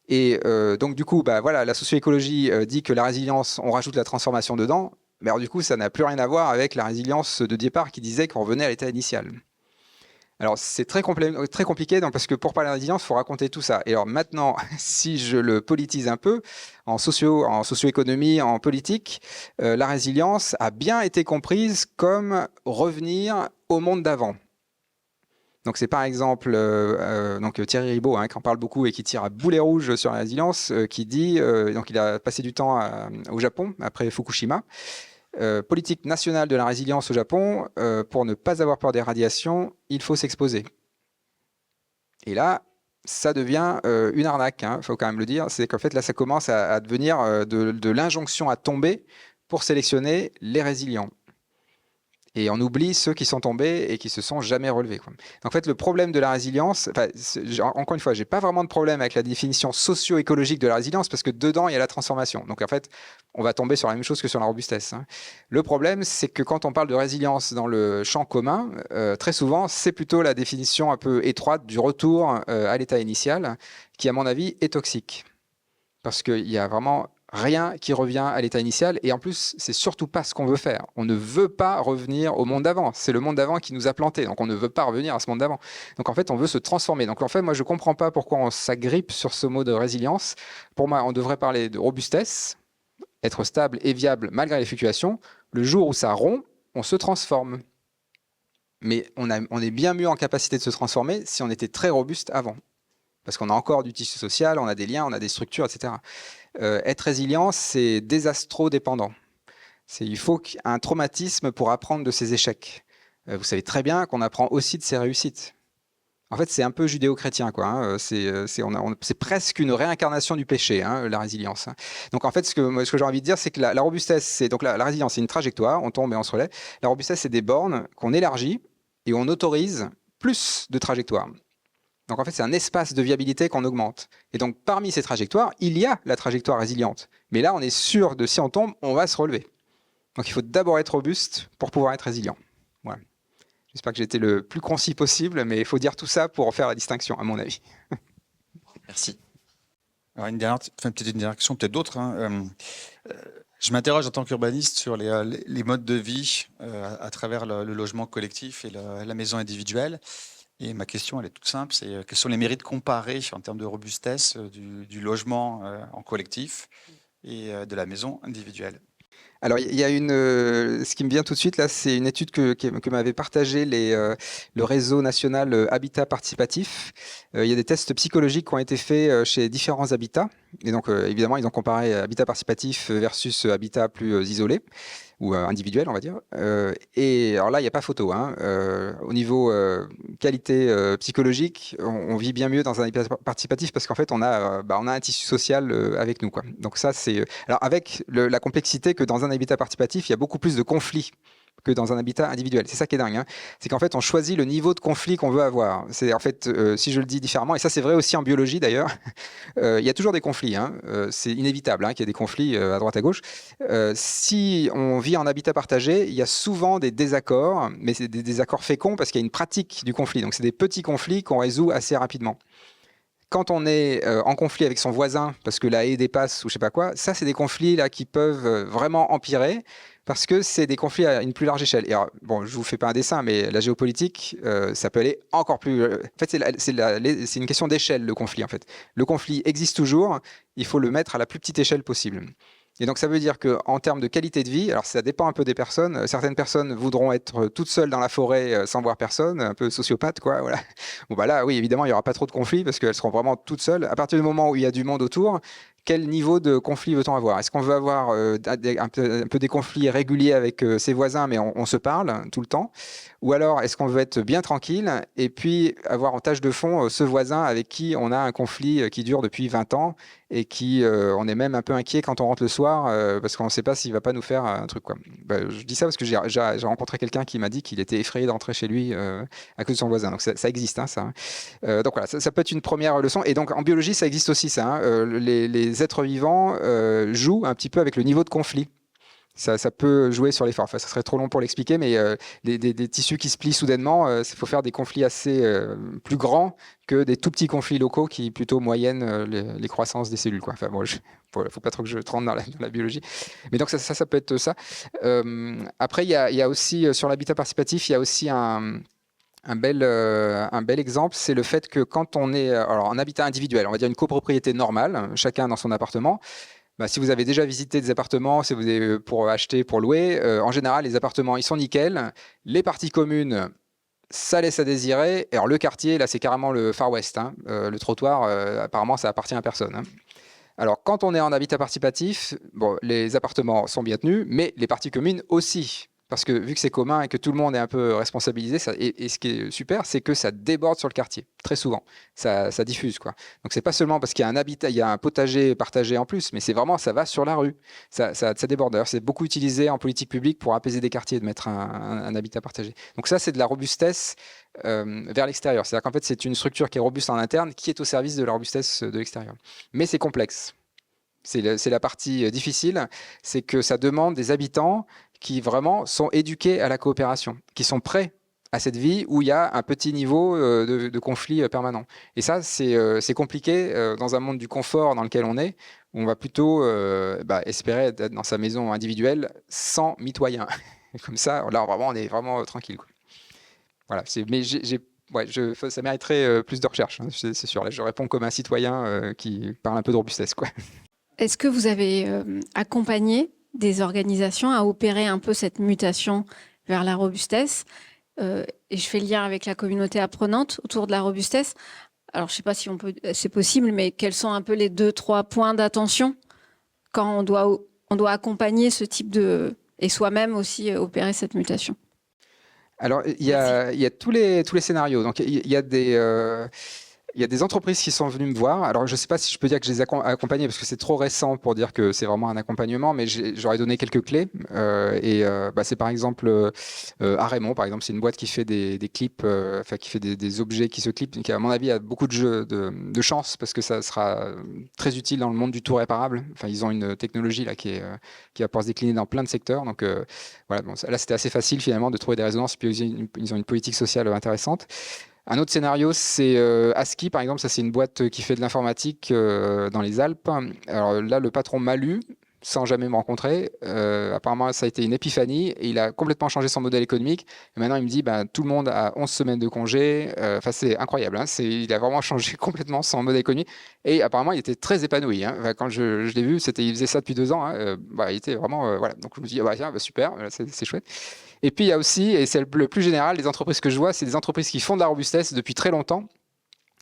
Et donc du coup, voilà, la socio-écologie dit que la résilience, on rajoute la transformation dedans, mais alors du coup, ça n'a plus rien à voir avec la résilience de départ qui disait qu'on revenait à l'état initial. Alors, c'est très compliqué, donc, parce que pour parler de résilience, il faut raconter tout ça. Et alors maintenant, si je le politise un peu, en socio-économie, en politique, la résilience a bien été comprise comme revenir au monde d'avant. Donc c'est par exemple Thierry Ribaud, hein, qui en parle beaucoup et qui tire à boulet rouge sur la résilience, qui dit, donc il a passé du temps au Japon après Fukushima, politique nationale de la résilience au Japon, pour ne pas avoir peur des radiations, il faut s'exposer. Et là, ça devient une arnaque, il faut quand même le dire. C'est qu'en fait, là, ça commence à devenir de l'injonction à tomber pour sélectionner les résilients. Et on oublie ceux qui sont tombés et qui se sont jamais relevés, quoi. En fait, le problème de la résilience, encore une fois, j'ai pas vraiment de problème avec la définition socio-écologique de la résilience parce que dedans, il y a la transformation. Donc en fait, on va tomber sur la même chose que sur la robustesse, hein. Le problème, c'est que quand on parle de résilience dans le champ commun, très souvent, c'est plutôt la définition un peu étroite du retour à l'état initial qui, à mon avis, est toxique. Parce qu'il y a vraiment rien qui revient à l'état initial, et en plus, c'est surtout pas ce qu'on veut faire. On ne veut pas revenir au monde d'avant. C'est le monde d'avant qui nous a plantés, donc on ne veut pas revenir à ce monde d'avant. Donc en fait, on veut se transformer. Donc en fait, moi, je comprends pas pourquoi on s'agrippe sur ce mot de résilience. Pour moi, on devrait parler de robustesse, être stable et viable malgré les fluctuations. Le jour où ça rompt, on se transforme. Mais on est bien mieux en capacité de se transformer si on était très robuste avant. Parce qu'on a encore du tissu social, on a des liens, on a des structures, etc. Être résilient, c'est désastro-dépendant. Il faut un traumatisme pour apprendre de ses échecs. Vous savez très bien qu'on apprend aussi de ses réussites. En fait, c'est un peu judéo-chrétien, quoi, hein. C'est presque une réincarnation du péché, hein, la résilience, hein. Donc en fait, ce que j'ai envie de dire, c'est que la robustesse, donc la résilience, c'est une trajectoire, on tombe et on se relève. La robustesse, c'est des bornes qu'on élargit et on autorise plus de trajectoires. Donc en fait, c'est un espace de viabilité qu'on augmente. Et donc parmi ces trajectoires, il y a la trajectoire résiliente. Mais là, on est sûr de si on tombe, on va se relever. Donc il faut d'abord être robuste pour pouvoir être résilient. Voilà. J'espère que j'ai été le plus concis possible, mais il faut dire tout ça pour faire la distinction, à mon avis. Merci. Alors une petite dernière question, peut-être d'autres, hein. Je m'interroge en tant qu'urbaniste sur les modes de vie à travers le logement collectif et la maison individuelle. Et ma question, elle est toute simple, c'est quels sont les mérites comparés en termes de robustesse du logement en collectif et de la maison individuelle? Alors, il y a ce qui me vient tout de suite, là, c'est une étude que m'avait partagée le réseau national Habitat Participatif. Il y a des tests psychologiques qui ont été faits chez différents habitats. Et donc, évidemment, ils ont comparé habitat participatif versus habitat plus isolé ou individuel, on va dire. Et alors là, il n'y a pas photo, hein. Au niveau qualité psychologique, on vit bien mieux dans un habitat participatif parce qu'en fait, on a un tissu social avec nous, quoi. Donc ça, c'est... Alors avec la complexité que dans un habitat participatif, il y a beaucoup plus de conflits que dans un habitat individuel. C'est ça qui est dingue, hein. C'est qu'en fait, on choisit le niveau de conflit qu'on veut avoir. C'est en fait, si je le dis différemment, et ça c'est vrai aussi en biologie d'ailleurs, il y a toujours des conflits, hein. C'est inévitable, hein, qu'il y ait des conflits à droite à gauche. Si on vit en habitat partagé, il y a souvent des désaccords, mais c'est des désaccords féconds parce qu'il y a une pratique du conflit. Donc c'est des petits conflits qu'on résout assez rapidement. Quand on est en conflit avec son voisin parce que la haie dépasse ou je sais pas quoi, ça c'est des conflits là qui peuvent vraiment empirer parce que c'est des conflits à une plus large échelle. Et alors, bon, je vous fais pas un dessin, mais la géopolitique, ça peut aller encore plus. En fait, c'est une question d'échelle le conflit. En fait, le conflit existe toujours. Il faut le mettre à la plus petite échelle possible. Et donc ça veut dire qu'en termes de qualité de vie, alors ça dépend un peu des personnes, certaines personnes voudront être toutes seules dans la forêt sans voir personne, un peu sociopathe, quoi, voilà. Bon bah là, oui, évidemment, il n'y aura pas trop de conflits parce qu'elles seront vraiment toutes seules. À partir du moment où il y a du monde autour, quel niveau de conflit veut-on avoir? Est-ce qu'on veut avoir un peu des conflits réguliers avec ses voisins, mais on se parle tout le temps? Ou alors, est-ce qu'on veut être bien tranquille et puis avoir en tâche de fond ce voisin avec qui on a un conflit qui dure depuis 20 ans et qui, on est même un peu inquiet quand on rentre le soir parce qu'on ne sait pas s'il ne va pas nous faire un truc, quoi. Bah, je dis ça parce que j'ai rencontré quelqu'un qui m'a dit qu'il était effrayé d'entrer chez lui à cause de son voisin. Donc ça existe, hein, ça. Donc voilà, ça peut être une première leçon. Et donc en biologie, ça existe aussi, ça, hein. Les êtres vivants jouent un petit peu avec le niveau de conflit. Ça peut jouer sur l'effort. Enfin, ça serait trop long pour l'expliquer, mais des tissus qui se plient soudainement, il faut faire des conflits assez plus grands que des tout petits conflits locaux qui plutôt moyennent les croissances des cellules, quoi. Enfin, bon, faut pas trop que je rentre dans la biologie. Mais donc ça peut être ça. Après, il y a aussi, sur l'habitat participatif, il y a aussi un bel exemple, c'est le fait que quand on est en habitat individuel, on va dire une copropriété normale, chacun dans son appartement, bah, si vous avez déjà visité des appartements, si vous avez pour acheter, pour louer, en général, les appartements, ils sont nickel. Les parties communes, ça laisse à désirer. Et alors, le quartier, là, c'est carrément le Far West, hein. Le trottoir, apparemment, ça appartient à personne, hein. Alors, quand on est en habitat participatif, bon, les appartements sont bien tenus, mais les parties communes aussi. parce que vu que c'est commun et que tout le monde est un peu responsabilisé, et ce qui est super, c'est que ça déborde sur le quartier, très souvent. Ça diffuse, quoi. Donc c'est pas seulement parce qu'il y a un habitat, il y a un potager partagé en plus, mais c'est vraiment, ça va sur la rue. Ça déborde. D'ailleurs, c'est beaucoup utilisé en politique publique pour apaiser des quartiers, de mettre un habitat partagé. Donc ça, c'est de la robustesse vers l'extérieur. C'est-à-dire qu'en fait, c'est une structure qui est robuste en interne, qui est au service de la robustesse de l'extérieur. Mais c'est complexe. C'est la partie difficile, c'est que ça demande des habitants qui vraiment sont éduqués à la coopération, qui sont prêts à cette vie où il y a un petit niveau de conflit permanent. Et ça, c'est compliqué dans un monde du confort dans lequel on est, où on va plutôt espérer être dans sa maison individuelle sans mitoyen. Comme ça, là, vraiment, on est vraiment tranquille, quoi. Voilà, mais ça mériterait plus de recherche, hein, c'est sûr. Là, je réponds comme un citoyen qui parle un peu de robustesse, quoi. Est-ce que vous avez accompagné des organisations à opérer un peu cette mutation vers la robustesse et je fais le lien avec la communauté apprenante autour de la robustesse. Alors, je ne sais pas si c'est possible, mais quels sont un peu les 2-3 points d'attention quand on doit accompagner ce type et soi-même aussi opérer cette mutation? Alors, il y a tous les scénarios. Donc, il y a des entreprises qui sont venues me voir. Alors, je ne sais pas si je peux dire que je les ai accompagnées parce que c'est trop récent pour dire que c'est vraiment un accompagnement, mais j'aurais donné quelques clés. C'est par exemple à Raymond, par exemple, c'est une boîte qui fait des clips, qui fait des objets qui se clipent, qui à mon avis a beaucoup de jeux de chance parce que ça sera très utile dans le monde du tout réparable. Enfin, ils ont une technologie là qui va pouvoir se décliner dans plein de secteurs. Donc voilà, bon, là c'était assez facile finalement de trouver des résonances. Puis ils ont une politique sociale intéressante. Un autre scénario, c'est ASCII, par exemple. Ça, c'est une boîte qui fait de l'informatique dans les Alpes. Alors là, le patron m'a lu, sans jamais me rencontrer. Apparemment, ça a été une épiphanie et il a complètement changé son modèle économique. Et maintenant, il me dit, tout le monde a 11 semaines de congé. C'est incroyable. Hein. Il a vraiment changé complètement son modèle économique. Et apparemment, il était très épanoui. Hein. Quand je l'ai vu, il faisait ça depuis 2 ans. Hein. Il était vraiment... voilà. Donc, je me dis, tiens, super, c'est chouette. Et puis, il y a aussi, et c'est le plus général, les entreprises que je vois, c'est des entreprises qui font de la robustesse depuis très longtemps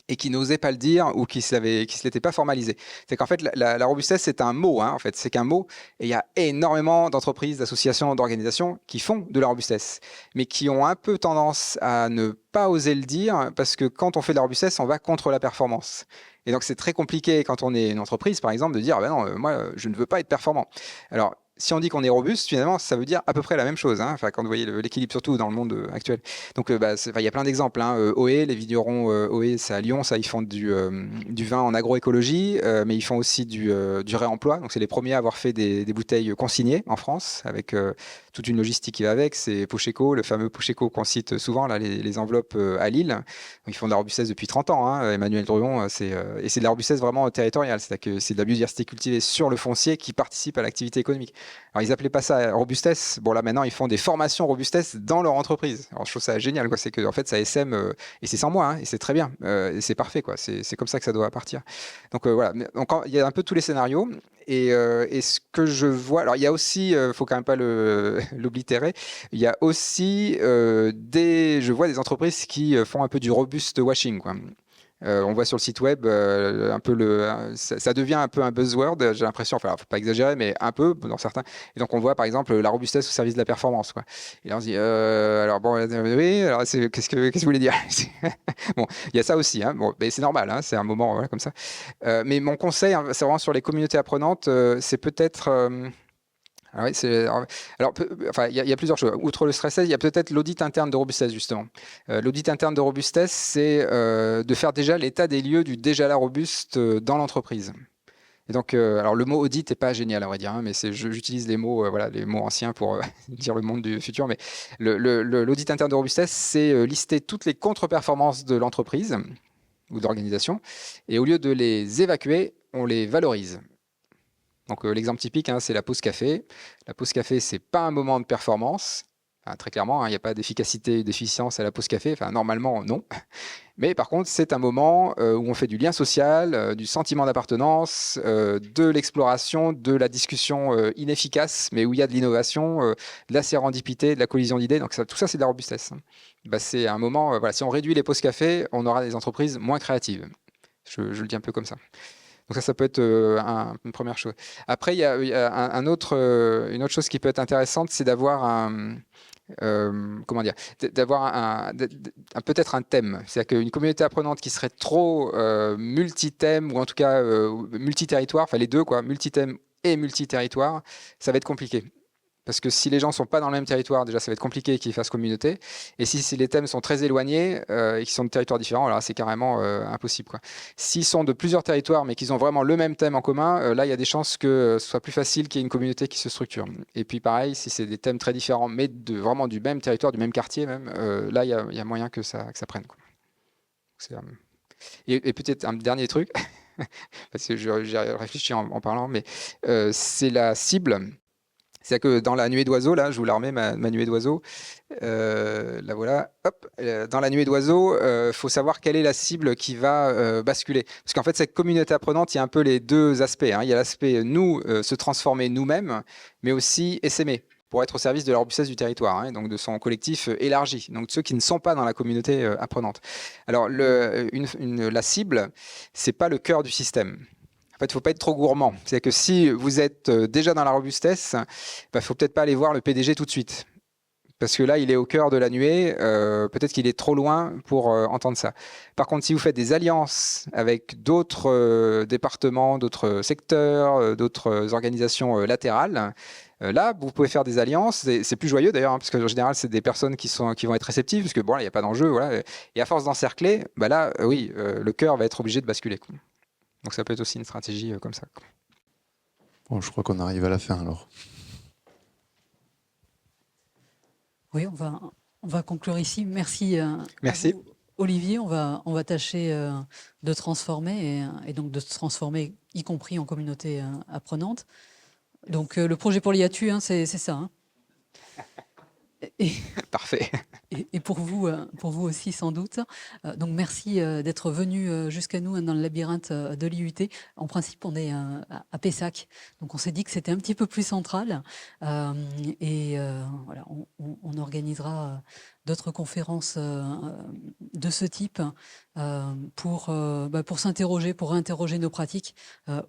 et qui n'osaient pas le dire ou qui ne se l'étaient pas formalisé. C'est qu'en fait, la robustesse, c'est un mot. Hein, en fait, c'est qu'un mot. Et il y a énormément d'entreprises, d'associations, d'organisations qui font de la robustesse, mais qui ont un peu tendance à ne pas oser le dire parce que quand on fait de la robustesse, on va contre la performance. Et donc, c'est très compliqué quand on est une entreprise, par exemple, de dire non, moi, je ne veux pas être performant. Alors, si on dit qu'on est robuste, finalement, ça veut dire à peu près la même chose. Hein. Enfin, quand vous voyez l'équilibre, surtout dans le monde actuel. Donc, il y a plein d'exemples. Hein. OE, les vignerons OE, c'est à Lyon. Ça, ils font du vin en agroécologie, mais ils font aussi du réemploi. Donc, c'est les premiers à avoir fait des bouteilles consignées en France, avec toute une logistique qui va avec. C'est Pocheco, le fameux Pocheco qu'on cite souvent, là, les enveloppes à Lille. Donc, ils font de la robustesse depuis 30 ans. Hein. Emmanuel Druon, et c'est de la robustesse vraiment territoriale. C'est-à-dire que c'est de la biodiversité cultivée sur le foncier qui participe à l'activité économique. Alors, ils appelaient pas ça robustesse. Bon, là, maintenant, ils font des formations robustesse dans leur entreprise. Alors, je trouve ça génial, quoi. C'est que, en fait, ça SM, et c'est sans moi, hein, et c'est très bien. Et c'est parfait, quoi. C'est comme ça que ça doit partir. Donc, voilà. Donc, il y a un peu tous les scénarios. Et ce que je vois, alors il y a aussi, faut quand même pas l'oblitérer, il y a aussi je vois des entreprises qui font un peu du robust washing, quoi. On voit sur le site web un peu ça devient un peu un buzzword, j'ai l'impression, enfin, faut pas exagérer, mais un peu dans certains. Et donc on voit par exemple la robustesse au service de la performance, quoi. Et là on se dit, alors bon, oui, alors qu'est-ce que vous voulez dire? Bon, il y a ça aussi, hein. Bon, mais c'est normal, hein, c'est un moment, voilà, comme ça. Mais mon conseil, hein, c'est vraiment sur les communautés apprenantes, c'est peut-être ah oui, il y a plusieurs choses. Outre le stress test, il y a peut-être l'audit interne de robustesse, justement. L'audit interne de robustesse, c'est de faire déjà l'état des lieux du déjà là robuste dans l'entreprise. Et donc, alors le mot audit n'est pas génial, à vrai dire, hein, mais j'utilise les mots anciens pour dire le monde du futur. Mais l'audit interne de robustesse, c'est lister toutes les contre-performances de l'entreprise ou de l'organisation, et au lieu de les évacuer, on les valorise. Donc l'exemple typique, hein, c'est la pause café. La pause café, c'est pas un moment de performance. Enfin, très clairement, il n'y a pas d'efficacité, d'efficience à la pause café. Enfin, normalement, non. Mais par contre, c'est un moment où on fait du lien social, du sentiment d'appartenance, de l'exploration, de la discussion inefficace, mais où il y a de l'innovation, de la sérendipité, de la collision d'idées. Donc tout ça, c'est de la robustesse. C'est un moment, voilà, si on réduit les pauses café, on aura des entreprises moins créatives. Je le dis un peu comme ça. Donc ça peut être une première chose. Après, il y a une autre chose qui peut être intéressante, c'est d'avoir comment dire, d'avoir peut-être un thème. C'est-à-dire qu'une communauté apprenante qui serait trop multi-thème, ou en tout cas multi-territoire, enfin les deux, quoi, multi-thème et multi-territoire, ça va être compliqué. Parce que si les gens ne sont pas dans le même territoire, déjà, ça va être compliqué qu'ils fassent communauté. Et si les thèmes sont très éloignés et qu'ils sont de territoires différents, alors là, c'est carrément impossible, quoi. S'ils sont de plusieurs territoires, mais qu'ils ont vraiment le même thème en commun, là, il y a des chances que ce soit plus facile qu'il y ait une communauté qui se structure. Et puis, pareil, si c'est des thèmes très différents, mais vraiment du même territoire, du même quartier même, là, il y a moyen que ça prenne, quoi. Et peut-être un dernier truc, parce que j'ai réfléchi en parlant, mais c'est la cible. C'est-à-dire que dans la nuée d'oiseaux, là, je vous la remets, ma nuée d'oiseaux. La voilà. Hop, dans la nuée d'oiseaux, faut savoir quelle est la cible qui va basculer. Parce qu'en fait, cette communauté apprenante, il y a un peu les deux aspects, hein. Il y a l'aspect nous, se transformer nous-mêmes, mais aussi essaimer pour être au service de la robustesse du territoire, hein, donc de son collectif élargi, donc de ceux qui ne sont pas dans la communauté apprenante. Alors, la cible, c'est pas le cœur du système. En fait, il ne faut pas être trop gourmand. C'est-à-dire que si vous êtes déjà dans la robustesse, il ne faut peut-être pas aller voir le PDG tout de suite. Parce que là, il est au cœur de la nuée. Peut-être qu'il est trop loin pour entendre ça. Par contre, si vous faites des alliances avec d'autres départements, d'autres secteurs, d'autres organisations latérales, là, vous pouvez faire des alliances. C'est plus joyeux d'ailleurs, hein, parce qu'en général, c'est des personnes qui vont être réceptives, parce que bon, il n'y a pas d'enjeu. Voilà. Et à force d'encercler, bah là, oui, le cœur va être obligé de basculer. Donc ça peut être aussi une stratégie comme ça. Bon, je crois qu'on arrive à la fin alors. Oui, on va conclure ici. Merci. Merci. À vous, Olivier, on va tâcher de transformer et donc de se transformer, y compris en communauté apprenante. Donc le projet pour l'IATU, hein, c'est ça. Hein. Parfait. Et pour vous aussi sans doute. Donc merci d'être venu jusqu'à nous dans le labyrinthe de l'IUT. En principe, on est à Pessac, donc on s'est dit que c'était un petit peu plus central. Voilà, on organisera d'autres conférences de ce type pour s'interroger, pour réinterroger nos pratiques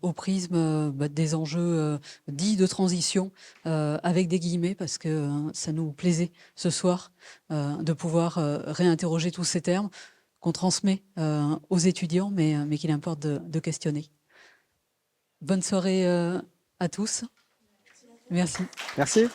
au prisme des enjeux dits de transition, avec des guillemets, parce que ça nous plaisait ce soir de pouvoir réinterroger tous ces termes qu'on transmet aux étudiants, mais qu'il importe de questionner. Bonne soirée à tous. Merci. Merci.